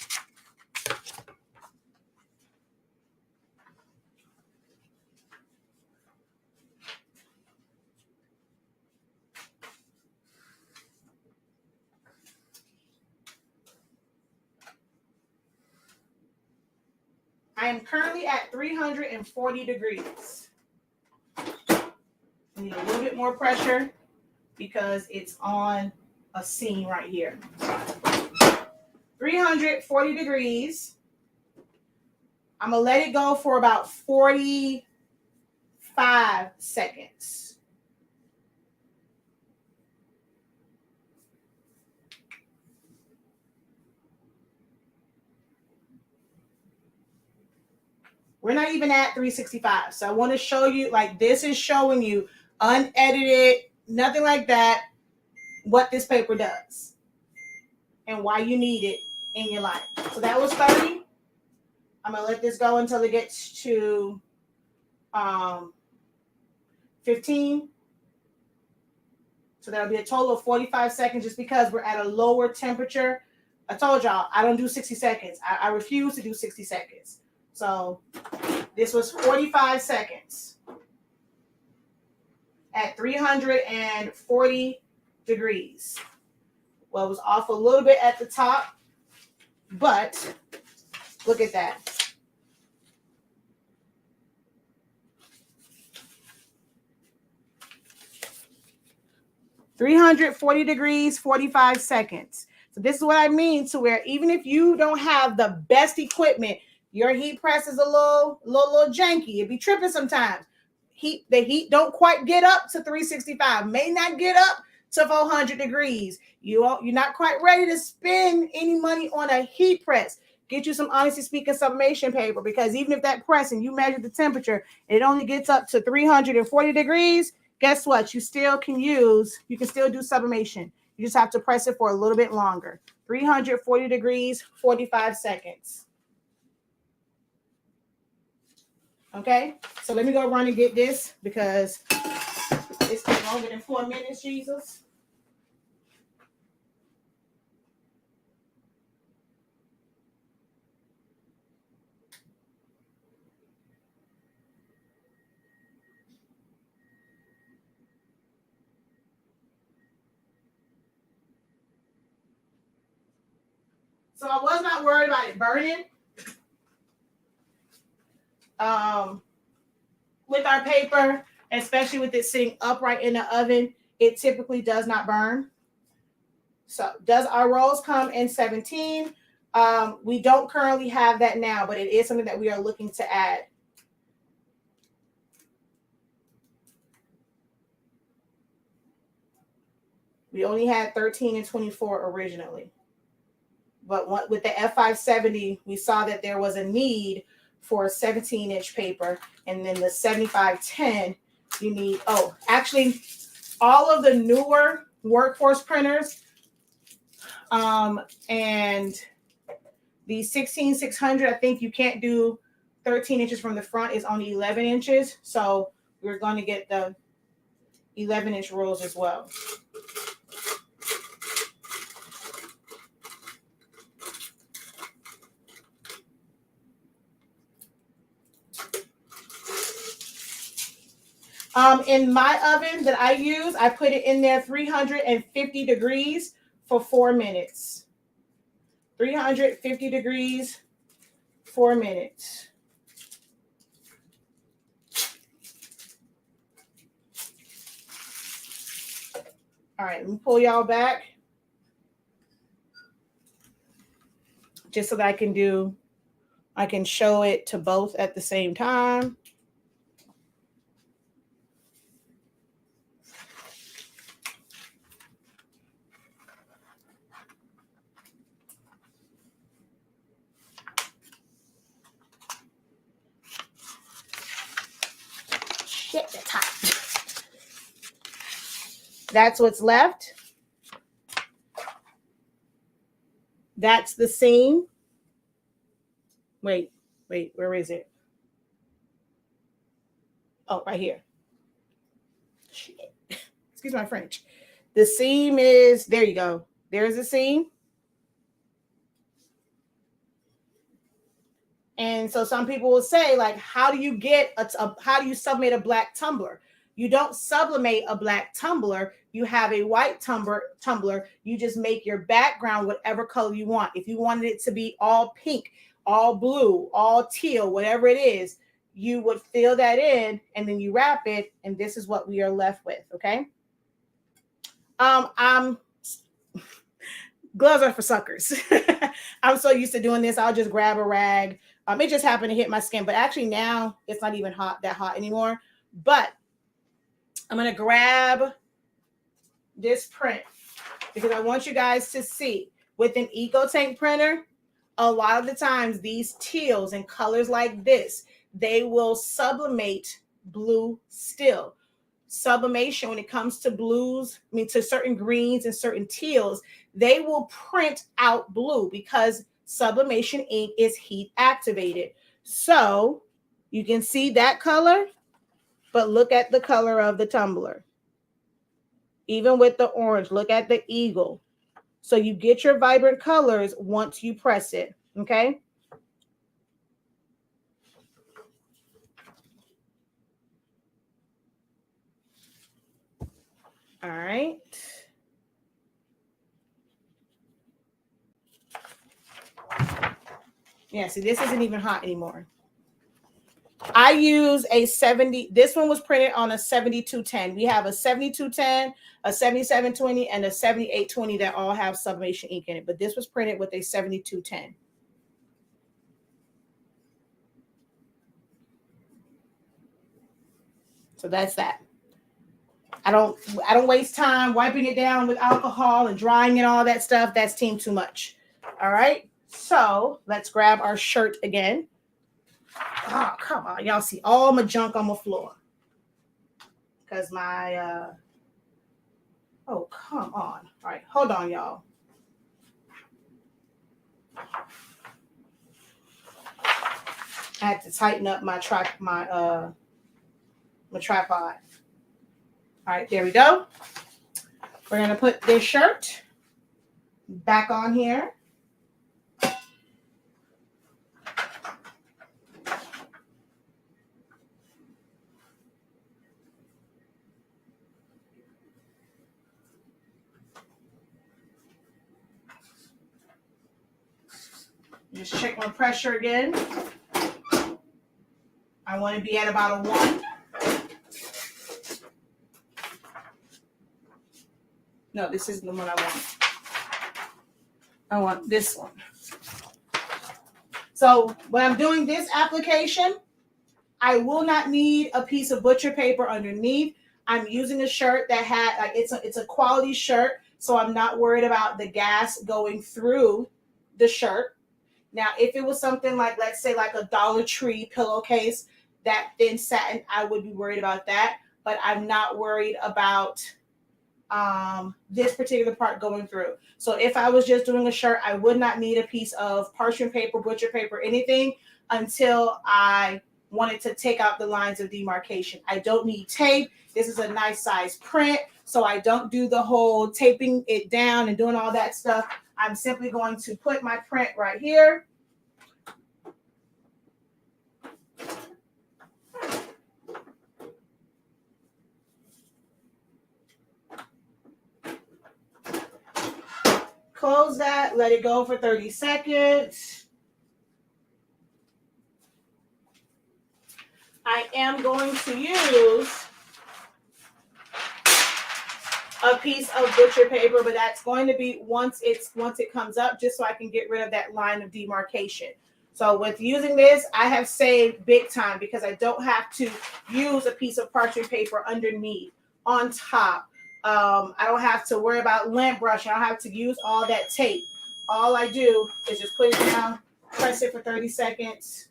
I am currently at 340 degrees. I need a little bit more pressure because it's on a seam right here. 340 degrees. I'm going to let it go for about 45 seconds. We're not even at 365. So I want to show you, like this is showing you unedited, nothing like that, what this paper does and why you need it in your life. So that was 30. I'm going to let this go until it gets to 15. So that'll be a total of 45 seconds just because we're at a lower temperature. I told y'all, I don't do 60 seconds. I refuse to do 60 seconds. So this was 45 seconds at 340 degrees. Well, it was off a little bit at the top, but look at that. $340 degrees, 45 seconds. So this is what I mean, to where even if you don't have the best equipment, your heat press is a little janky. It be tripping sometimes. The heat don't quite get up to 365, may not get up to 400 degrees. You're not quite ready to spend any money on a heat press. Get you some Honestly Speaking sublimation paper, because even if that press and you measure the temperature, it only gets up to 340 degrees. Guess what? You can still do sublimation. You just have to press it for a little bit longer. 340 degrees, 45 seconds. Okay, so let me go run and get this because it's been longer than 4 minutes, Jesus. So I was not worried about it burning. With our paper, especially with it sitting upright in the oven, it typically does not burn. So does our rolls come in 17? We don't currently have that now, but it is something that we are looking to add. We only had 13 and 24 originally. But with the F570, we saw that there was a need for a 17-inch paper. And then the 7510, you need, actually, all of the newer workforce printers and the 16600, I think you can't do 13 inches from the front. It's only 11 inches. So we're going to get the 11-inch rolls as well. In my oven that I use, I put it in there 350 degrees for 4 minutes. 350 degrees, 4 minutes. All right, let me pull y'all back just so that I can show it to both at the same time. Shit, that's hot. That's what's left. That's the seam. Wait, where is it? Oh, right here. Shit. Excuse my French. The seam is, there you go. There's the seam. And so some people will say, like, how do you sublimate a black tumbler? You don't sublimate a black tumbler. You have a white tumbler. You just make your background whatever color you want. If you wanted it to be all pink, all blue, all teal, whatever it is, you would fill that in and then you wrap it. And this is what we are left with. Okay. Gloves are for suckers. I'm so used to doing this. I'll just grab a rag. It just happened to hit my skin, but actually now it's not even that hot anymore. But I'm going to grab this print because I want you guys to see with an EcoTank printer, a lot of the times these teals and colors like this, they will sublimate blue still. Sublimation, when it comes to blues, to certain greens and certain teals, they will print out blue because sublimation ink is heat activated. So you can see that color, but look at the color of the tumbler. Even with the orange, look at the eagle. So you get your vibrant colors once you press it, okay? All right. Yeah, see, this isn't even hot anymore. I use a 70. This one was printed on a 7210. We have a 7210, a 7720, and a 7820 that all have sublimation ink in it. But this was printed with a 7210. So that's that. I don't waste time wiping it down with alcohol and drying and all that stuff. That's team too much. All right. So let's grab our shirt again. Oh, come on. Y'all see all my junk on the floor. Because my oh, come on. All right, hold on, y'all. I had to tighten up my tripod. All right, there we go. We're gonna put this shirt back on here. Just check my pressure again. I want to be at about a 1. No, this isn't the one I want. I want this one. So when I'm doing this application, I will not need a piece of butcher paper underneath. I'm using a shirt that had, like, it's a quality shirt, so I'm not worried about the gas going through the shirt. Now, if it was something like, let's say, like a Dollar Tree pillowcase, that thin satin, I would be worried about that. But I'm not worried about this particular part going through. So if I was just doing a shirt, I would not need a piece of parchment paper, butcher paper, anything until I wanted to take out the lines of demarcation. I don't need tape. This is a nice size print, so I don't do the whole taping it down and doing all that stuff. I'm simply going to put my print right here. Close that, let it go for 30 seconds. I am going to use a piece of butcher paper, but that's going to be once it comes up, just so I can get rid of that line of demarcation. So with using this, I have saved big time because I don't have to use a piece of parchment paper underneath, on top. I don't have to worry about lint brushing. I don't have to use all that tape. All I do is just put it down, press it for 30 seconds.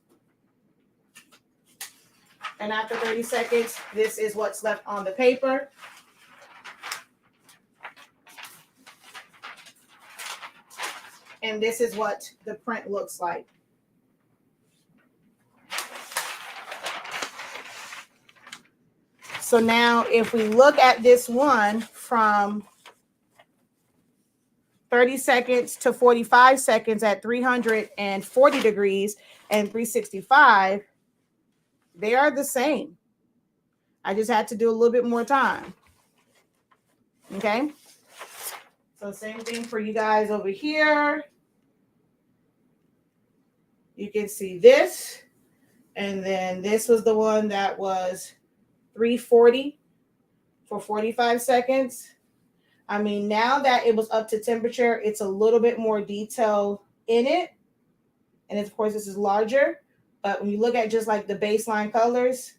And after 30 seconds, this is what's left on the paper. And this is what the print looks like. So now if we look at this one from 30 seconds to 45 seconds at 340 degrees and 365, they are the same. I just had to do a little bit more time. Okay. So same thing for you guys over here. You can see this. And then this was the one that was 340 for 45 seconds. I mean, now that it was up to temperature, it's a little bit more detail in it. And of course, this is larger. But when you look at just like the baseline colors,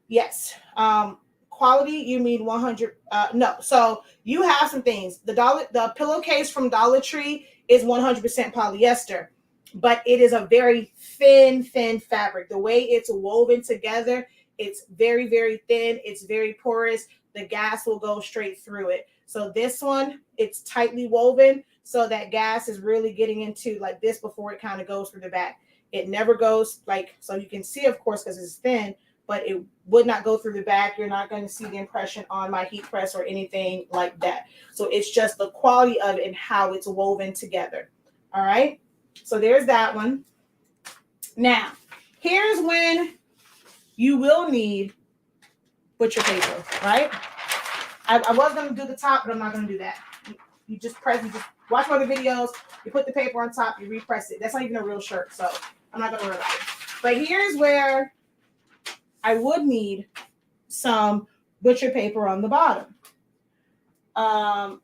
yes. Quality, you mean 100. No. So you have some things. The pillowcase from Dollar Tree is 100% polyester, but it is a very thin fabric. The way it's woven together, it's very, very thin. It's very porous. The gas will go straight through it. So this one, it's tightly woven. So that gas is really getting into like this before it kind of goes through the back. It never goes like, so you can see, of course, because it's thin, but it would not go through the back. You're not going to see the impression on my heat press or anything like that. So it's just the quality of it and how it's woven together. All right. So there's that one. Now, here's when you will need butcher paper, right? I was going to do the top, but I'm not going to do that. You just press, you just watch other videos, you put the paper on top, you repress it. That's not even a real shirt, so I'm not going to worry about it. But here's where I would need some butcher paper on the bottom.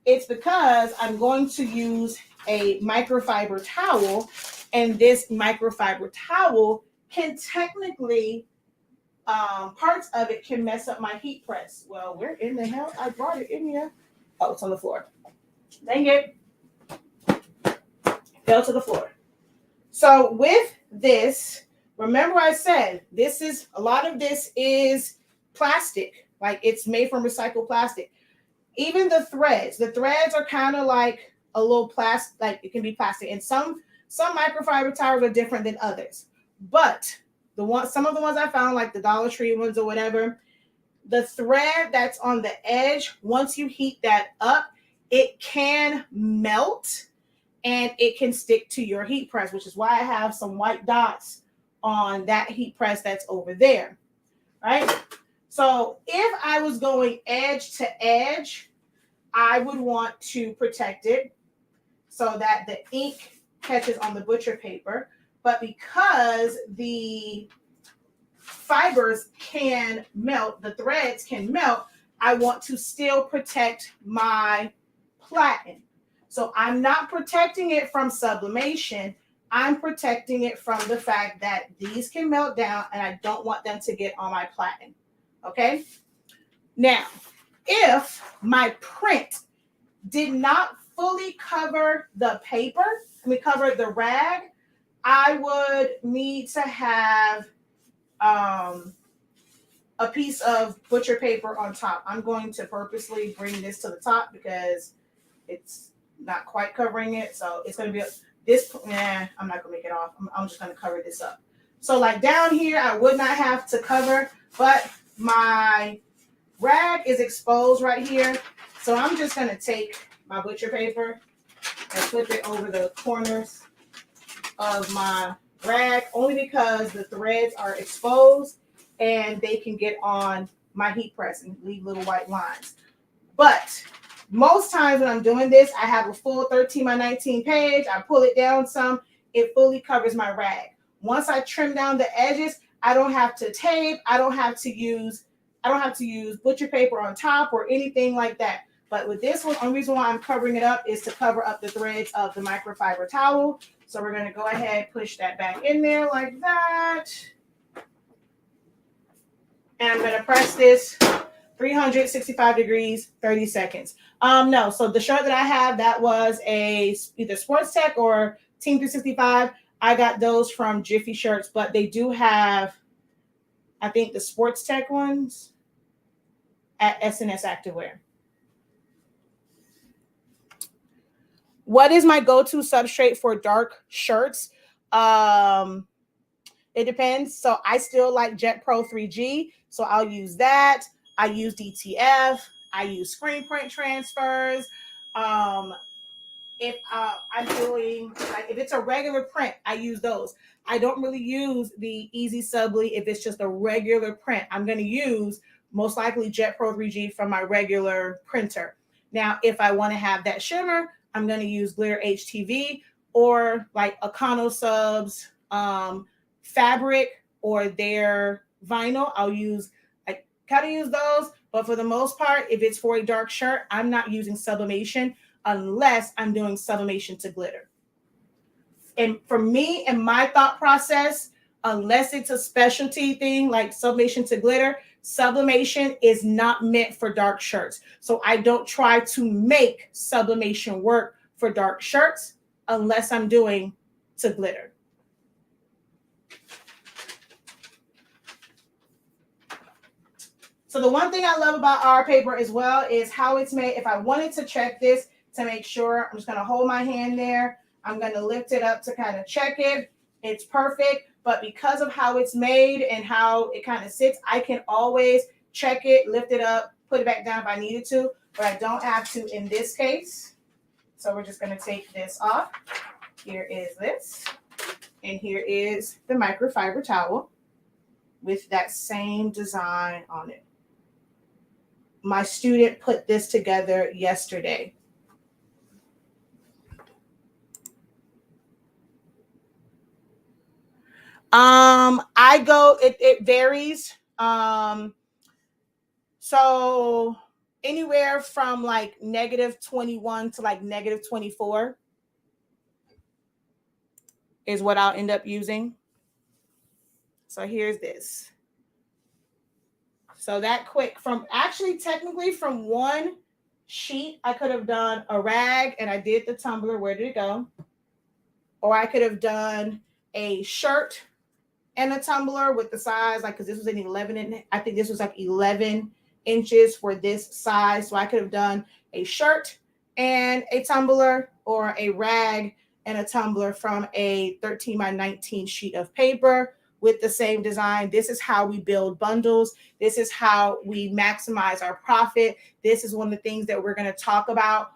It's because I'm going to use a microfiber towel, and this microfiber towel can technically, parts of it can mess up my heat press. Well, where in the hell? I brought it in here. Oh, it's on the floor. Dang it. Fell to the floor. So with this, remember I said, this is, a lot of this is plastic. Like it's made from recycled plastic. Even the threads are kind of like a little plastic, like it can be plastic. And some microfiber towels are different than others. But some of the ones I found, like the Dollar Tree ones or whatever, the thread that's on the edge, once you heat that up, it can melt and it can stick to your heat press, which is why I have some white dots on that heat press that's over there, right? So if I was going edge to edge, I would want to protect it so that the ink catches on the butcher paper. But because the fibers can melt, the threads can melt, I want to still protect my platen. So I'm not protecting it from sublimation. I'm protecting it from the fact that these can melt down and I don't want them to get on my platen. Okay? Now, if my print did not fully cover the paper, cover the rag, I would need to have a piece of butcher paper on top. I'm going to purposely bring this to the top because it's not quite covering it. So it's going to be this. I'm not going to make it off. I'm just going to cover this up. So like down here, I would not have to cover, but my rag is exposed right here. So I'm just going to take my butcher paper and flip it over the corners of my rag, only because the threads are exposed and they can get on my heat press and leave little white lines. But most times when I'm doing this, I have a full 13 by 19 page. I pull it down some, it fully covers my rag. Once I trim down the edges, I don't have to tape, I don't have to use butcher paper on top or anything like that. But with this one, the only reason why I'm covering it up is to cover up the threads of the microfiber towel. So we're going to go ahead, push that back in there like that. And I'm going to press this 365 degrees, 30 seconds. No, so the shirt that I have, that was either Sports Tech or Team 365. I got those from Jiffy Shirts, but they do have, I think, the Sports Tech ones at S&S Activewear. What is my go-to substrate for dark shirts? It depends. So I still like Jet Pro 3G, so I'll use that. I use DTF. I use screen print transfers. If I'm doing, like, if it's a regular print, I use those. I don't really use the Easy Subli if it's just a regular print. I'm going to use most likely Jet Pro 3G from my regular printer. Now, if I want to have that shimmer, I'm going to use Glitter HTV or like Econo Subs fabric or their vinyl. I kind of use those, but for the most part, if it's for a dark shirt, I'm not using sublimation unless I'm doing sublimation to glitter. And for me and my thought process, unless it's a specialty thing like sublimation to glitter, sublimation is not meant for dark shirts. So I don't try to make sublimation work for dark shirts unless I'm doing to glitter. So the one thing I love about our paper as well is how it's made. If I wanted to check this to make sure. I'm just going to hold my hand there. I'm going to lift it up to kind of check it. It's perfect. But because of how it's made and how it kind of sits, I can always check it, lift it up, put it back down if I needed to. But I don't have to in this case. So we're just going to take this off. Here is this. And here is the microfiber towel with that same design on it. My student put this together yesterday. It varies. So anywhere from like -21 to like -24 is what I'll end up using. So here's this. So that quick technically from one sheet, I could have done a rag and I did the tumbler. Where did it go? Or I could have done a shirt and a tumbler with the size, like, because this was an 11, and I think this was like 11 inches for this size. So I could have done a shirt and a tumbler, or a rag and a tumbler from a 13 by 19 sheet of paper with the same design. This is how we build bundles. This is how we maximize our profit. This is one of the things that we're going to talk about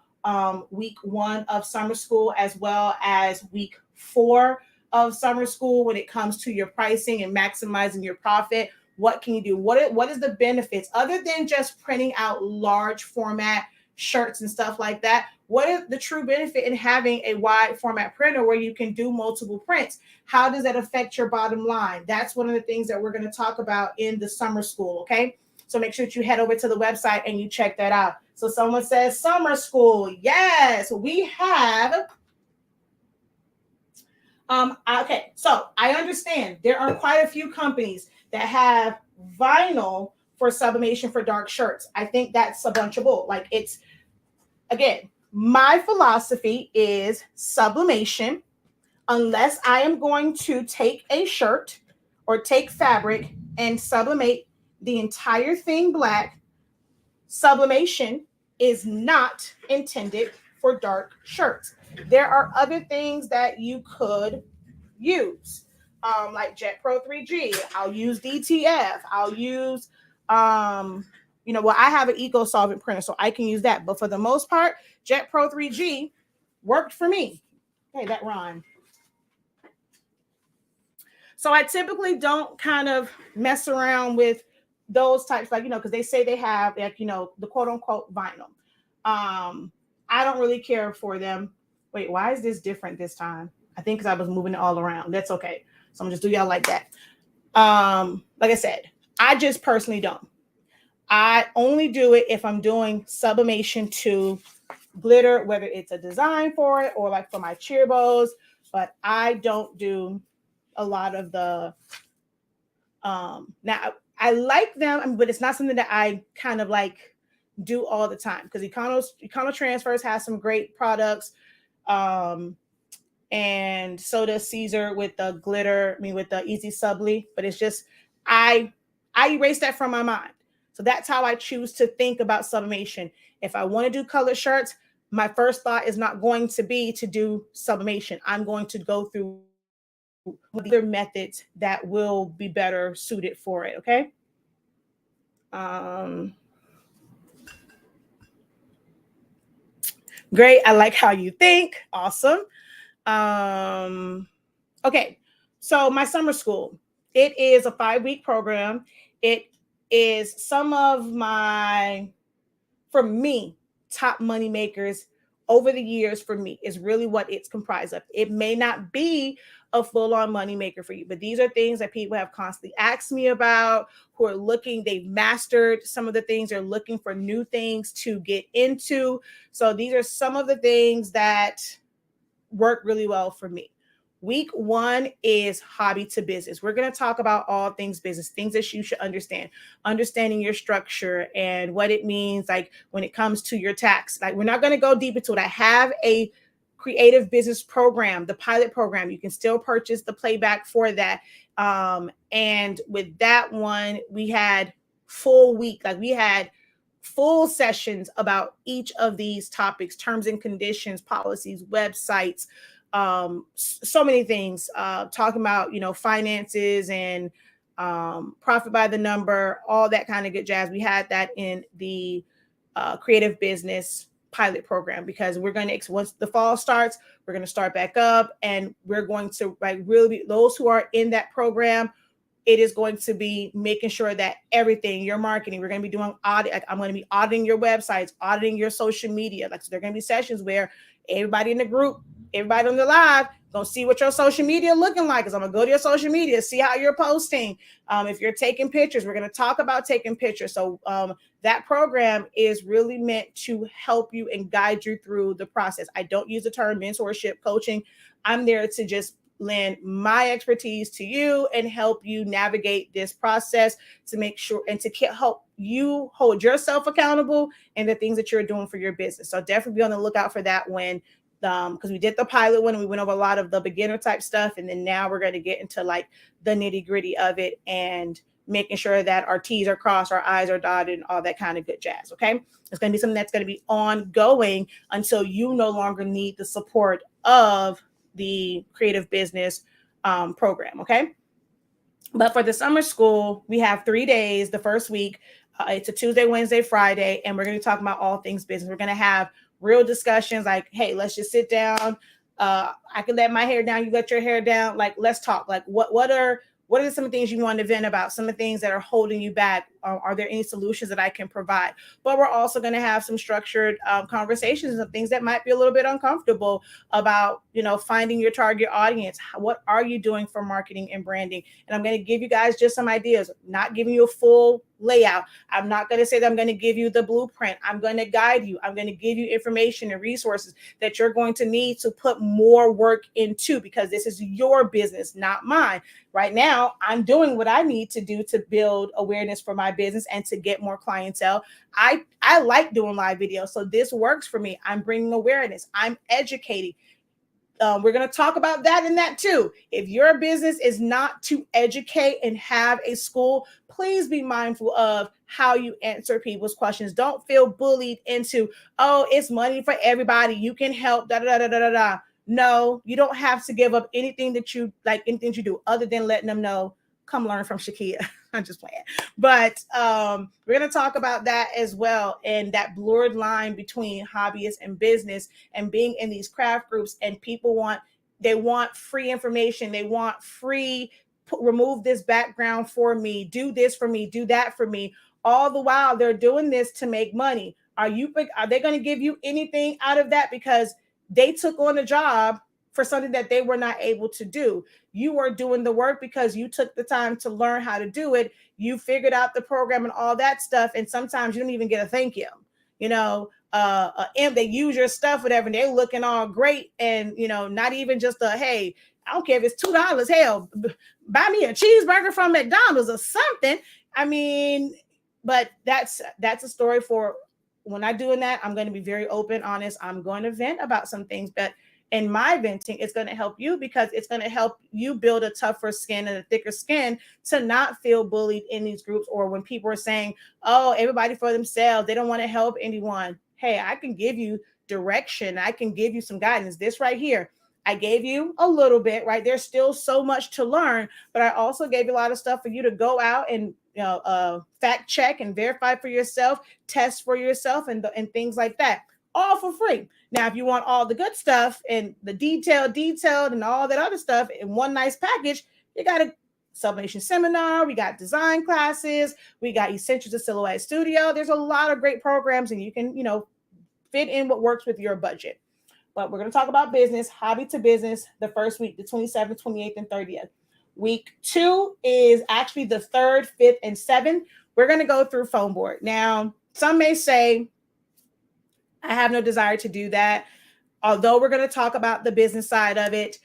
week 1 of summer school, as well as week 4 of summer school, when it comes to your pricing and maximizing your profit. What can you do? What is the benefits other than just printing out large format shirts and stuff like that? What is the true benefit in having a wide format printer where you can do multiple prints? How does that affect your bottom line? That's one of the things that we're going to talk about in the summer school. Okay. So make sure that you head over to the website and you check that out. So someone says summer school. Yes, we have. Okay, so I understand there are quite a few companies that have vinyl for sublimation for dark shirts. I think that's a bunch of bull. Like, it's, again, my philosophy is sublimation. Unless I am going to take a shirt or take fabric and sublimate the entire thing black, sublimation is not intended for dark shirts. There are other things that you could use, like Jet Pro 3G. I'll use DTF. I'll use, I have an eco solvent printer, so I can use that. But for the most part, Jet Pro 3G worked for me. Hey, that rhymed. So I typically don't kind of mess around with those types, like, because they say they have, like, the quote unquote vinyl. I don't really care for them. Wait, why is this different this time? I think because I was moving it all around. That's okay. So I'm just do y'all like that. Like I said, I just personally don't. I only do it if I'm doing sublimation to glitter, whether it's a design for it or like for my cheer bows. But I don't do a lot of the. Now I like them, but it's not something that I kind of like do all the time, because Econo Transfers has some great products. And so does Caesar with the glitter, with the Easy Subli, but it's just, I erase that from my mind. So that's how I choose to think about sublimation. If I want to do colored shirts, my first thought is not going to be to do sublimation. I'm going to go through other methods that will be better suited for it. Okay. Great. I like how you think. Awesome. Okay. So my summer school, it is a 5-week program. It is some of my, for me, top money makers over the years. For me, is really what it's comprised of. It may not be a full-on money maker for you, but these are things that people have constantly asked me about, who are looking, they've mastered some of the things, they're looking for new things to get into. So these are some of the things that work really well for me. Week 1 is hobby to business. We're going to talk about all things business, things that you should understand, understanding your structure and what it means, like when it comes to your tax. Like, we're not going to go deep into it. I have a creative business program, the pilot program. You can still purchase the playback for that. And with that one, we had full week, like we had full sessions about each of these topics, terms and conditions, policies, websites, so many things, talking about, finances and profit by the number, all that kind of good jazz. We had that in the creative business pilot program, because we're going to, once the fall starts, we're going to start back up, and we're going to really, those who are in that program, it is going to be making sure that everything, your marketing, we're going to be doing audit. Like, I'm going to be auditing your websites, auditing your social media. Like, so there are going to be sessions where everybody in the group, everybody on the live, gonna see what your social media looking like. Because I'm gonna go to your social media, see how you're posting. If you're taking pictures, we're gonna talk about taking pictures. So that program is really meant to help you and guide you through the process. I don't use the term mentorship coaching. I'm there to just lend my expertise to you and help you navigate this process, to make sure and to help you hold yourself accountable and the things that you're doing for your business. So definitely be on the lookout for that when, because we did the pilot one and we went over a lot of the beginner type stuff. And then now we're going to get into like the nitty gritty of it and making sure that our T's are crossed, our I's are dotted, and all that kind of good jazz. Okay. It's going to be something that's going to be ongoing until you no longer need the support of the creative business program. Okay. But for the summer school, we have 3 days. The first week, it's a Tuesday, Wednesday, Friday, and we're going to talk about all things business. We're going to have real discussions like, hey, let's just sit down. I can let my hair down. You let your hair down. Like, let's talk. Like, what are some things you want to vent about? Some of the things that are holding you back. Are there any solutions that I can provide? But we're also going to have some structured conversations of things that might be a little bit uncomfortable about, finding your target audience. What are you doing for marketing and branding? And I'm going to give you guys just some ideas, not giving you a full layout. I'm not going to say that I'm going to give you the blueprint. I'm going to guide you. I'm going to give you information and resources that you're going to need to put more work into, because this is your business, not mine. Right now, I'm doing what I need to do to build awareness for my business and to get more clientele. I like doing live videos, so this works for me. I'm bringing awareness. I'm educating. We're going to talk about that and that too. If your business is not to educate and have a school, please be mindful of how you answer people's questions. Don't feel bullied into, oh, it's money for everybody, you can help, da da da da da da. No, you don't have to give up anything that you like, anything you do, other than letting them know, come learn from Shakia. I'm just playing. But we're going to talk about that as well, and that blurred line between hobbyists and business, and being in these craft groups, and people want free information. They want free, remove this background for me, do this for me, do that for me. All the while they're doing this to make money. Are they going to give you anything out of that? Because they took on a job for something that they were not able to do. You are doing the work because you took the time to learn how to do it. You figured out the program and all that stuff. And sometimes you don't even get a thank you. They use your stuff, whatever, and they're looking all great. And, not even just hey, I don't care if it's $2. Hell, buy me a cheeseburger from McDonald's or something. I mean, but that's a story for when I'm doing that. I'm going to be very open, honest. I'm going to vent about some things, but in my venting, it's going to help you, because it's going to help you build a tougher skin and a thicker skin to not feel bullied in these groups, or when people are saying, oh, everybody for themselves, they don't want to help anyone. Hey, I can give you direction. I can give you some guidance. This right here, I gave you a little bit, right? There's still so much to learn, but I also gave you a lot of stuff for you to go out and fact check and verify for yourself, test for yourself, and things like that, all for free. Now, if you want all the good stuff and the detailed and all that other stuff in one nice package, you got a Sublimation seminar, we got design classes, we got Essentials of Silhouette Studio. There's a lot of great programs, and you can, fit in what works with your budget. But we're going to talk about business, hobby to business, the first week, the 27th, 28th, and 30th. Week 2 is actually the 3rd, 5th, and 7th. We're going to go through foam board. Now, some may say, I have no desire to do that. Although we're going to talk about the business side of it,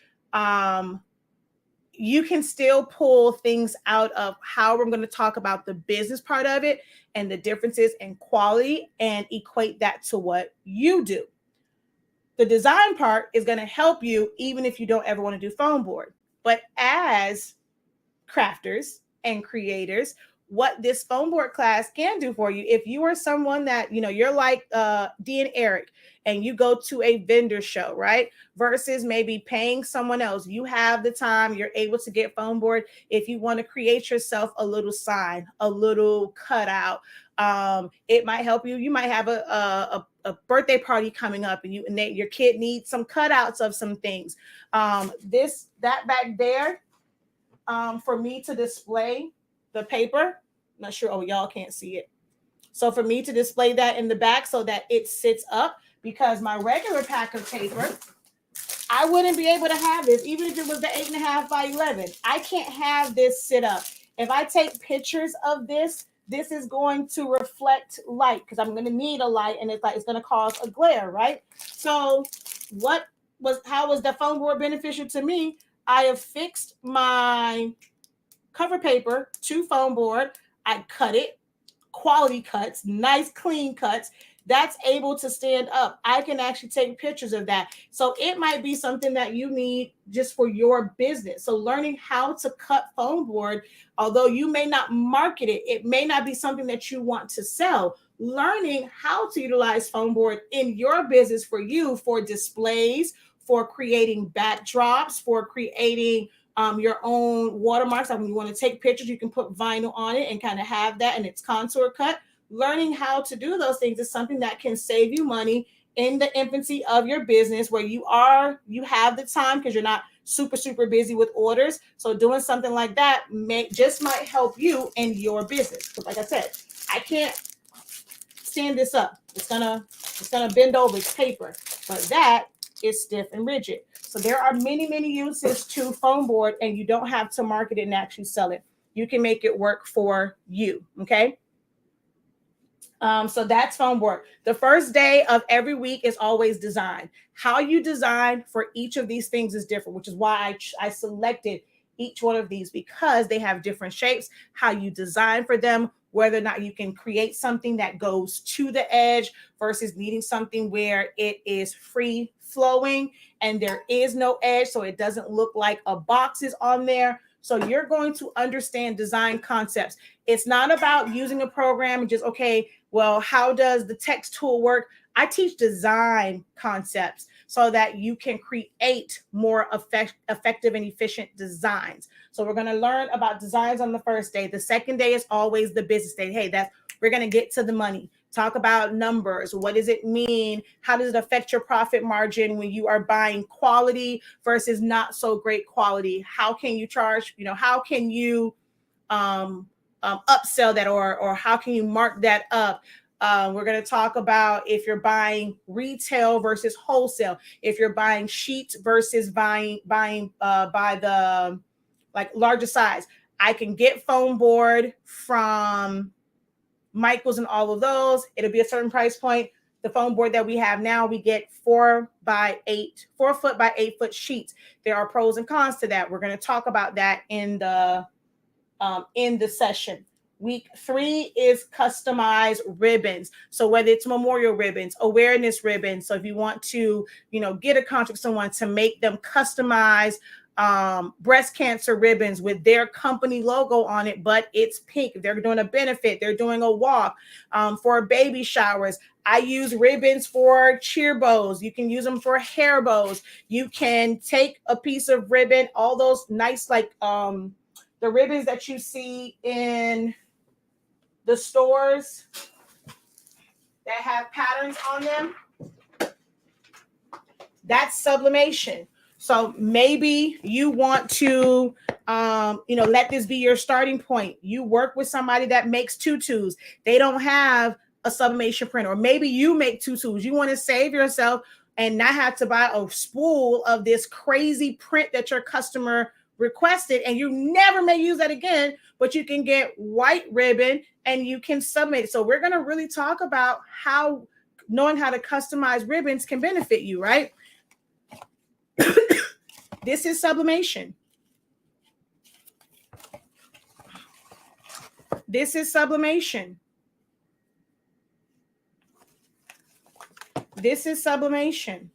you can still pull things out of how we're going to talk about the business part of it and the differences in quality, and equate that to what you do. The design part is going to help you even if you don't ever want to do foam board. But as crafters and creators, what this foam board class can do for you. If you are someone that, you're like D and Eric, and you go to a vendor show, right? Versus maybe paying someone else. You have the time, you're able to get foam board. If you want to create yourself a little sign, a little cutout, it might help you. You might have a birthday party coming up, and your kid needs some cutouts of some things. That back there, for me to display the paper. I'm not sure. Oh, y'all can't see it. So for me to display that in the back so that it sits up, because my regular pack of paper, I wouldn't be able to have this, even if it was the 8.5 by 11. I can't have this sit up. If I take pictures of this, this is going to reflect light, because I'm going to need a light, and it's going to cause a glare, right? So how was the foam board beneficial to me? I have fixed my cover paper to foam board. I cut it, quality cuts, nice clean cuts. That's able to stand up. I can actually take pictures of that. So it might be something that you need just for your business. So learning how to cut foam board, although you may not market it, it may not be something that you want to sell. Learning how to utilize foam board in your business for you, for displays, for creating backdrops, for creating your own watermarks. When you want to take pictures, you can put vinyl on it and kind of have that, and it's contour cut. Learning how to do those things is something that can save you money in the infancy of your business, where you have the time because you're not super busy with orders. So doing something like that might help you in your business. Because like I said, I can't stand this up. It's gonna bend over. It's paper, but that is stiff and rigid. So there are many uses to foam board, and you don't have to market it and actually sell it. You can make it work for you. Okay. So that's foam board. The first day of every week is always design. How you design for each of these things is different, which is why I selected each one of these, because they have different shapes. How you design for them, whether or not you can create something that goes to the edge versus needing something where it is free flowing and there is no edge, so it doesn't look like a box is on there. So you're going to understand design concepts. It's not about using a program and just, okay, well, how does the text tool work? I teach design concepts so that you can create more effective and efficient designs. So we're going to learn about designs on the first day. The second day is always the business day. Hey, we're going to get to the money. Talk about numbers. What does it mean? How does it affect your profit margin when you are buying quality versus not so great quality? How can you charge? How can you upsell that, or how can you mark that up? We're going to talk about if you're buying retail versus wholesale, if you're buying sheets versus buying by the larger size. I can get foam board from Michael's and all of those. It'll be a certain price point. The foam board that we have now, we get 4 foot by 8 foot sheets. There are pros and cons to that. We're going to talk about that in the session. Week 3 is customized ribbons. So whether it's memorial ribbons, awareness ribbons. So if you want to, get a contract with someone to make them customize breast cancer ribbons with their company logo on it, but it's pink. They're doing a benefit. They're doing a walk for baby showers. I use ribbons for cheer bows. You can use them for hair bows. You can take a piece of ribbon, all those nice, the ribbons that you see in the stores that have patterns on them. That's sublimation. So maybe you want to, let this be your starting point. You work with somebody that makes tutus. They don't have a sublimation printer. Or maybe you make tutus. You want to save yourself and not have to buy a spool of this crazy print that your customer requested, and you never may use that again, but you can get white ribbon and you can sublimate it. So we're going to really talk about how knowing how to customize ribbons can benefit you, right? This is sublimation. This is sublimation. This is sublimation.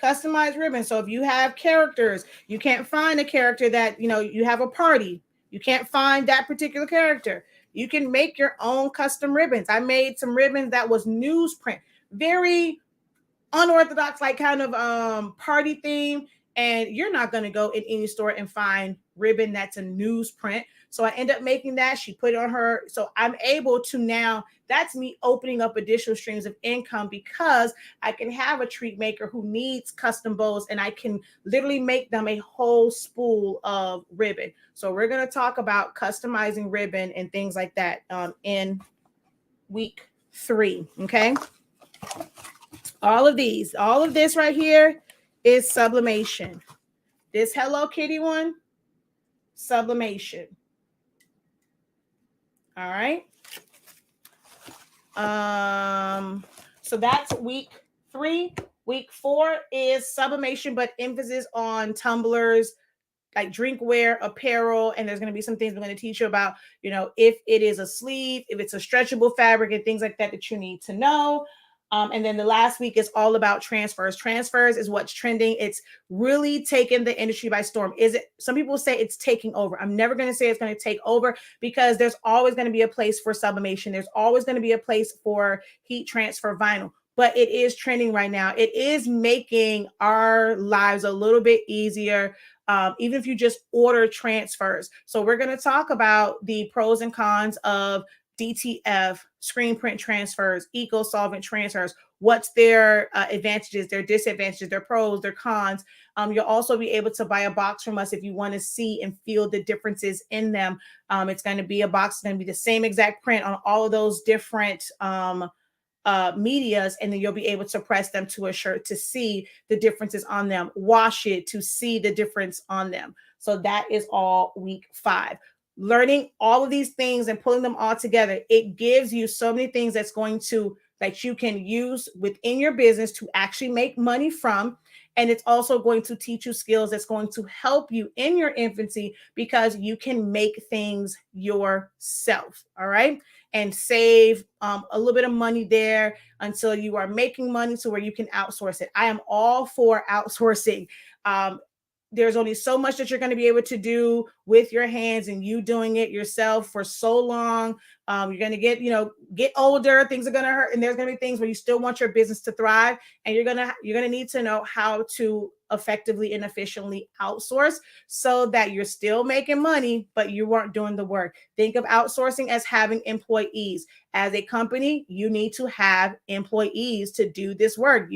Customized ribbon. So if you have characters, you can't find a character that, you have a party. You can't find that particular character. You can make your own custom ribbons. I made some ribbons that was newsprint, very unorthodox, like kind of party theme. And you're not going to go in any store and find ribbon that's a newsprint. So I end up making that. She put it on her. So I'm able to now, that's me opening up additional streams of income because I can have a treat maker who needs custom bows and I can literally make them a whole spool of ribbon. So we're going to talk about customizing ribbon and things like that in week 3. Okay. All of this right here is sublimation. This Hello Kitty one, sublimation. All right. So that's week 3. Week 4 is sublimation, but emphasis on tumblers, like drinkware, apparel, and there's going to be some things we're going to teach you about, if it is a sleeve, if it's a stretchable fabric and things like that that you need to know. And then the last week is all about transfers. Transfers is what's trending. It's really taken the industry by storm. Some people say it's taking over. I'm never going to say it's going to take over because there's always going to be a place for sublimation. There's always going to be a place for heat transfer vinyl, but it is trending right now. It is making our lives a little bit easier. Even if you just order transfers. So we're going to talk about the pros and cons of DTF, screen print transfers, eco solvent transfers. What's their advantages, their disadvantages, their pros, their cons. You'll also be able to buy a box from us if you want to see and feel the differences in them. It's going to be a box, it's going to be the same exact print on all of those different medias, and then you'll be able to press them to a shirt to see the differences on them, wash it to see the difference on them. So that is all week 5. Learning all of these things and pulling them all together, it gives you so many things that you can use within your business to actually make money from. And it's also going to teach you skills that's going to help you in your infancy because you can make things yourself. All right. And save a little bit of money there until you are making money to where you can outsource it. I am all for outsourcing. There's only so much that you're going to be able to do with your hands and you doing it yourself for so long. You're going to get older, things are going to hurt. And there's going to be things where you still want your business to thrive. And you're going to need to know how to effectively and efficiently outsource so that you're still making money, but you weren't doing the work. Think of outsourcing as having employees. As a company, you need to have employees to do this work.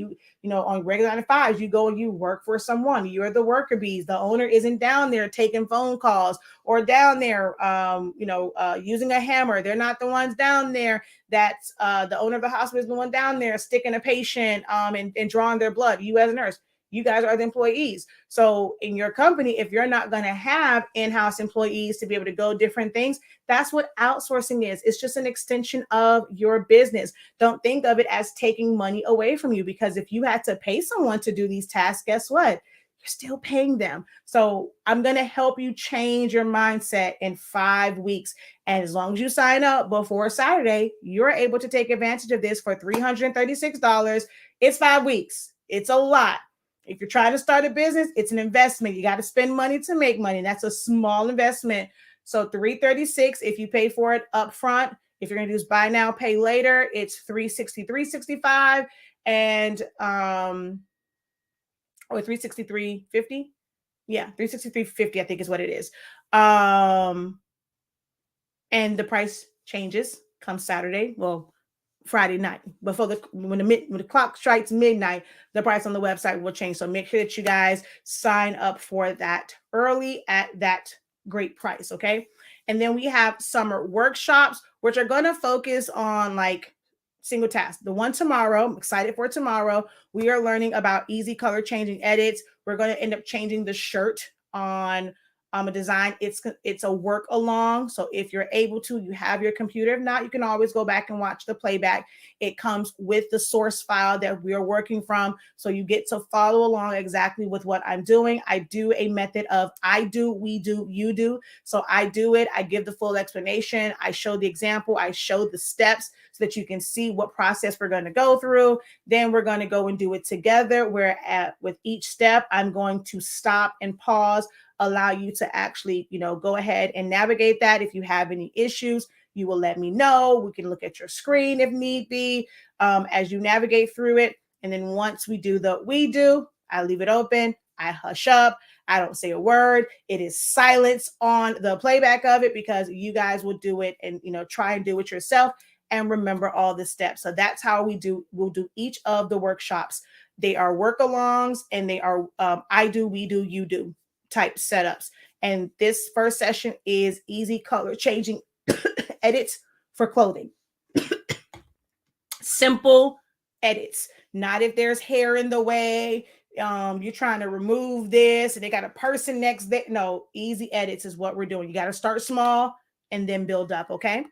On regular 9 to 5s, you go and you work for someone. You're the worker bees. The owner isn't down there taking phone calls or down there, using a hammer. They're not the ones down there. That's the owner of the hospital is the one down there sticking a patient and drawing their blood. You as a nurse, you guys are the employees. So in your company, if you're not going to have in-house employees to be able to go different things, that's what outsourcing is. It's just an extension of your business. Don't think of it as taking money away from you, because if you had to pay someone to do these tasks, guess what? You're still paying them. So I'm going to help you change your mindset in 5 weeks. And as long as you sign up before Saturday, you're able to take advantage of this for $336. It's 5 weeks. It's a lot. If you're trying to start a business, it's an investment. You got to spend money to make money. That's a small investment. So $336 if you pay for it up front. If you're going to do buy now, pay later, it's $363.65 and or $363.50. Yeah, $363.50 I think is what it is. And the price changes come Saturday. Well, Friday night, before when the clock strikes midnight, the price on the website will change. So make sure that you guys sign up for that early at that great price. Okay. And then we have summer workshops, which are going to focus on like single tasks. The one tomorrow, I'm excited for tomorrow. We are learning about easy color changing edits. We're going to end up changing the shirt on a design. It's a work along. So if you're able to, you have your computer. If not, you can always go back and watch the playback. It comes with the source file that we are working from. So you get to follow along exactly with what I'm doing. I do a method of I do, we do, you do. So I do it. I give the full explanation. I show the example. I show the steps so that you can see what process we're going to go through. Then we're going to go and do it together. With each step, I'm going to stop and pause. allow you to actually, go ahead and navigate that. If you have any issues, you will let me know. We can look at your screen if need be, as you navigate through it. And then once we do I leave it open. I hush up. I don't say a word. It is silence on the playback of it because you guys will do it and, try and do it yourself and remember all the steps. So that's how we'll do each of the workshops. They are work-alongs and they are I do, we do, you do type setups. And this first session is easy color changing edits for clothing. Simple edits, not if there's hair in the way, you're trying to remove this and they got a person next there. No, easy edits is what we're doing. You got to start small and then build up. Okay.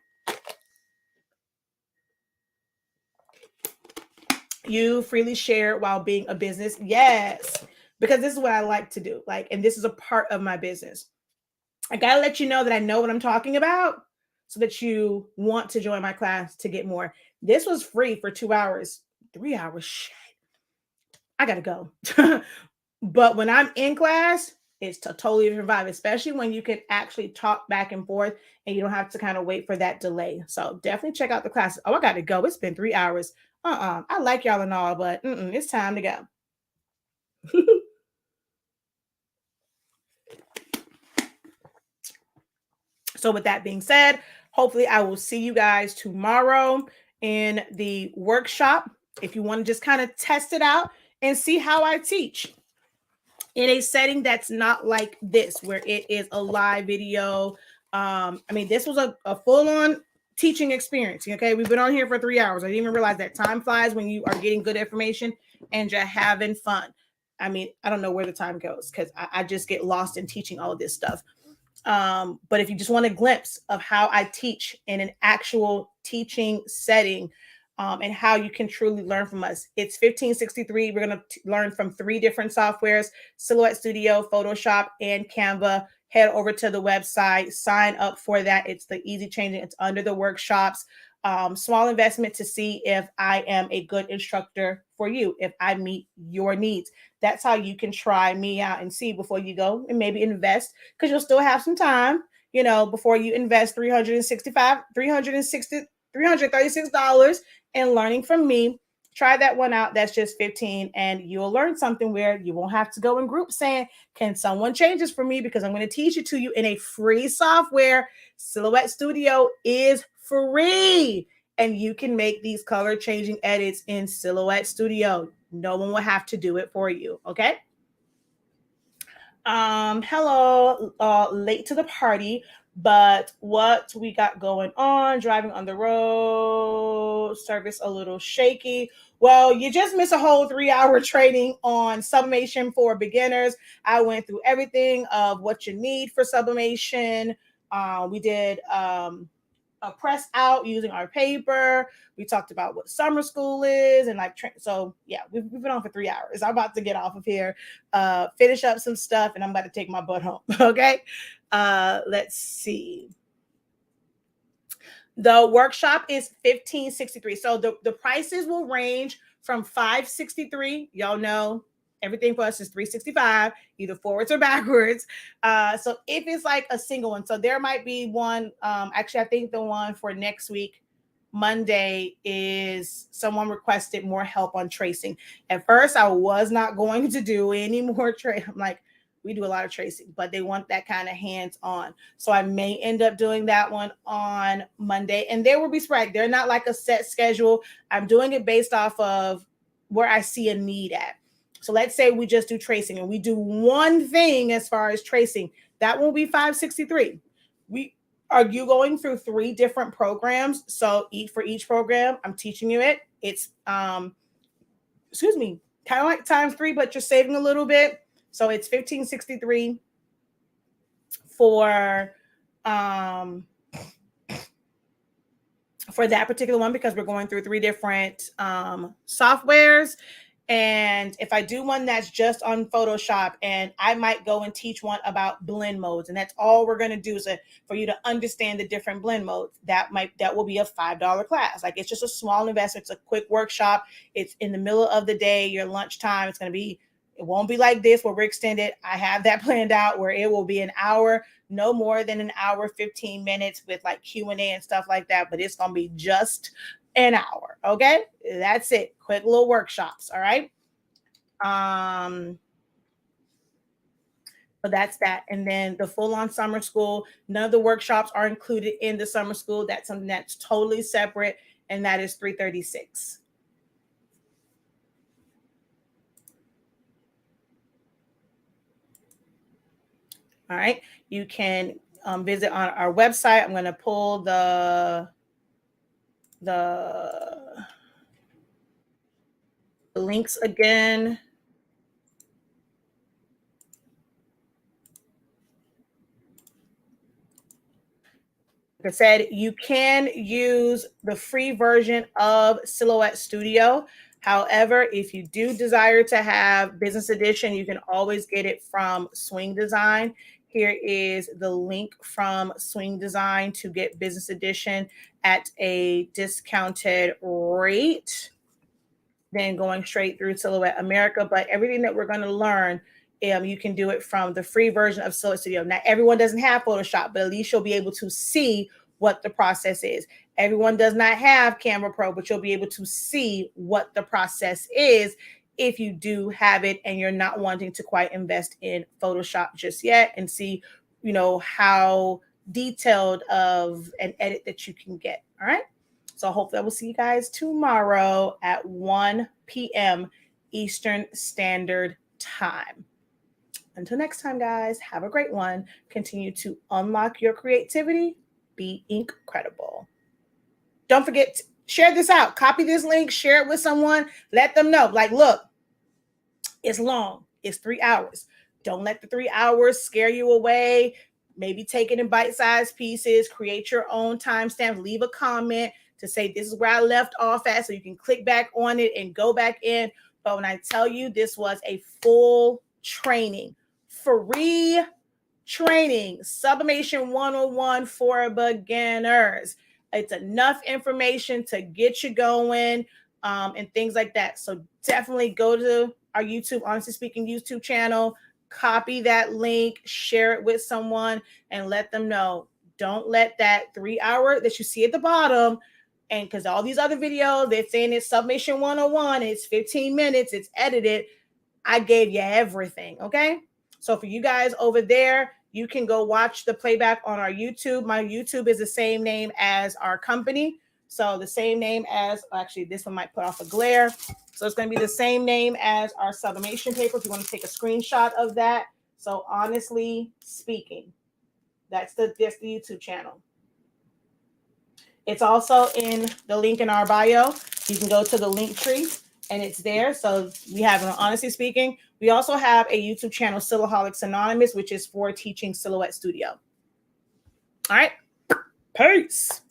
You freely share while being a business. Yes, because this is what I like to do. And this is a part of my business. I got to let you know that I know what I'm talking about so that you want to join my class to get more. This was free for 2 hours, 3 hours. Shit. I got to go. But when I'm in class, it's a totally different vibe, especially when you can actually talk back and forth and you don't have to kind of wait for that delay. So definitely check out the classes. Oh, I got to go. It's been 3 hours. I like y'all and all, but it's time to go. So with that being said, hopefully I will see you guys tomorrow in the workshop. If you want to just kind of test it out and see how I teach in a setting that's not like this, where it is a live video. This was a full-on teaching experience. Okay, we've been on here for 3 hours. I didn't even realize that time flies when you are getting good information and you're having fun. I don't know where the time goes because I just get lost in teaching all of this stuff. But if you just want a glimpse of how I teach in an actual teaching setting, and how you can truly learn from us, it's 1563. We're going to learn from 3 different softwares: Silhouette Studio, Photoshop, and Canva. Head over to the website, sign up for that. It's the easy changing. It's under the workshops. Small investment to see if I am a good instructor for you, if I meet your needs. That's how you can try me out and see before you go and maybe invest, because you'll still have some time, before you invest $336 in learning from me. Try that one out. That's just 15, and you'll learn something where you won't have to go in groups saying, can someone change this for me? Because I'm going to teach it to you in a free software. Silhouette Studio is free, and you can make these color changing edits in Silhouette Studio. No one will have to do it for you. Okay. Hello, late to the party, but what we got going on? Driving on the road, service a little shaky. Well, you just missed a whole 3-hour training on sublimation for beginners. I went through everything of what you need for sublimation. We did a press out using our paper. We talked about what summer school is and so yeah, we've been on for 3 hours. I'm about to get off of here, finish up some stuff, and I'm about to take my butt home. Okay. Let's see. The workshop is $1563. So the prices will range from $563. Y'all know everything for us is $365, either forwards or backwards. So if it's like a single one, so there might be one. Actually, I think the one for next week, Monday, is someone requested more help on tracing. At first, I was not going to do any more tracing. I'm like, we do a lot of tracing, but they want that kind of hands-on. So I may end up doing that one on Monday, and they will be sporadic. They're not like a set schedule. I'm doing it based off of where I see a need at. So let's say we just do tracing and we do one thing as far as tracing. That will be $563. You going through 3 different programs. So for each program, I'm teaching you it. It's, kind of like times 3, but you're saving a little bit. So it's $1563 for that particular one, because we're going through 3 different softwares. And if I do one that's just on Photoshop, and I might go and teach one about blend modes, and that's all we're going to do is for you to understand the different blend modes, that will be a $5 class. Like, it's just a small investment. It's a quick workshop. It's in the middle of the day, your lunchtime. It's going to be It won't be like this where we're extended. I have that planned out where it will be an hour, no more than an hour, 15 minutes with like Q&A and stuff like that. But it's going to be just an hour. Okay. That's it. Quick little workshops. All right. So that's that. And then the full-on summer school, none of the workshops are included in the summer school. That's something that's totally separate. And that is $336. All right. You can visit on our website. I'm going to pull the links again. Like I said, you can use the free version of Silhouette Studio. However, if you do desire to have Business Edition, you can always get it from Swing Design. Here is the link from Swing Design to get Business Edition at a discounted rate. Then going straight through Silhouette America. But everything that we're going to learn, you can do it from the free version of Silhouette Studio. Now, everyone doesn't have Photoshop, but at least you'll be able to see what the process is. Everyone does not have Canva Pro, but you'll be able to see what the process is if you do have it and you're not wanting to quite invest in Photoshop just yet, and see, you know, how detailed of an edit that you can get. All right. So hopefully I will see you guys tomorrow at 1 p.m. Eastern Standard Time. Until next time, guys, have a great one. Continue to unlock your creativity. Be incredible. Don't forget to share this out. Copy this link. Share it with someone. Let them know. Like, look, it's long. It's 3 hours. Don't let the 3 hours scare you away. Maybe take it in bite-sized pieces. Create your own timestamp. Leave a comment to say this is where I left off at, so you can click back on it and go back in. But when I tell you this was a full training, free training, Sublimation 101 for beginners. It's enough information to get you going and things like that. So definitely go to our YouTube, Honestly Speaking YouTube channel, copy that link, share it with someone, and let them know. Don't let that 3 hour that you see at the bottom, and because all these other videos, they're saying it's Sublimation 101, it's 15 minutes, it's edited. I gave you everything, okay? So for you guys over there, you can go watch the playback on our YouTube. My YouTube is the same name as our company. So the same name as, actually, this one might put off a glare. So it's going to be the same name as our sublimation paper if you want to take a screenshot of that. So Honestly Speaking, that's the YouTube channel. It's also in the link in our bio. You can go to the Linktree and it's there. So we have an Honestly Speaking. We also have a YouTube channel, Silhouaholics Anonymous, which is for teaching Silhouette Studio. All right. Peace.